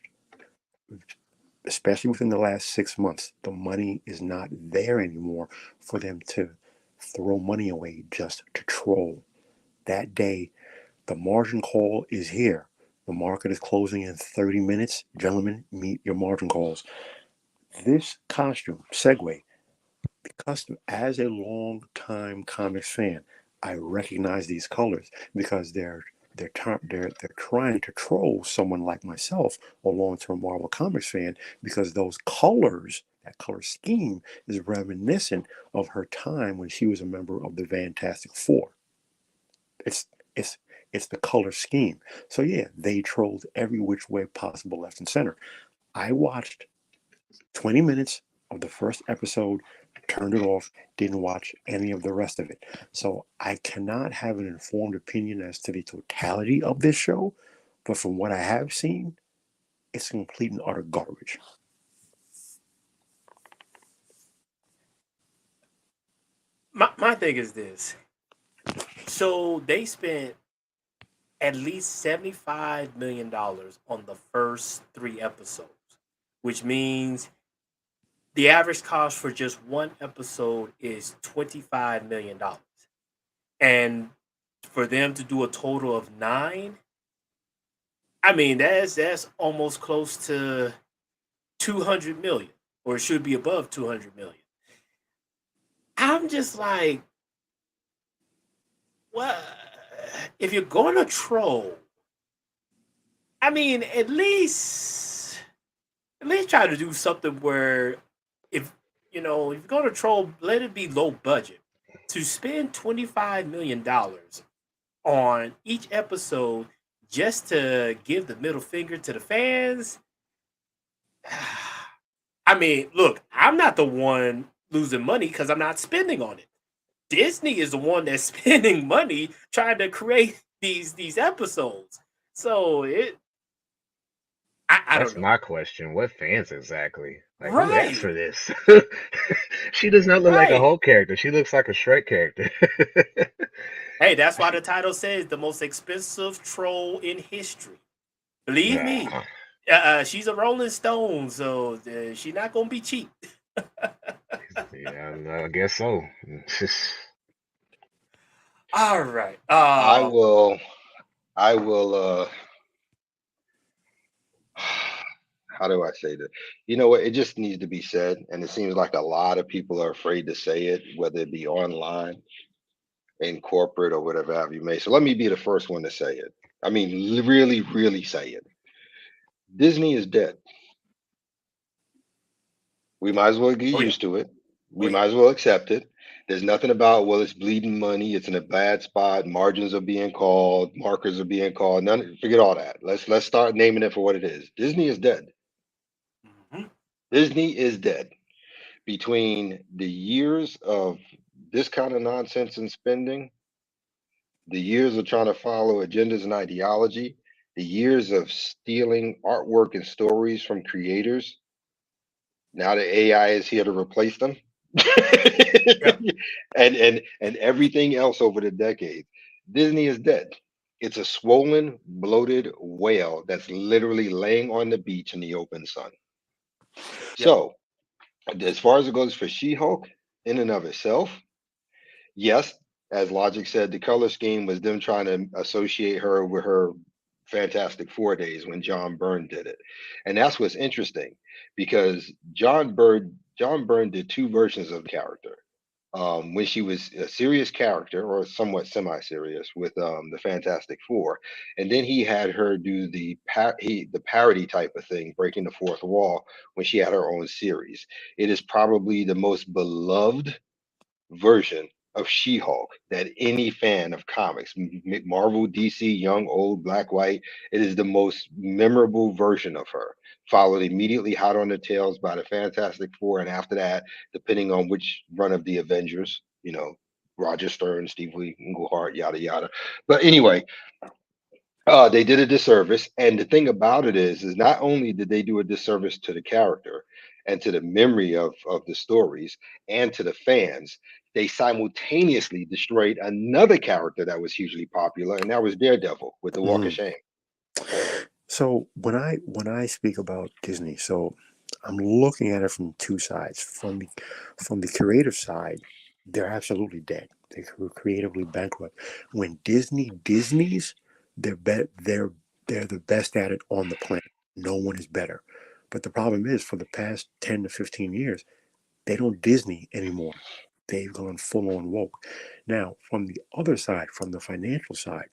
especially within the last 6 months. The money is not there anymore for them to throw money away just to troll. That day, the margin call is here. The market is closing in 30 minutes. Gentlemen, meet your margin calls. This costume, segue, because as a long-time comics fan, I recognize these colors because they're trying to troll someone like myself, a long-term Marvel Comics fan, because those colors, that color scheme, is reminiscent of her time when she was a member of the Fantastic Four. It's it's it's the color scheme. So yeah, they trolled every which way possible, left and center. I watched 20 minutes of the first episode, turned it off, didn't watch any of the rest of it. So I cannot have an informed opinion as to the totality of this show, but from what I have seen, it's complete and utter garbage. My thing is this. So they spent at least $75 million on the first 3 episodes, which means the average cost for just one episode is $25 million. And for them to do a total of nine, I mean that's almost close to 200 million, or it should be above 200 million. I'm just like, what? If you're going to troll, I mean, at least try to do something where, if if you're going to troll, let it be low budget. To spend $25 million on each episode just to give the middle finger to the fans. I mean, look, I'm not the one losing money because I'm not spending on it. Disney is the one that's spending money trying to create these episodes. So I don't That's know. my question. What fans exactly? Like, who asked Right, for this? She does not look like a right. Hulk character. She looks like a Shrek character. Hey, that's why She, the title says the most expensive troll in history. Believe me, nah. she's a Rolling Stone, so she's not gonna be cheap. Yeah, I guess so. All right. I will. I will. How do I say that? You know what? It just needs to be said, and it seems like a lot of people are afraid to say it, whether it be online, in corporate, or whatever have you may. So let me be the first one to say it. I mean, really, really say it. Disney is dead. We might as well get Oh yeah. used to it. Oh We yeah. might as well accept it. There's nothing about, well, it's bleeding money, it's in a bad spot, margins are being called, markers are being called. None, forget all that. Let's start naming it for what it is. Disney is dead. Mhm. Disney is dead. Between the years of this kind of nonsense and spending, the years of trying to follow agendas and ideology, the years of stealing artwork and stories from creators, now the AI is here to replace them. Yep. and everything else over the decades. Disney is dead. It's a swollen, bloated whale that's literally laying on the beach in the open sun. Yep. So, as far as it goes for She-Hulk, in and of itself, yes, as Logic said, the color scheme was them trying to associate her with her Fantastic Four days when John Byrne did it. And that's what's interesting because John Byrne did two versions of the character. When she was a serious character or somewhat semi-serious with the Fantastic Four, and then he had her do the parody type of thing, breaking the fourth wall when she had her own series. It is probably the most beloved version of She-Hulk that any fan of comics, Marvel, DC, young, old, black, white, it is the most memorable version of her. Followed immediately hot on the tails by the Fantastic Four, and after that, depending on which run of the Avengers, Roger Stern, Steve Englehart, yada yada. But anyway, they did a disservice, and the thing about it is not only did they do a disservice to the character, and to the memory of the stories and to the fans, they simultaneously destroyed another character that was hugely popular, and that was Daredevil with the Walk of Mhm. Shame. So when I speak about Disney, so I'm looking at it from two sides. From the creative side, they're absolutely dead. They were creatively bankrupt. When Disney's, they're the best at it on the planet. No one is better. But the problem is, for the past 10 to 15 years, they don't Disney anymore. They've gone full on woke. Now, from the other side, from the financial side,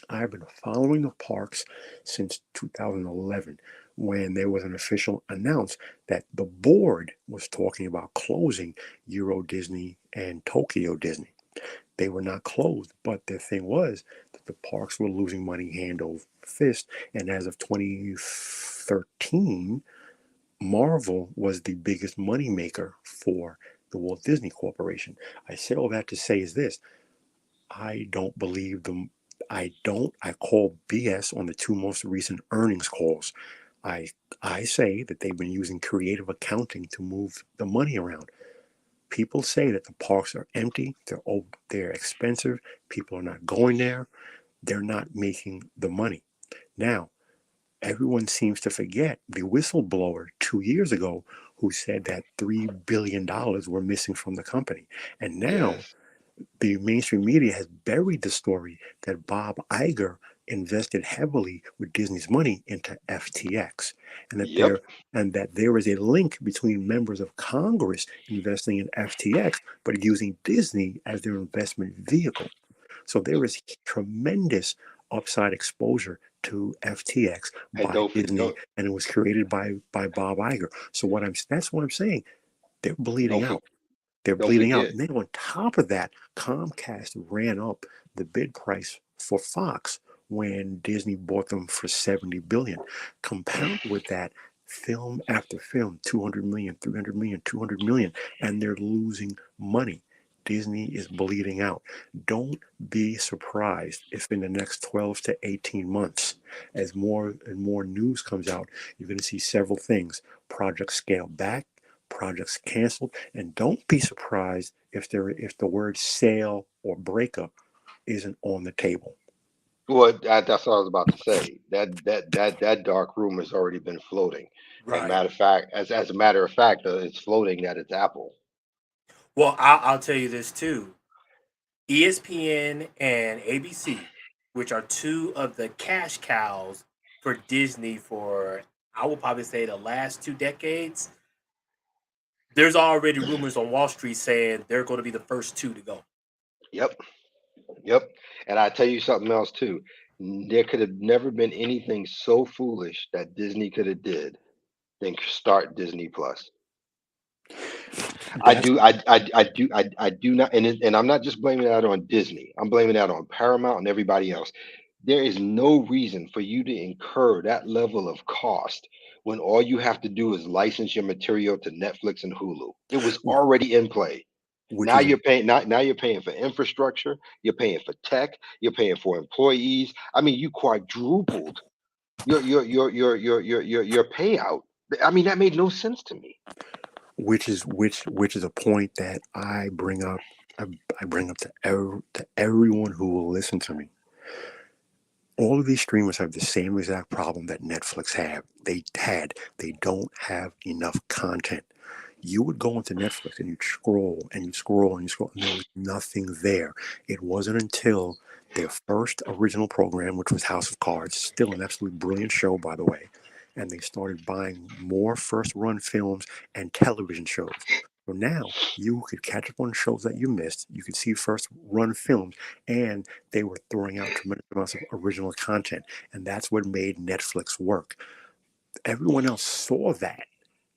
I've been following the parks since 2011 when there was an official announce that the board was talking about closing Euro Disney and Tokyo Disney. They were not closed, but the thing was that the parks were losing money hand over fist. And as of 2013, Marvel was the biggest money maker for the Walt Disney Corporation. I say all that to say is this: I don't believe them. I don't. I call BS on the two most recent earnings calls. I I say that they've been using creative accounting to move the money around. People say that the parks are empty. They're expensive. People are not going there. They're not making the money. Now, everyone seems to forget the whistleblower 2 years ago who said that $3 billion were missing from the company, and now Yes. the mainstream media has buried the story that Bob Iger invested heavily with Disney's money into FTX, and that Yep. there is a link between members of Congress investing in FTX but using Disney as their investment vehicle. So there is tremendous upside exposure to FTX And by Disney, don't and it was created by Bob Iger. So that's what I'm saying. They're bleeding don't for- out. They're don't bleeding out. forget. And then on top of that, Comcast ran up the bid price for Fox when Disney bought them for 70 billion. Compound with that, film after film, 200 million, 300 million, 200 million, and they're losing money. Disney is bleeding out. Don't be surprised if in the next 12 to 18 months, as more and more news comes out, you're going to see several things. Projects scale back, projects canceled, and don't be surprised if the word sale or breakup isn't on the table. Well, that's what I was about to say. That dark room has already been floating. Right. As a matter of fact, it's floating that it's Apple. Well, I'll tell you this too. ESPN and ABC, which are two of the cash cows for Disney for, I will probably say, the last 2 decades, there's already rumors on Wall Street saying they're going to be the first two to go. Yep. Yep. And I tell you something else too. There could have never been anything so foolish that Disney could have did than start Disney Plus. That's I do not, and I'm not just blaming that on Disney. I'm blaming that on Paramount and everybody else. There is no reason for you to incur that level of cost when all you have to do is license your material to Netflix and Hulu. It was already in play. which Now is you're paying. Now you're paying for infrastructure. You're paying for tech. You're paying for employees. I mean, you quadrupled your payout. I mean, that made no sense to me. which is a point that I bring up. I bring up to everyone who will listen to me. All of these streamers have the same exact problem that Netflix they don't have enough content. You would go into Netflix and you'd scroll and you scroll and you scroll, and there was nothing there. It wasn't until their first original program, which was House of Cards, still an absolutely brilliant show, by the way, and they started buying more first run films and television shows. So now you could catch up on shows that you missed. You could see first run films, and they were throwing out tremendous amounts of original content. And that's what made Netflix work. Everyone else saw that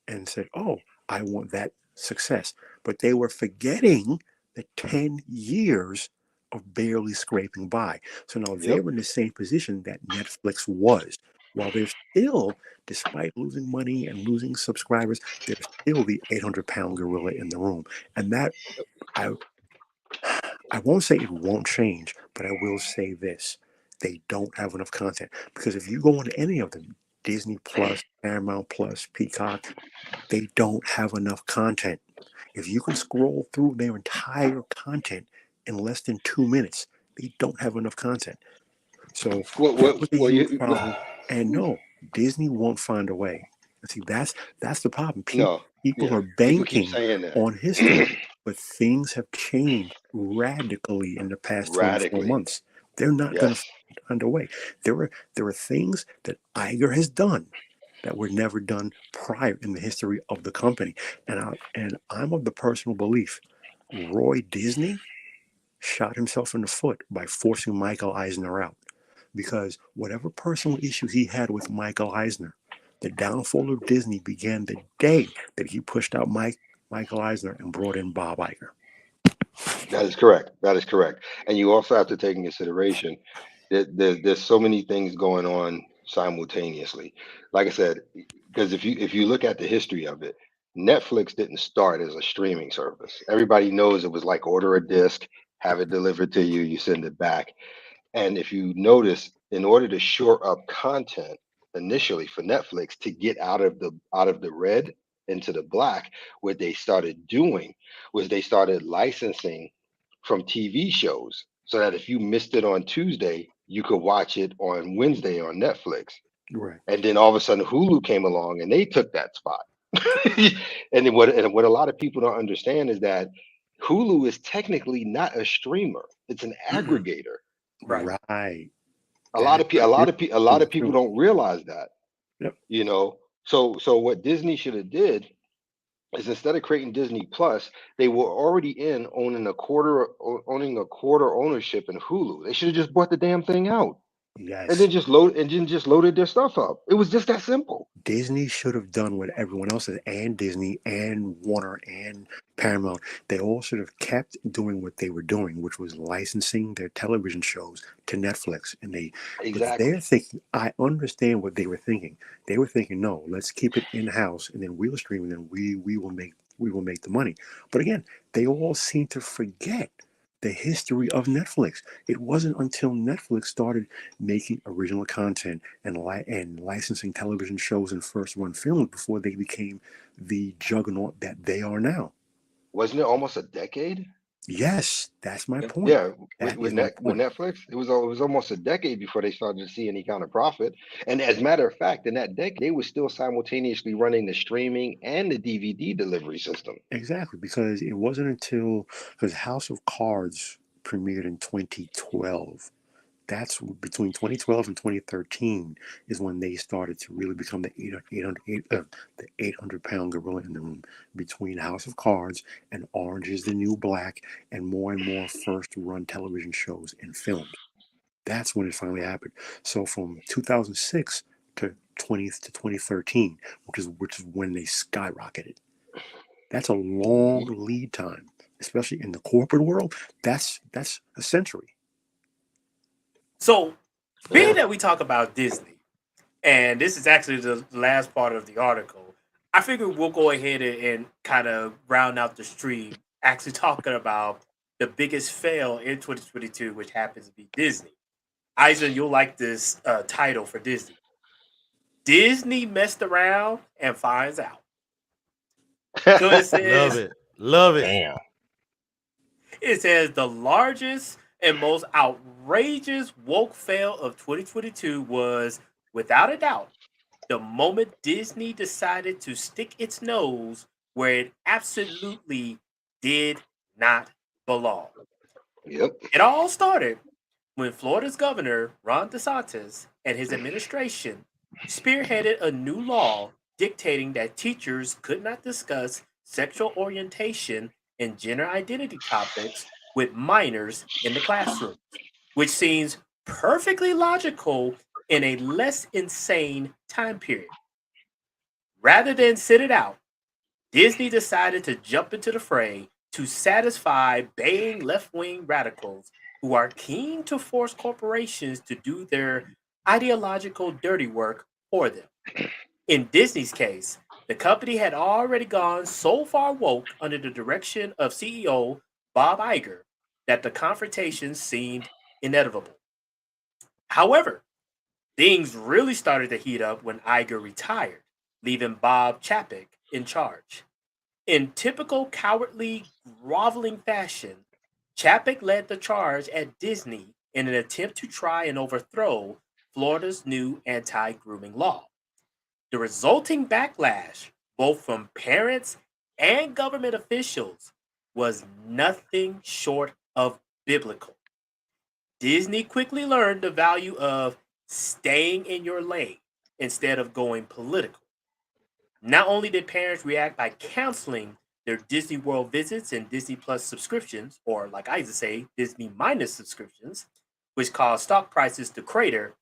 and said, "Oh, I want that success." But they were forgetting the 10 years of barely scraping by. So now Yep. they're in the same position that Netflix was. While they're still, despite losing money and losing subscribers, they're still the 800-pound gorilla in the room. And that, I, I won't say it won't change, but I will say this. They don't have enough content. Because if you go into any of them, Disney Plus, Paramount Plus, Peacock, they don't have enough content. If you can scroll through their entire content in less than 2 minutes, they don't have enough content. So that was a huge problem. And no, Disney won't find a way. See, that's the problem. no, People yeah, are people keep banking saying that on history, but things have changed radically in the past 24 radically. months. They're not going to Yes, find a way. There are things that Iger has done that were never done prior in the history of the company. And I'm of the personal belief, Roy Disney shot himself in the foot by forcing Michael Eisner out. Because whatever personal issues he had with Michael Eisner, the downfall of Disney began the day that he pushed out Michael Eisner and brought in Bob Iger. that is correct. That is correct. And you also have to take in consideration that there's so many things going on simultaneously. Like I said, because if you look at the history of it, Netflix didn't start as a streaming service. Everybody knows it was like order a disc, have it delivered to you, you send it back. And if you notice, in order to shore up content initially for Netflix to get out of the red into the black, what they started doing was they started licensing from TV shows so that if you missed it on Tuesday, you could watch it on Wednesday on Netflix. Right. And then all of a sudden Hulu came along and they took that spot. And what a lot of people don't understand is that Hulu is technically not a streamer; it's an Mm-mm. aggregator. Right. Right. A lot That's of people, a lot really of people true. don't realize that. Yep. You know, so what Disney should have did is instead of creating Disney Plus, they were already in owning a quarter ownership in Hulu. They should have just bought the damn thing out and Yes. then just loaded their stuff up. It was just that simple. Disney should have done what everyone else did, and Disney and Warner and Paramount. They all should have kept doing what they were doing, which was licensing their television shows to Netflix. But they're Exactly. thinking, I understand what they were thinking. They were thinking, no, let's keep it in house, and then we'll stream, and then we will make the money. But again, they all seem to forget the history of Netflix. It wasn't until Netflix started making original content and licensing television shows and first run films before they became the juggernaut that they are now. Wasn't it almost a decade? Yes, that's my point. Yeah, with That with is my Net with point. Netflix, it was almost a decade before they started to see any kind of profit. And as a matter of fact, in that decade, they were still simultaneously running the streaming and the DVD delivery system. Exactly, because it wasn't until because House of Cards premiered in 2012. That's between 2012 and 2013 is when they started to really become the 800-pound gorilla in the room between House of Cards and Orange is the New Black and more first run television shows and films. That's when it finally happened. So from 2006 to 2013, which is when they skyrocketed. That's a long Mhm. lead time, especially in the corporate world. That's a century. So, being Yeah. that we talk about Disney, and this is actually the last part of the article, I figure we'll go ahead and kind of round out the stream, actually talking about the biggest fail in 2022, which happens to be Disney. Eisen, you'll like this title for Disney. Disney messed around and finds out. So it Love says it. Love it. Damn. it says the largest and most outrageous woke fail of 2022 was, without a doubt, the moment Disney decided to stick its nose where it absolutely did not belong. Yep. It all started when Florida's governor, Ron DeSantis, and his administration spearheaded a new law dictating that teachers could not discuss sexual orientation and gender identity topics with minors in the classroom, which seems perfectly logical in a less insane time period. Rather than sit it out, Disney decided to jump into the fray to satisfy baying left wing radicals who are keen to force corporations to do their ideological dirty work for them. In Disney's case, the company had already gone so far woke under the direction of CEO Bob Iger that the confrontation seemed inevitable. However, things really started to heat up when Iger retired, leaving Bob Chapek in charge. In typical cowardly, groveling fashion, Chapek led the charge at Disney in an attempt to try and overthrow Florida's new anti grooming law. The resulting backlash, both from parents and government officials, was nothing short of biblical. Disney quickly learned the value of staying in your lane instead of going political. Not only did parents react by canceling their Disney World visits and Disney Plus subscriptions, or like I used to say, Disney minus subscriptions, which caused stock prices to crater,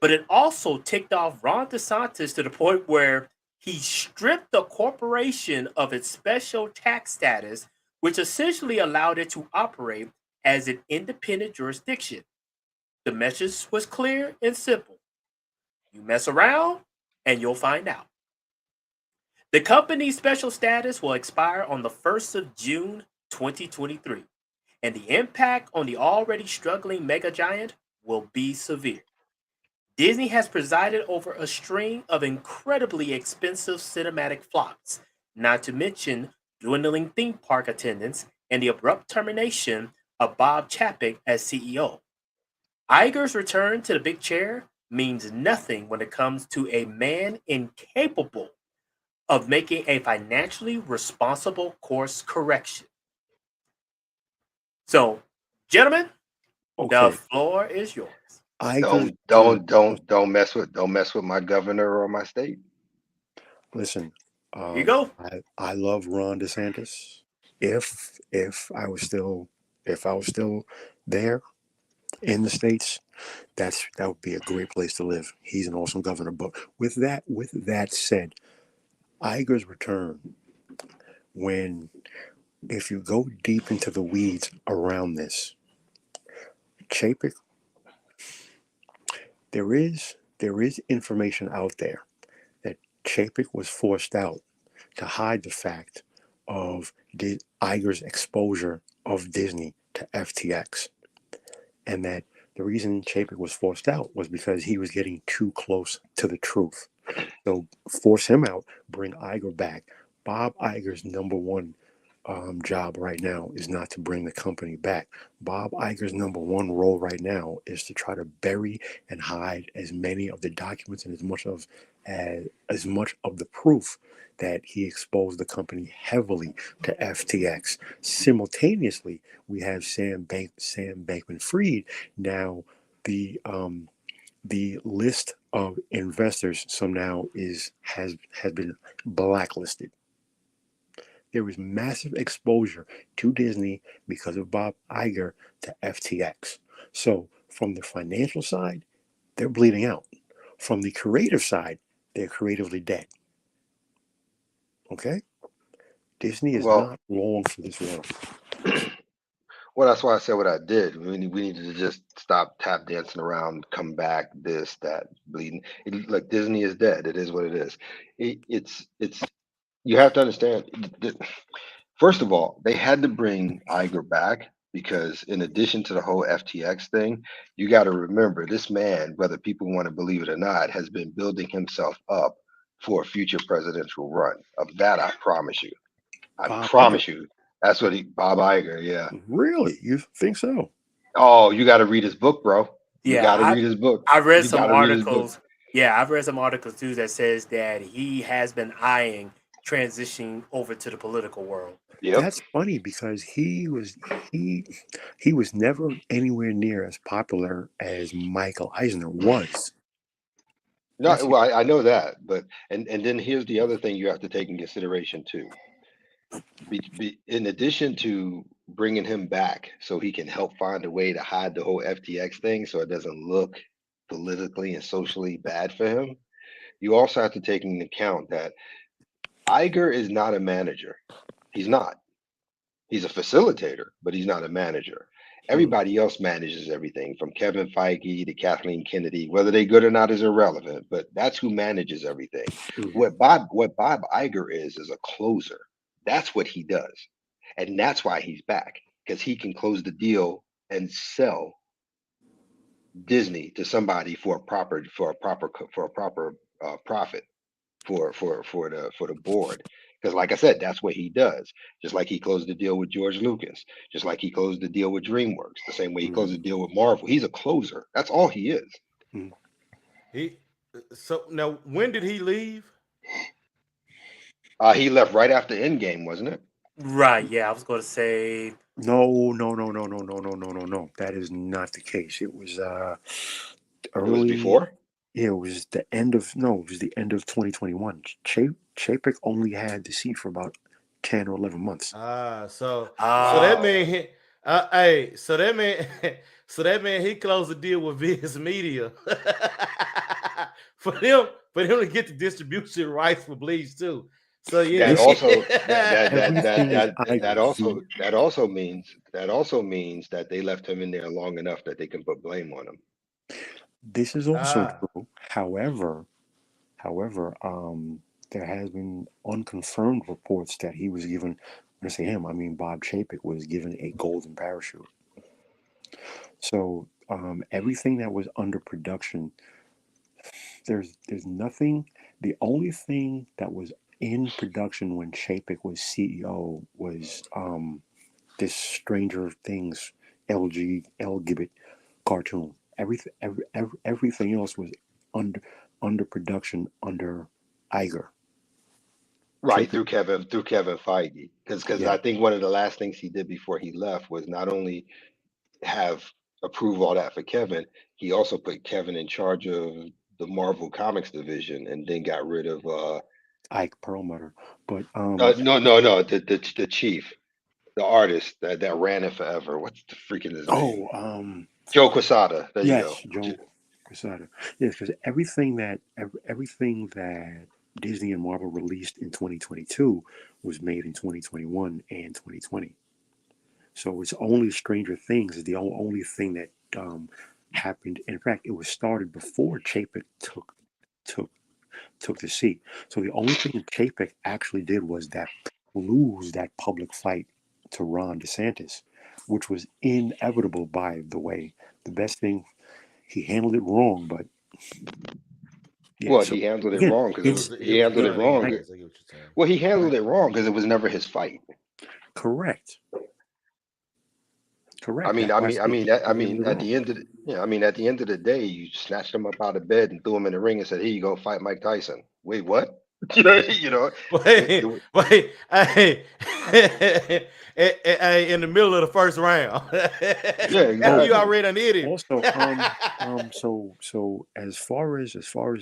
but it also ticked off Ron DeSantis to the point where he stripped the corporation of its special tax status, which essentially allowed it to operate as an independent jurisdiction. The message was clear and simple: you mess around and you'll find out. The company's special status will expire on the 1st of June 2023, and the impact on the already struggling mega giant will be severe. Disney has presided over a string of incredibly expensive cinematic flops, not to mention dwindling theme park attendance and the abrupt termination of Bob Chapek as CEO. Iger's return to the big chair means nothing when it comes to a man incapable of making a financially responsible course correction. So, gentlemen, the Okay, floor is yours. Iger's Don't mess with my governor or my state. listen. Here you go. I love Ron DeSantis. If I was still there in the states, that would be a great place to live. He's an awesome governor. But with that said, Iger's return, when if you go deep into the weeds around this, Chapek, there is information out there that Chapek was forced out to hide the fact of Iger's exposure of Disney to FTX, and that the reason Chapek was forced out was because he was getting too close to the truth. So force him out, bring Iger back. Bob Iger's number one job right now is not to bring the company back. Bob Iger's number one role right now is to try to bury and hide as many of the documents and as much of the proof that he exposed the company heavily to FTX. Simultaneously, we have Sam Bankman-Fried now. The list of investors somehow has been blacklisted. There was massive exposure to Disney because of Bob Iger to FTX. So from the financial side, they're bleeding out. From the creative side, they're creatively dead. Okay? Disney is Well, not long for this world. well, that's why I said what I did. We needed to just stop tap dancing around, come back, this, that, bleeding. Look, Disney is dead. It is what it is. It's. You have to understand. First of all, they had to bring Iger back because, in addition to the whole FTX thing, you got to remember this man, whether people want to believe it or not, has been building himself up for a future presidential run. Of that, I promise you. I Bob Iger. promise you. That's what Bob Iger, yeah. Really? You think so? Oh, you got to read his book, bro. You Yeah, got to read his book. I read You some got to read his book. articles. Yeah, I've read some articles too that says that he has been eyeing transitioning over to the political world. Yep. That's funny because he was never anywhere near as popular as Michael Eisner was. No, That's well, I know that, but and then here's the other thing you have to take in consideration too. In addition to bringing him back so he can help find a way to hide the whole FTX thing so it doesn't look politically and socially bad for him, you also have to take into account that Iger is not a manager. He's not. He's a facilitator, but he's not a manager. Everybody else manages everything from Kevin Feige to Kathleen Kennedy. Whether they're good or not is irrelevant, but that's who manages everything. What Bob Iger is a closer. That's what he does. And that's why he's back, because he can close the deal and sell Disney to somebody for a proper profit for the board. Because like I said, that's what he does. Just like he closed the deal with George Lucas, just like he closed the deal with DreamWorks, the same way he closed the deal with Marvel. He's a closer. That's all he is. He so now when did he leave? He left right after Endgame, wasn't it? Right. Yeah, I was going to say. No. That is not the case. It was It was early. before. Yeah, it was the end of It was the end of 2021. Chapek only had the seat for about 10 or 11 months. So that mean so that mean he closed the deal with Viz Media for him to get the distribution rights for Bleach too. So yeah, that also means that they left him in there long enough that they can put blame on him. This is also true. However, there has been unconfirmed reports that he was given. When I say him, I mean Bob Chapek was given a golden parachute. So everything that was under production, there's nothing. The only thing that was in production when Chapek was CEO was this Stranger Things LGBT cartoon. Everything else was under production under Iger. Right, through Kevin Feige. Because I think one of the last things he did before he left was not only approve all that for Kevin, he also put Kevin in charge of the Marvel Comics division and then got rid of Ike Perlmutter. But no, the chief, the artist that ran it forever. What's the freaking his name? Joe Quesada. There you go. Joe Quesada. Yes, because everything that Disney and Marvel released in 2022 was made in 2021 and 2020. So it's only Stranger Things is the only thing that happened. In fact, it was started before Chapek took the seat. So the only thing Chapek actually did was lose that public fight to Ron DeSantis, which was inevitable, by the way. The best thing, he handled it wrong, but he handled it wrong because he handled it wrong. Well, he handled it wrong because it was never his fight. Correct. I mean, at the end of the day, you snatched him up out of bed and threw him in the ring and said, "Here you go, fight Mike Tyson." Wait, what? you know. Wait, hey, in the middle of the first round. Yeah, exactly. You already an idiot. Also, so as far as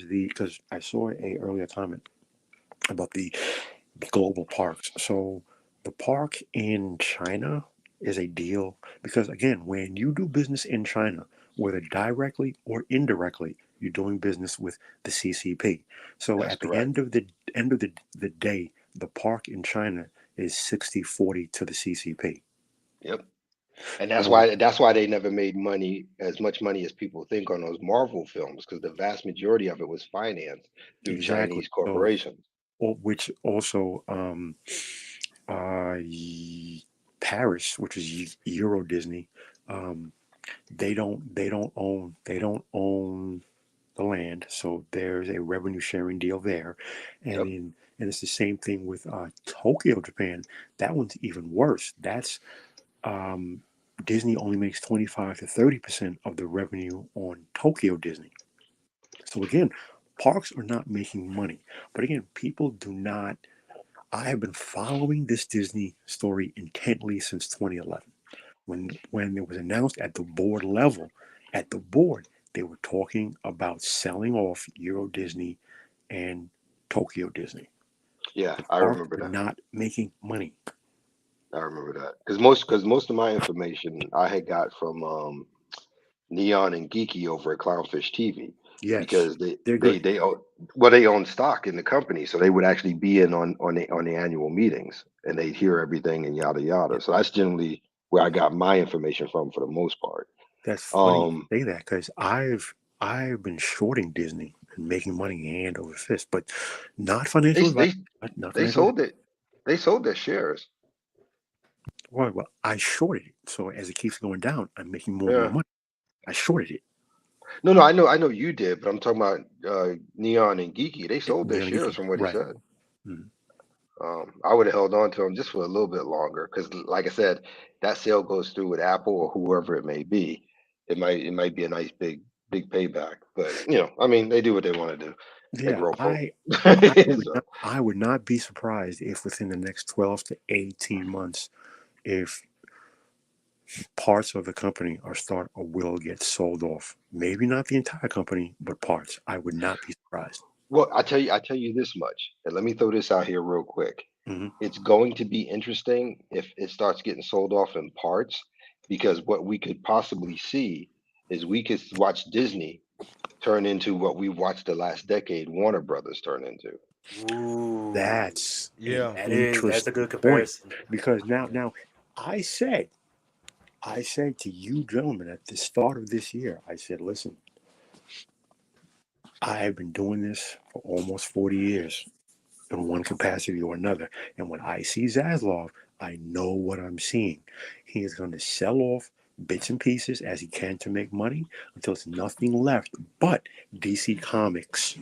because I saw a earlier comment about the global parks. So the park in China is a deal because, again, when you do business in China, whether directly or indirectly, you're doing business with the CCP. So That's at the correct. end of the day, the park in China is 60-40 to the CCP. Yep. And that's why they never made as much money as people think on those Marvel films, because the vast majority of it was financed through Chinese corporations. Which also Paris, which is Euro Disney, they don't own the land, so there's a revenue sharing deal there, and it's the same thing with Tokyo, Japan. That one's even worse. That's Disney only makes 25 to 30% of the revenue on Tokyo Disney. So again, parks are not making money, but again, people do not. I have been following this Disney story intently since 2011. When it was announced at the board level, they were talking about selling off Euro Disney and Tokyo Disney. Yeah, I remember that. Not making money. I remember that because most of my information I had got from Neon and Geeky over at Clownfish TV. Yes, because they own stock in the company, so they would actually be in on the annual meetings and they'd hear everything and yada yada. So that's generally where I got my information from for the most part. That's funny you say that because I've been shorting Disney and making money hand over fist, but not financial. They sold it. They sold their shares. Well, I shorted it, so as it keeps going down, I'm making more and more money. I shorted it. No, I know you did, but I'm talking about Neon and Geeky. They sold their Neon shares Geeky. from what he Right. said. Mhm. I would have held on to them just for a little bit longer because, like I said, that sale goes through with Apple or whoever it may be. It might be a nice big payback, but I mean, they do what they want to do. They Yeah, grow folk. So, I would not be surprised if within the next 12 to 18 months, if parts of the company are start or will get sold off. Maybe not the entire company, but parts. I would not be surprised. well, I tell you this much, and let me throw this out here real quick. Hmm. It's going to be interesting if it starts getting sold off in parts, because what we could possibly see is we could watch Disney turn into what we watched the last decade Warner Brothers turn into. Ooh, That's an Yeah. that's a interesting good point comparison. because now I said I said to you gentlemen at the start of this year, I said, listen, I have been doing this for almost 40 years in one capacity or another. And when I see Zaslav, I know what I'm seeing. He is going to sell off bits and pieces as he can to make money until there's nothing left but DC Comics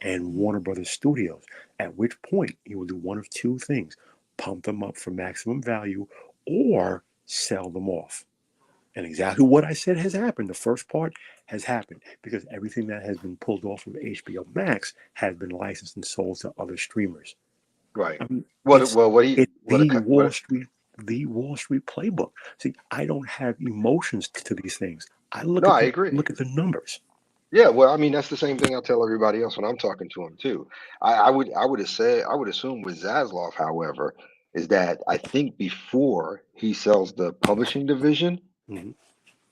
and Warner Brothers Studios, at which point he will do one of two things: pump them up for maximum value or sell them off. And exactly what I said has happened. The first part has happened because everything that has been pulled off of HBO Max has been licensed and sold to other streamers. Right. I mean, What it's well what he it's what a co- what The Wall Street playbook. See, I don't have emotions to these things. I No, I agree. look at the numbers. Yeah, well, I mean that's the same thing I tell everybody else when I'm talking to them too. I would assume with Zaslav, however, is that I think before he sells the publishing division, Mhm.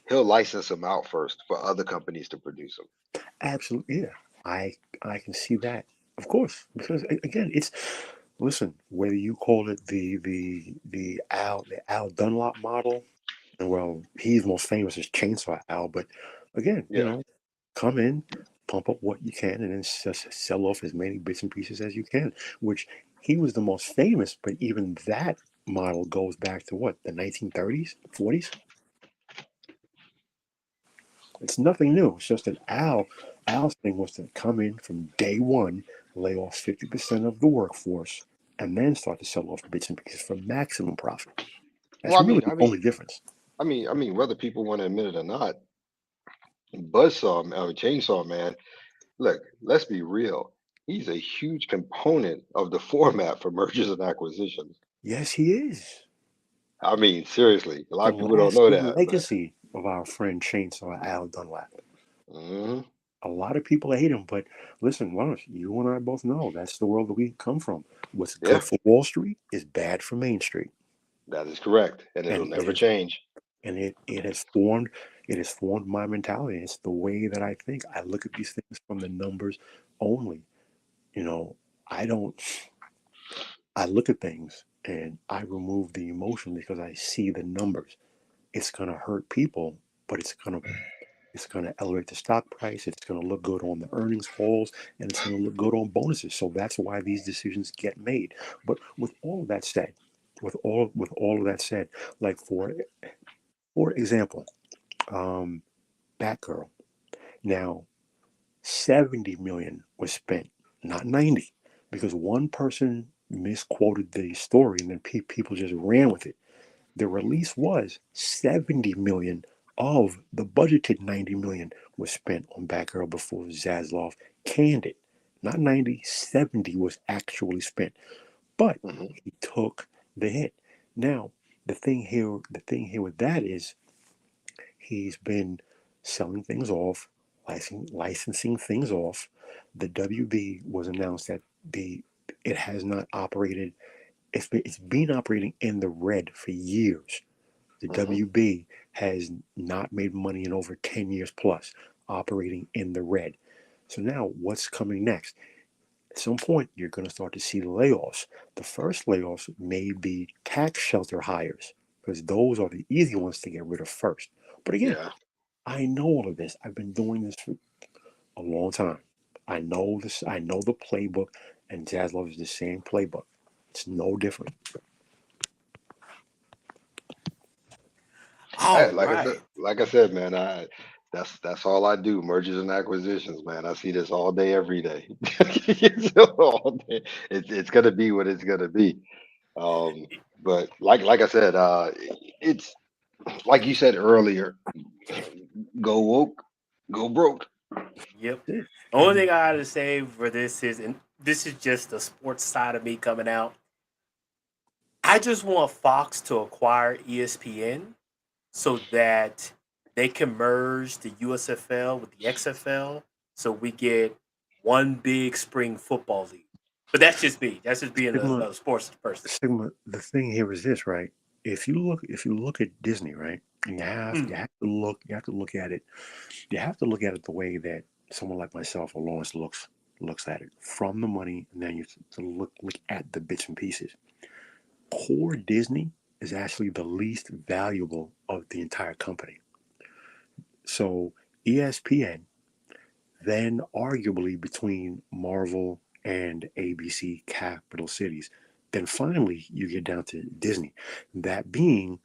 he'll license them out first for other companies to produce them. Absolutely, yeah. I can see that, of course, because again, it's listen. Whether you call it the Al Dunlop model, and well, he's most famous as Chainsaw Al, but again, Yeah. come in, pump up what you can, and then just sell off as many bits and pieces as you can. Which he was the most famous, but even that model goes back to what, the 1930s, 40s. It's nothing new. It's just that Al's thing was to come in from day one, lay off 50% of the workforce, and then start to sell off bits and pieces for maximum profit. Well, That's really the only difference. I mean, whether people want to admit it or not, Chainsaw Man. Look, let's be real. He's a huge component of the format for mergers and acquisitions. Yes, he is. I mean, seriously, a lot The of people don't know lasting that, but legacy of our friend Chainsaw Al Dunlap. mhm, A lot of people hate him, but listen, Lawrence, you and I both know that's the world that we come from. What's yeah, good for Wall Street is bad for Main Street, that is correct, and it'll and never change. it has formed my mentality. It's the way that I think. I look at these things from the numbers only. You know, I don't. I look at things and I remove the emotion because I see the numbers. It's gonna hurt people, but it's going to elevate the stock price. It's going to look good on the earnings calls, and it's going to look good on bonuses. So that's why these decisions get made. But with all of that said, with all of that said, like for example, um, Batgirl. Now, 70 million was spent, not 90, because one person misquoted the story, and then people just ran with it. The release was 70 million of the budgeted 90 million was spent on Batgirl before Zaslav canned it. Not 90, 70 was actually spent. But Hmm. he took the hit. Now, the thing here with that is he's been selling things off, licensing things off. The WB was announced that the it has not operated. It's been operating in the red for years. The Hmm. WB has not made money in over 10 years plus, operating in the red. So now what's coming next? At some point, you're going to start to see layoffs. The first layoffs may be tax shelter hires because those are the easy ones to get rid of first. But again, Yeah. I know all of this. I've been doing this for a long time. I know this. I know the playbook, and Zaslav is the same playbook. It's no different. All Like I said, right. like I said, man, That's all I do, mergers and acquisitions, man. I see this all day, every day. All day. It's gonna be what it's gonna be. Um, but like I said, it's like you said earlier, go woke, go broke. Yep. That's it. The only And thing I gotta say for this is, and this is just the sports side of me coming out. I just want Fox to acquire ESPN so that they can merge the USFL with the XFL, so we get one big spring football league. But that's just me. That's just being Sigma, a sports person. Sigma, the thing here is this, right? If you look at Disney, right, and you Mm, have to look at it. You have to look at it the way that someone like myself or Lawrence looks at it, from the money, and then you to look at the bits and pieces. Core Disney is actually the least valuable of the entire company. So ESPN, then arguably between Marvel and ABC Capital Cities, then finally you get down to Disney. That being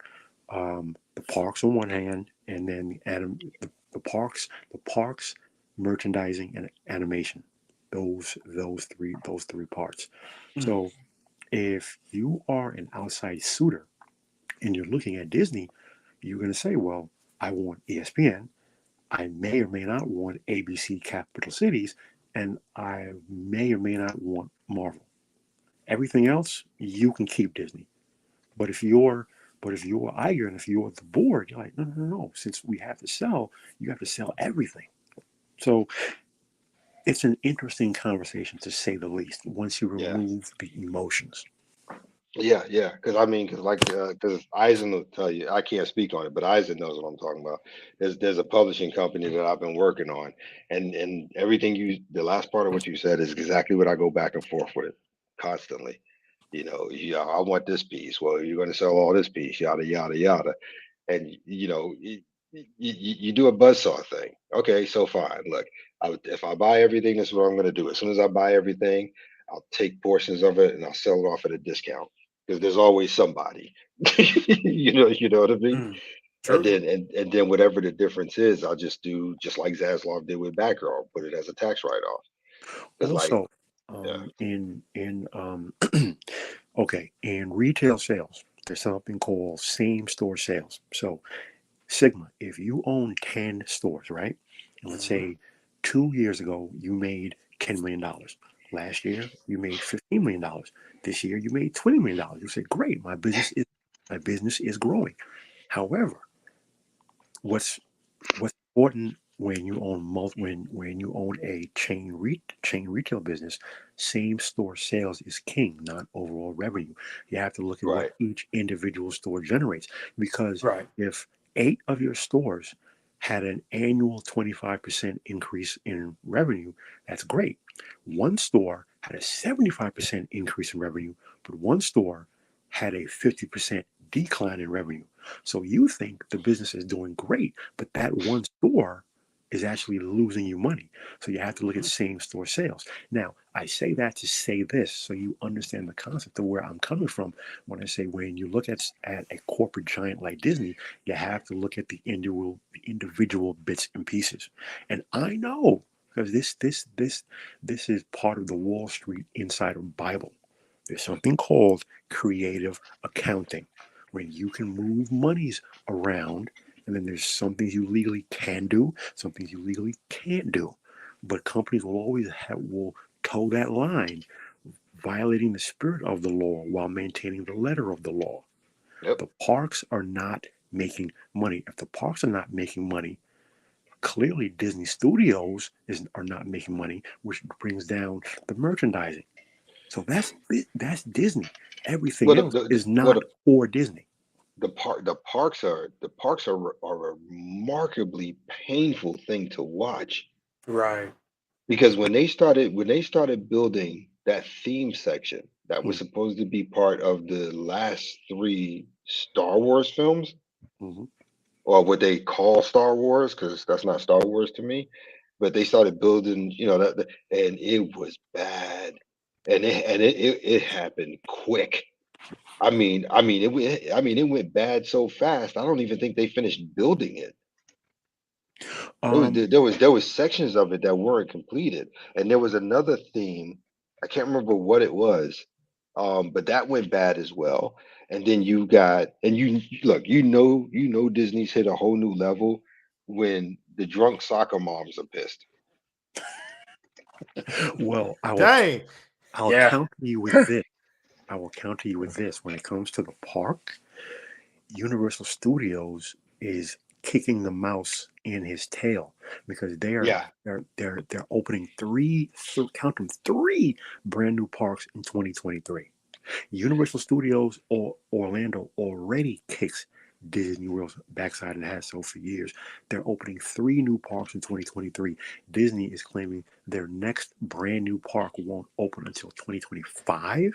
the parks on one hand, and then the parks, merchandising and animation. Those three parts. mm, So if you are an outside suitor and you're looking at Disney, you're going to say, well, I want ESPN. I may or may not want ABC Capital Cities, and I may or may not want Marvel. Everything else, you can keep Disney. But if you're Iger and if you're the board, you're like, no, no, no, no. Since we have to sell, you have to sell everything. So it's an interesting conversation to say the least. Once you Yeah. remove the emotions. Yeah. Because I mean, because Eisen will tell you, I can't speak on it, but Eisen knows what I'm talking about. There's a publishing company that I've been working on, and everything the last part of what you said is exactly what I go back and forth with constantly. Yeah, I want this piece. Well, you're going to sell all this piece, yada yada yada, and you do a buzzsaw thing. Okay, so fine. Look, if I buy everything, this is what I'm going to do. As soon as I buy everything, I'll take portions of it and I'll sell it off at a discount because there's always somebody. You know what I mean? mm. And True. then and then whatever the difference is, I'll just do just like Zaslav did with Batgirl, put it as a tax write-off. Because like, Also, yeah, in okay, in retail sales, there's something called same store sales. So Sigma, if you own 10 stores, right? And let's Hmm. say 2 years ago you made $10 million. Last year you made $15 million. This year you made $20 million. You say, great, my business is growing. However, what's important when you own when you own a chain retail business, same store sales is king, not overall revenue. You have to look at what right, each individual store generates, because Right. if 8 of your stores had an annual 25% increase in revenue, that's great. One store had a 75% increase in revenue, but one store had a 50% decline in revenue. So you think the business is doing great, but that one store is actually losing you money. So you have to look at Hmm. same store sales. Now, I say that to say this so you understand the concept of where I'm coming from when I say when you look at a corporate giant like Disney, you have to look at the individual bits and pieces. And I know because this is part of the Wall Street Insider Bible. There's something called creative accounting, where you can move monies around, and then there's some things you legally can do, some things you legally can't do. But companies will always will toe that line, violating the spirit of the law while maintaining the letter of the law. yep. The parks are not making money. If the parks are not making money, clearly Disney Studios are not making money, which brings down the merchandising. So that's Disney. Everything Well, else is well, not for Disney. the parks are a remarkably painful thing to watch Right. because when they started building that theme section that was Mm, supposed to be part of the last three Star Wars films, mhm. or what they call Star Wars, because that's not Star Wars to me, but they started building, and it was bad, and it happened quick. I mean, it went bad so fast. I don't even think they finished building it. Um, There was sections of it that weren't completed, and there was another theme. I can't remember what it was, but that went bad as well. And then you got, and you look, you know, Disney's hit a whole new level when the drunk soccer moms are pissed. well, Dang. I'll Yeah. counter you with this. I will counter you with this. When it comes to the park, Universal Studios is kicking the mouse in his tail because Yeah, they're opening count them, three brand new parks in 2023. Universal Studios or Orlando already kicks Disney World's backside and has so for years. They're opening three new parks in 2023. Disney is claiming their next brand new park won't open until 2025.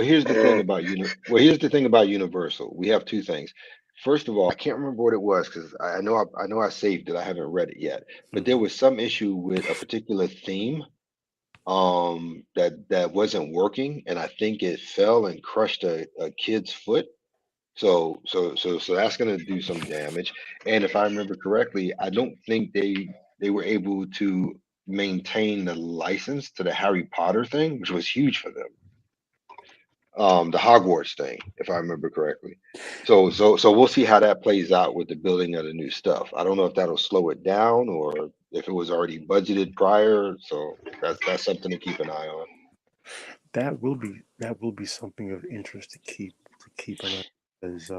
here's the thing about here's the thing about Universal. We have two things. First of all, I can't remember what it was because I know I saved it. I haven't read it yet, but there Mhm. was some issue with a particular theme that wasn't working, and I think it fell and crushed a kid's foot. So that's going to do some damage. And if I remember correctly, I don't think they were able to maintain the license to the Harry Potter thing, which was huge for them. The Hogwarts thing, if I remember correctly. So we'll see how that plays out with the building of the new stuff. I don't know if that'll slow it down or if it was already budgeted prior. So that's something to keep an eye on. That will be something of interest to keep an eye because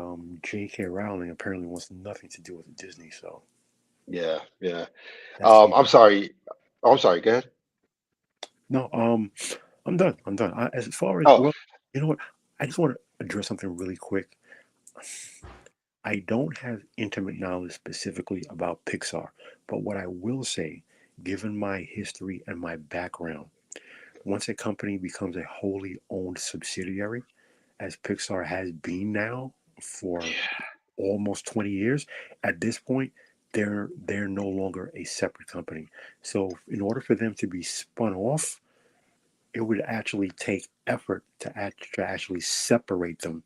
J.K. Rowling apparently wants nothing to do with Disney. So Yeah, yeah. that's to be. I'm sorry. I'm sorry. Go ahead. No, I'm done. I'm done. As far as Oh, well, you know what? I just want to address something really quick. I don't have intimate knowledge specifically about Pixar, but what I will say, given my history and my background, once a company becomes a wholly owned subsidiary, as Pixar has been now for almost 20 years, at this point, they're no longer a separate company. So in order for them to be spun off, it would actually take effort to actually separate them.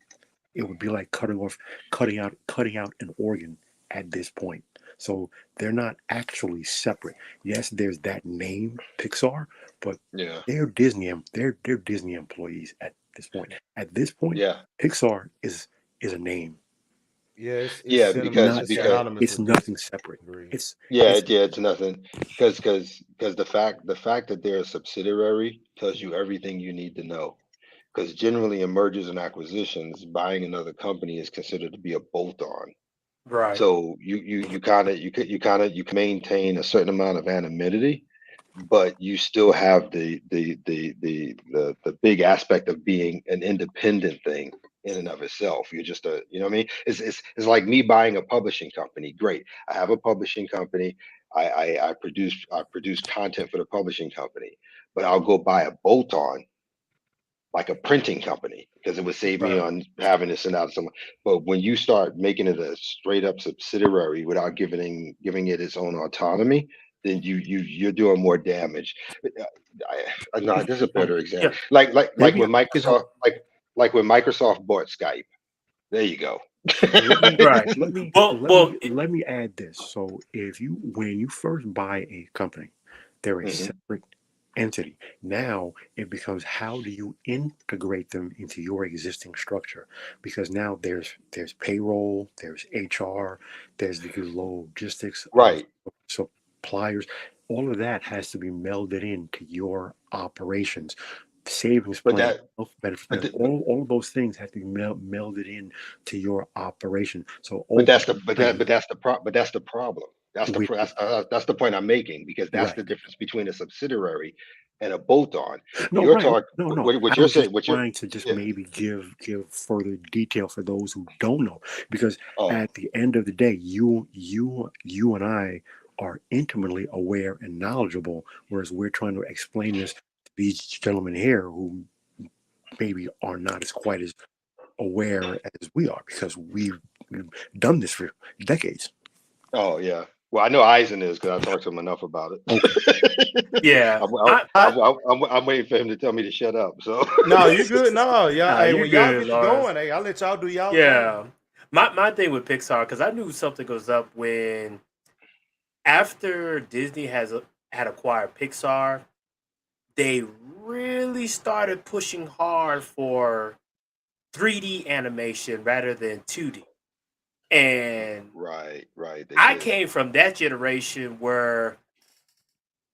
It would be like cutting out an organ at this point. So they're not actually separate. Yes, there's that name Pixar, but yeah, they're Disney employees at this point. At this point, yeah, Pixar is a name. Yeah, yeah. Not it's Because synonymous it's with Disney. nothing separate. Agree. yeah, It's yeah. It's nothing. Because the fact that they're a subsidiary tells you everything you need to know. Because generally in mergers and acquisitions, buying another company is considered to be a bolt-on. Right. So you can maintain a certain amount of anonymity, but you still have the big aspect of being an independent thing in and of itself. You're just a, you know what I mean? It's like me buying a publishing company. Great. I have a publishing company. I produce content for the publishing company, but I'll go buy a bolt-on like a printing company because it would save me Right. on having to send out some. But when you start making it a straight up subsidiary without giving it its own autonomy, then you're doing more damage. No, this is a Um, better yeah. example. Like maybe when is what Microsoft like when Microsoft bought Skype. There you go. let me Right. Well. let me add this. So if you when you first buy a company, they're a Hmm. separate entity. Now it becomes how do you integrate them into your existing structure? Because now there's payroll, there's HR, there's the logistics of Right. suppliers. All of that has to be melded into your operations. Savings But plan, that health benefits but plan, th- all of those things have to be melded in to your operation. So But over that's the but that time, but that's the but that's the problem. with That's the point I'm making because that's right. the difference between a subsidiary and a bolt-on. No, You're right. talking No, no. what I you're was just saying. What you're trying to just yeah. maybe give further detail for those who don't know, because Oh at the end of the day, you and I are intimately aware and knowledgeable, whereas we're trying to explain this to these gentlemen here who maybe are not as quite as aware as we are because we've done this for decades. oh yeah. Well, I know Eisen is because I talked to him enough about Okay. it. Yeah. I'm, I'm, I. I I'm waiting for him to tell me to shut up. So no, you good. No, yeah. Nah, Hey, you're when y'all good, get to Lawrence. going, hey, I'll let y'all do y'all thing. Yeah. My thing with Pixar, because I knew something goes up when after Disney had acquired Pixar, they really started pushing hard for 3D animation rather than 2D. And Right, they I did. came from that generation where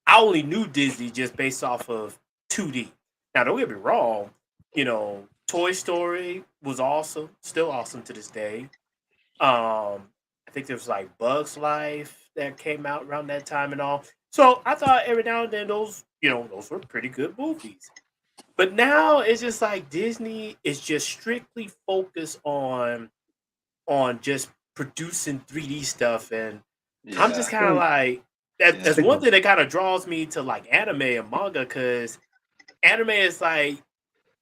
I only knew Disney just based off of 2D. Now, don't get me wrong, Toy Story was awesome, still awesome to this day. I think there was like Bugs Life that came out around that time and all. So I thought every now and then those were pretty good movies. But now it's just like Disney is just strictly focused on just producing 3D stuff, and I'm just Yeah, kind of Well, like yeah. that's one Sigma. thing that kind of draws me to like anime and manga because anime is like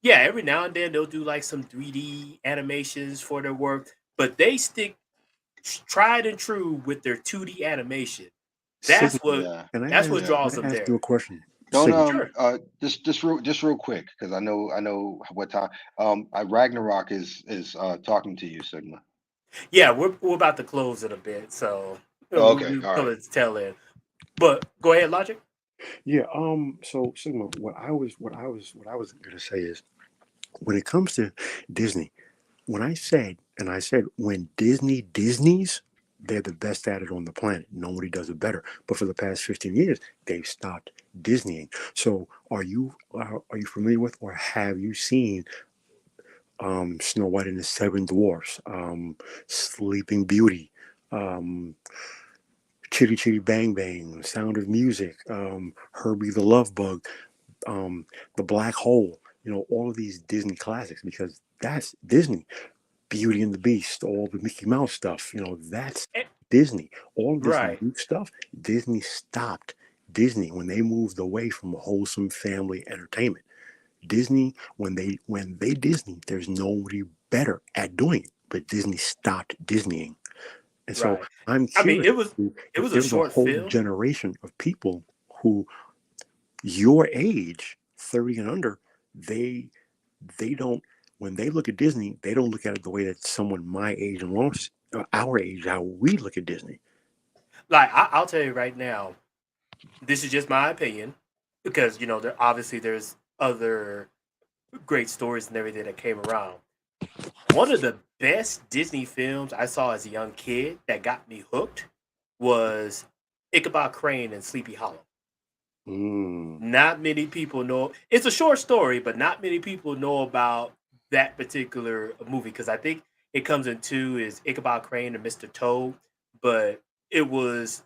yeah, every now and then they'll do like some 3D animations for their work, but they stick tried and true with their 2D animation. That's Sigma. what Yeah, Can I that's what ask? yeah. draws Can them I ask you there. a question? Don't Sigma. Sure. just real quick because I know what time. Ragnarok is talking to you, Sigma. Yeah, we're about to close it a bit, so Oh, we'll okay, be all right. coming to tail end. But go ahead, Logic. Yeah. So Sigma, what I was gonna say is, when it comes to Disney, I said when Disney's, they're the best at it on the planet. Nobody does it better. But for the past 15 years, they've stopped Disneying. So are you familiar with, or have you seen Snow White and the Seven Dwarfs, Sleeping Beauty, um, Chitty Chitty Bang Bang, Sound of Music, Herbie the Love Bug, The Black Hole? All of these Disney classics, because that's Disney. Beauty and the Beast, all the Mickey Mouse stuff, that's Eh, Disney. All of this Right, new stuff, Disney stopped. Disney, when they moved away from wholesome family entertainment. Disney, when they Disney, there's nobody better at doing it. But Disney stopped Disneying. And so right. I'm I mean, curious it if was a there's a short whole film. generation of people who your age, 30 and under, they don't, when they look at Disney, they don't look at it the way that someone my age and our age, how we look at Disney. Like I'll tell you right now, this is just my opinion because there's other great stories and everything that came around. One of the best Disney films I saw as a young kid that got me hooked was Ichabod Crane and Sleepy Hollow. Mm. Not many people know. It's a short story, but not many people know about that particular movie because I think it comes in two is Ichabod Crane and Mr. Toad, but it was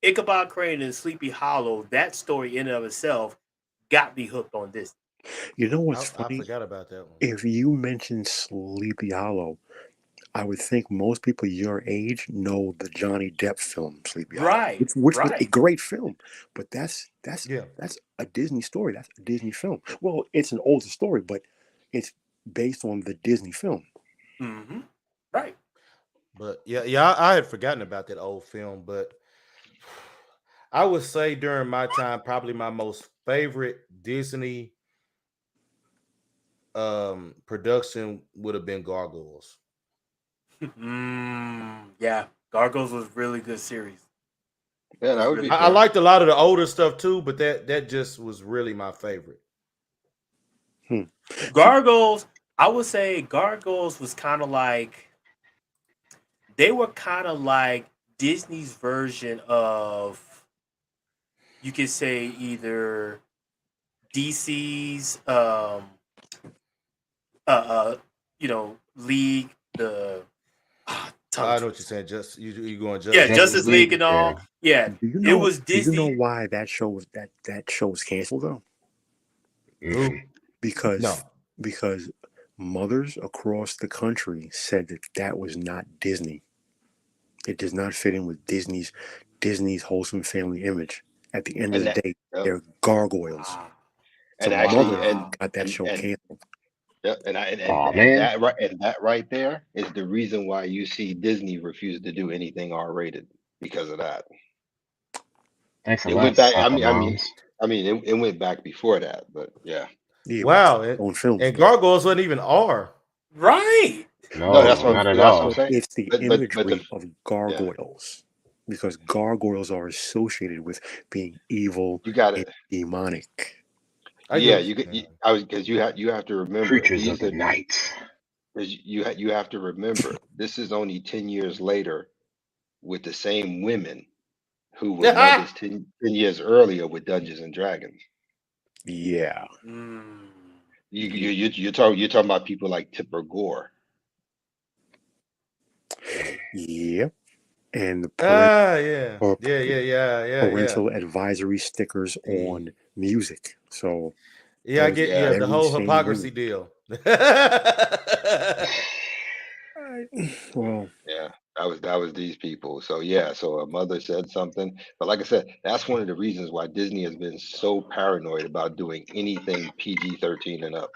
Ichabod Crane and Sleepy Hollow. That story in and of itself got me hooked on this. You know I, what's I funny? forgot about that one. If you mention Sleepy Hollow, I would think most people your age know the Johnny Depp film Sleepy Hollow, Right, which was a right. great film. But that's Yeah, a Disney story. That's a Disney film. Well, it's an older story, but it's based on the Disney film. Hmm. Right. but yeah, I had forgotten about that old film. But I would say during my time, probably my most favorite Disney production would have been Gargoyles. Yeah, Gargoyles was really good series. Yeah, It that was would really be I good. fair. liked a lot of the older stuff too, but that just was really my favorite. Hmm. Gargoyles, I would say Gargoyles was kind of like they were kind of like Disney's version of you could say either DC's League the tongue I know what you're twister. saying. Just you going Yeah, Justice Justice League. Justice League League. and Yeah. all. Yeah, Do you it know? was Do you know Disney. why that show was canceled though? Who? Because No. because mothers across the country said that was not Disney. It does not fit in with Disney's wholesome family image. At the end of And the that, day, yep. they're gargoyles. Wow. So and actually, mothers Wow. got that and show and canceled. yep, Oh man. that right there is the reason why you see Disney refuse to do anything R-rated because of that. Thanks a It lot, went back. soccer moms. It went back before that, but yeah. Yeah, but Wow. on films, And but Gargoyles wasn't even R. Right. No, No, not at that's what all. I'm but saying. it's the But the imagery of yeah, gargoyles. because gargoyles are associated with being evil You got and it. demonic. I get Yeah, what you you're get. saying. I was because you have to remember Creatures of these the are night. 'cause you have to remember this is only 10 years later with the same women who were mothers 10 years earlier with Dungeons and Dragons. Yeah. Mm. You're talking about people like Tipper Gore. Yep. And the Yeah. or Yeah. parental advisory stickers Yeah. on music. So Yeah, I those get Yeah, the very whole same hypocrisy women. deal. Well, yeah. That was these people. So yeah, so a mother said something, but like I said, that's one of the reasons why Disney has been so paranoid about doing anything PG-13 and up.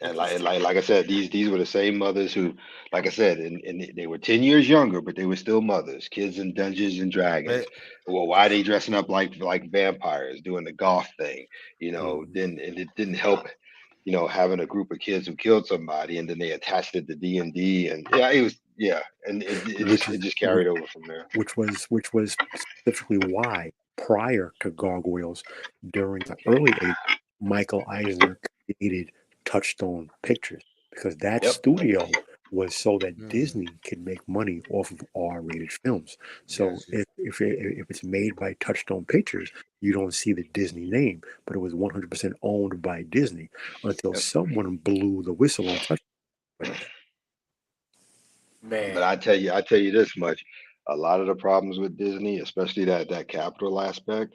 And Interesting. like I said, these were the same mothers who, like I said, and they were 10 years younger, but they were still mothers. Kids in Dungeons and Eh, Dragons. Well, why are they dressing up like vampires, doing the goth thing? mm, Then and it didn't help. Having a group of kids who killed somebody, and then they attached it to D&D, and yeah, it was yeah, and it which just is it just which, carried over from there. which was specifically why prior to Gargoyles, during the early 80s, Michael Eisner created Touchstone Pictures, because that Yep. studio was so that mm, Disney could make money off of R-rated films. So gotcha. if it's made by Touchstone Pictures, you don't see the Disney name, but it was 100% owned by Disney until Yep. someone blew the whistle on Touchstone. But Man. I tell you this much: a lot of the problems with Disney, especially that capital aspect,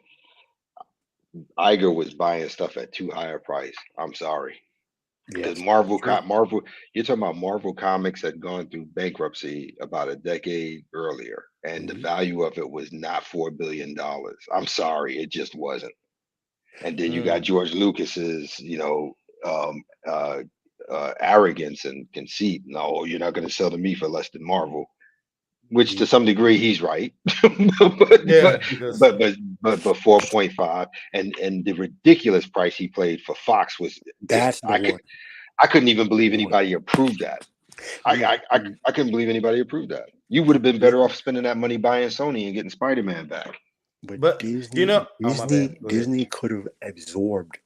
Iger was buying stuff at too high a price. I'm sorry. Because Yes, True. Marvel, you're talking about Marvel Comics had gone through bankruptcy about a decade earlier, and the Mhm. value of it was not $4 billion. I'm sorry, it just wasn't. And then you got Mm, George Lucas's, um, arrogance and conceit. No, you're not going to sell to me for less than Marvel. Which to some degree he's right, but yeah, but because but but but 4.5 and the ridiculous price he paid for Fox was just That's the one. I couldn't even believe The one. anybody approved that. Yeah, I couldn't believe anybody approved that. You would have been Dis- better off spending that money buying Sony and getting Spider-Man back. but but oh my bad. Go ahead. Disney could have absorbed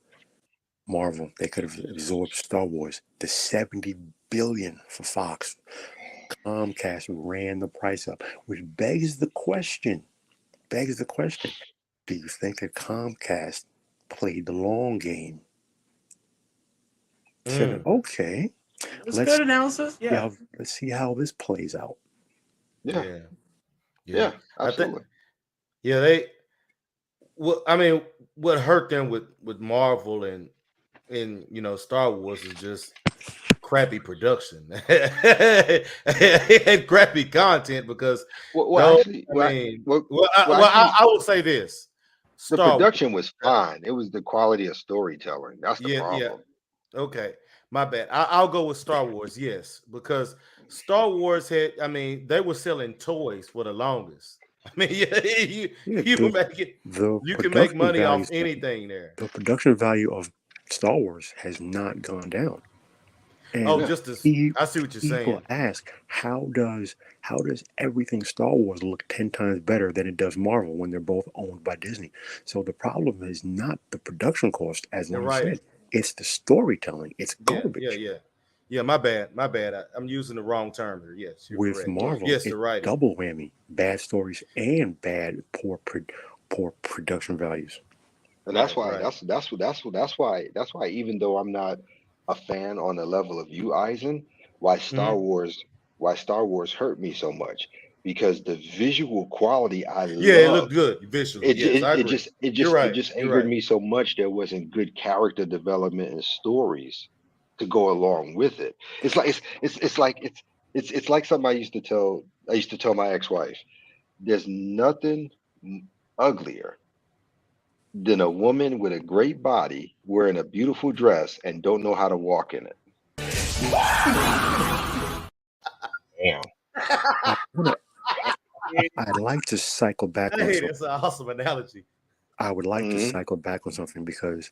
Marvel. They could have absorbed Star Wars. The 70 billion for Fox. Comcast ran the price up, which begs the question. Do you think that Comcast played the long game? Said, Mm, okay, It's let's good analysis. Yeah. let's see how this plays out. Yeah, yeah, yeah. yeah, I think absolutely. yeah, I mean, what hurt them with Marvel and Star Wars is just crappy production and crappy content because Well, those actually, I mean well, well well, actually, I will say this. the Star Wars. production was fine. It was the quality of storytelling. That's the Yeah. problem. Okay. My bad. I'll go with Star Wars, yes, because Star Wars I mean, they were selling toys for the longest. I mean, Yeah, you make it, the you can make production money off values, anything there. the production value of Star Wars has not gone down. Oh, And Yeah. just as I see what you're people saying. ask, how does everything Star Wars look 10 times better than it does Marvel when they're both owned by Disney? So the problem is not the production cost, as You're Lonnie right. said, it's the storytelling. It's Yeah, garbage. yeah. My bad. I'm using the wrong term here. Yes, you're With correct. Marvel, Yes, the it's writing. double whammy: bad stories and poor production values. And that's Right, why right. that's why even though I'm not a fan on the level of you, Eisen, why Star Mhm. Wars why Star Wars hurt me so much because the visual quality I Yeah, it looked loved. good visually. It, ju- Yes, I it agree. just it You're just it right. just You're angered right. me so much there wasn't good character development and stories to go along with it. It's like it's like it's like something I used to tell my ex-wife. There's nothing uglier than a woman with a great body wearing a beautiful dress and don't know how to walk in it. Damn. I wanna, I'd like to cycle back on Hey, something. that's an awesome analogy. I would like to Hmm. cycle back on something because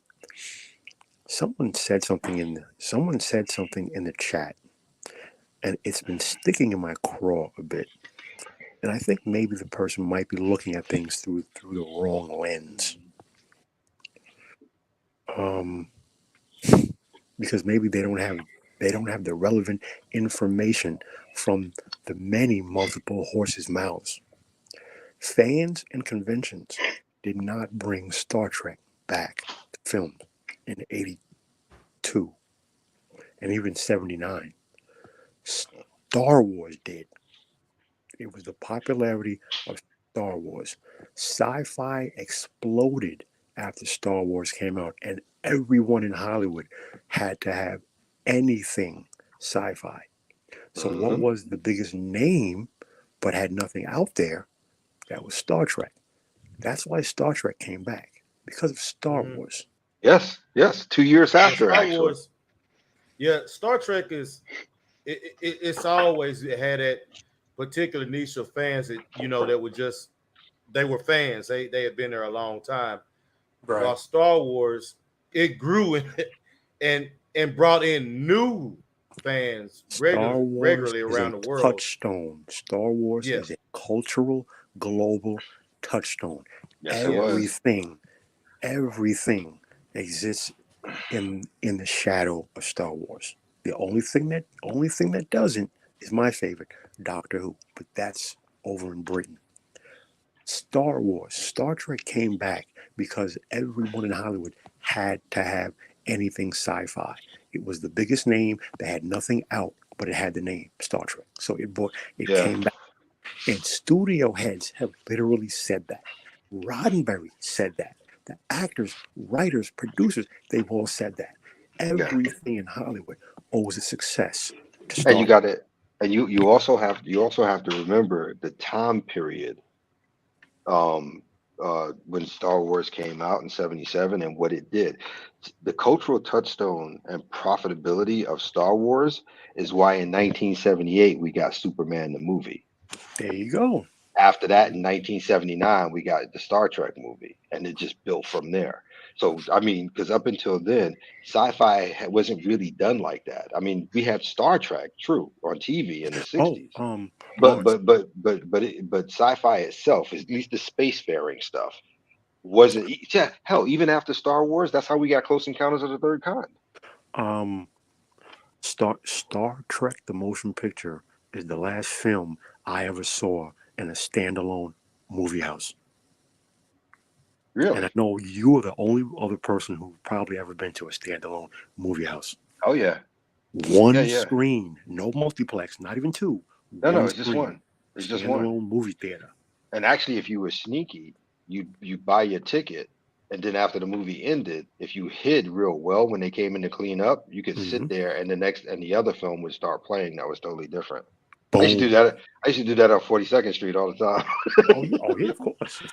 someone said something in the chat, and it's been sticking in my craw a bit. And I think maybe the person might be looking at things through the wrong lens. Because maybe they don't have the relevant information from the many multiple horses' mouths. Fans and conventions did not bring Star Trek back to film in 82 and even 79. Star Wars did. It was the popularity of Star Wars. Sci-fi exploded after Star Wars came out, and everyone in Hollywood had to have anything sci-fi. So what was the biggest name but had nothing out there? That was Star Trek. That's why Star Trek came back, because of Star Wars. Yes, 2 years after, Star actually. Wars. Yeah, Star Trek it's always had that particular niche of fans that that were just they were fans. They had been there a long time. Right. While Star Wars, it grew and brought in new fans regularly around the world. Touchstone. Star Wars is a cultural, global touchstone. Yes, Everything exists in the shadow of Star Wars. The only thing that doesn't is my favorite, Doctor Who, but that's over in Britain. Star Wars, Star Trek came back because everyone in Hollywood had to have anything sci-fi. It was the biggest name that had nothing out, but it had the name Star Trek. So it came back. And studio heads have literally said that. Roddenberry said that. The actors, writers, producers, they've all said that. Everything in Hollywood owes its success to Star And you got it. And you also have to remember the time period when Star Wars came out in 77 and what it did. The cultural touchstone and profitability of Star Wars is why in 1978 we got Superman the movie. There you go. After that, in 1979, we got the Star Trek movie, and it just built from there. So, I mean, because up until then, sci-fi wasn't really done like that. I mean, we had Star Trek, true, on TV in the 60s. But sci-fi itself, at least the spacefaring stuff, wasn't. Yeah, hell, even after Star Wars, that's how we got Close Encounters of the Third Kind. Star Trek, the motion picture, is the last film I ever saw in a standalone movie house. Really? And I know you are the only other person who probably ever been to a standalone movie house. Oh yeah. One screen, no multiplex, not even two. No, it's just one. It's just one. Standalone movie theater. And actually, if you were sneaky, you buy your ticket, and then after the movie ended, if you hid real well when they came in to clean up, you could sit there, and the other film would start playing. That was totally different. Boom. I used to do that on 42nd Street all the time. oh yeah, of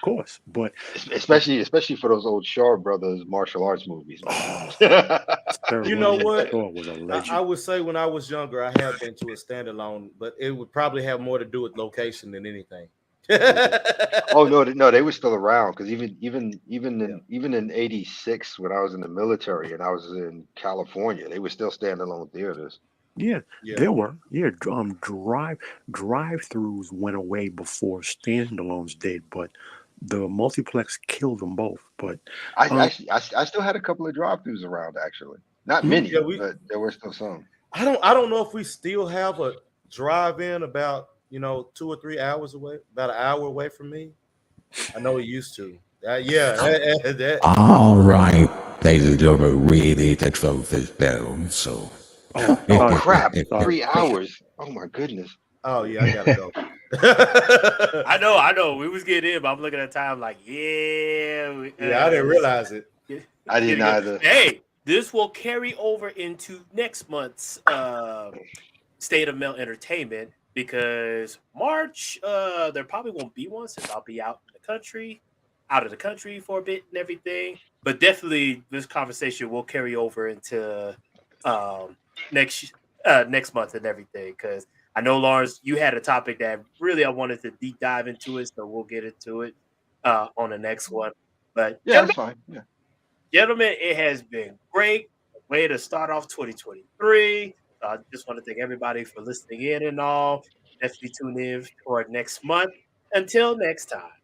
course. But especially for those old Shaw Brothers martial arts movies. You know what? Was a legend. I would say when I was younger, I have been to a standalone, but it would probably have more to do with location than anything. Oh no, they were still around because even in '86 when I was in the military and I was in California, they were still standalone theaters. Yeah, there were. Yeah, drive-throughs went away before standalones did, but the multiplex killed them both. But I still had a couple of drive-throughs around, actually. Not many, but there were still some. I don't know if we still have a drive-in about 2 or 3 hours away, about an hour away from me. I know it used to. All right, ladies and gentlemen, we need to close this down. So. Oh crap! 3 hours. Oh my goodness. Oh yeah, I gotta go. I know. We was getting in, but I'm looking at time like, I didn't realize it. I didn't either. Hey, this will carry over into next month's State of Melt Entertainment because March, there probably won't be one since I'll be out of the country for a bit and everything. But definitely, this conversation will carry over into next month and everything, because I know, Lawrence, you had a topic that really I wanted to deep dive into it, so we'll get into it on the next one. But that's fine. Yeah, gentlemen, it has been great. Way to start off 2023. I just want to thank everybody for listening in and all. Definitely tune in for next month. Until next time.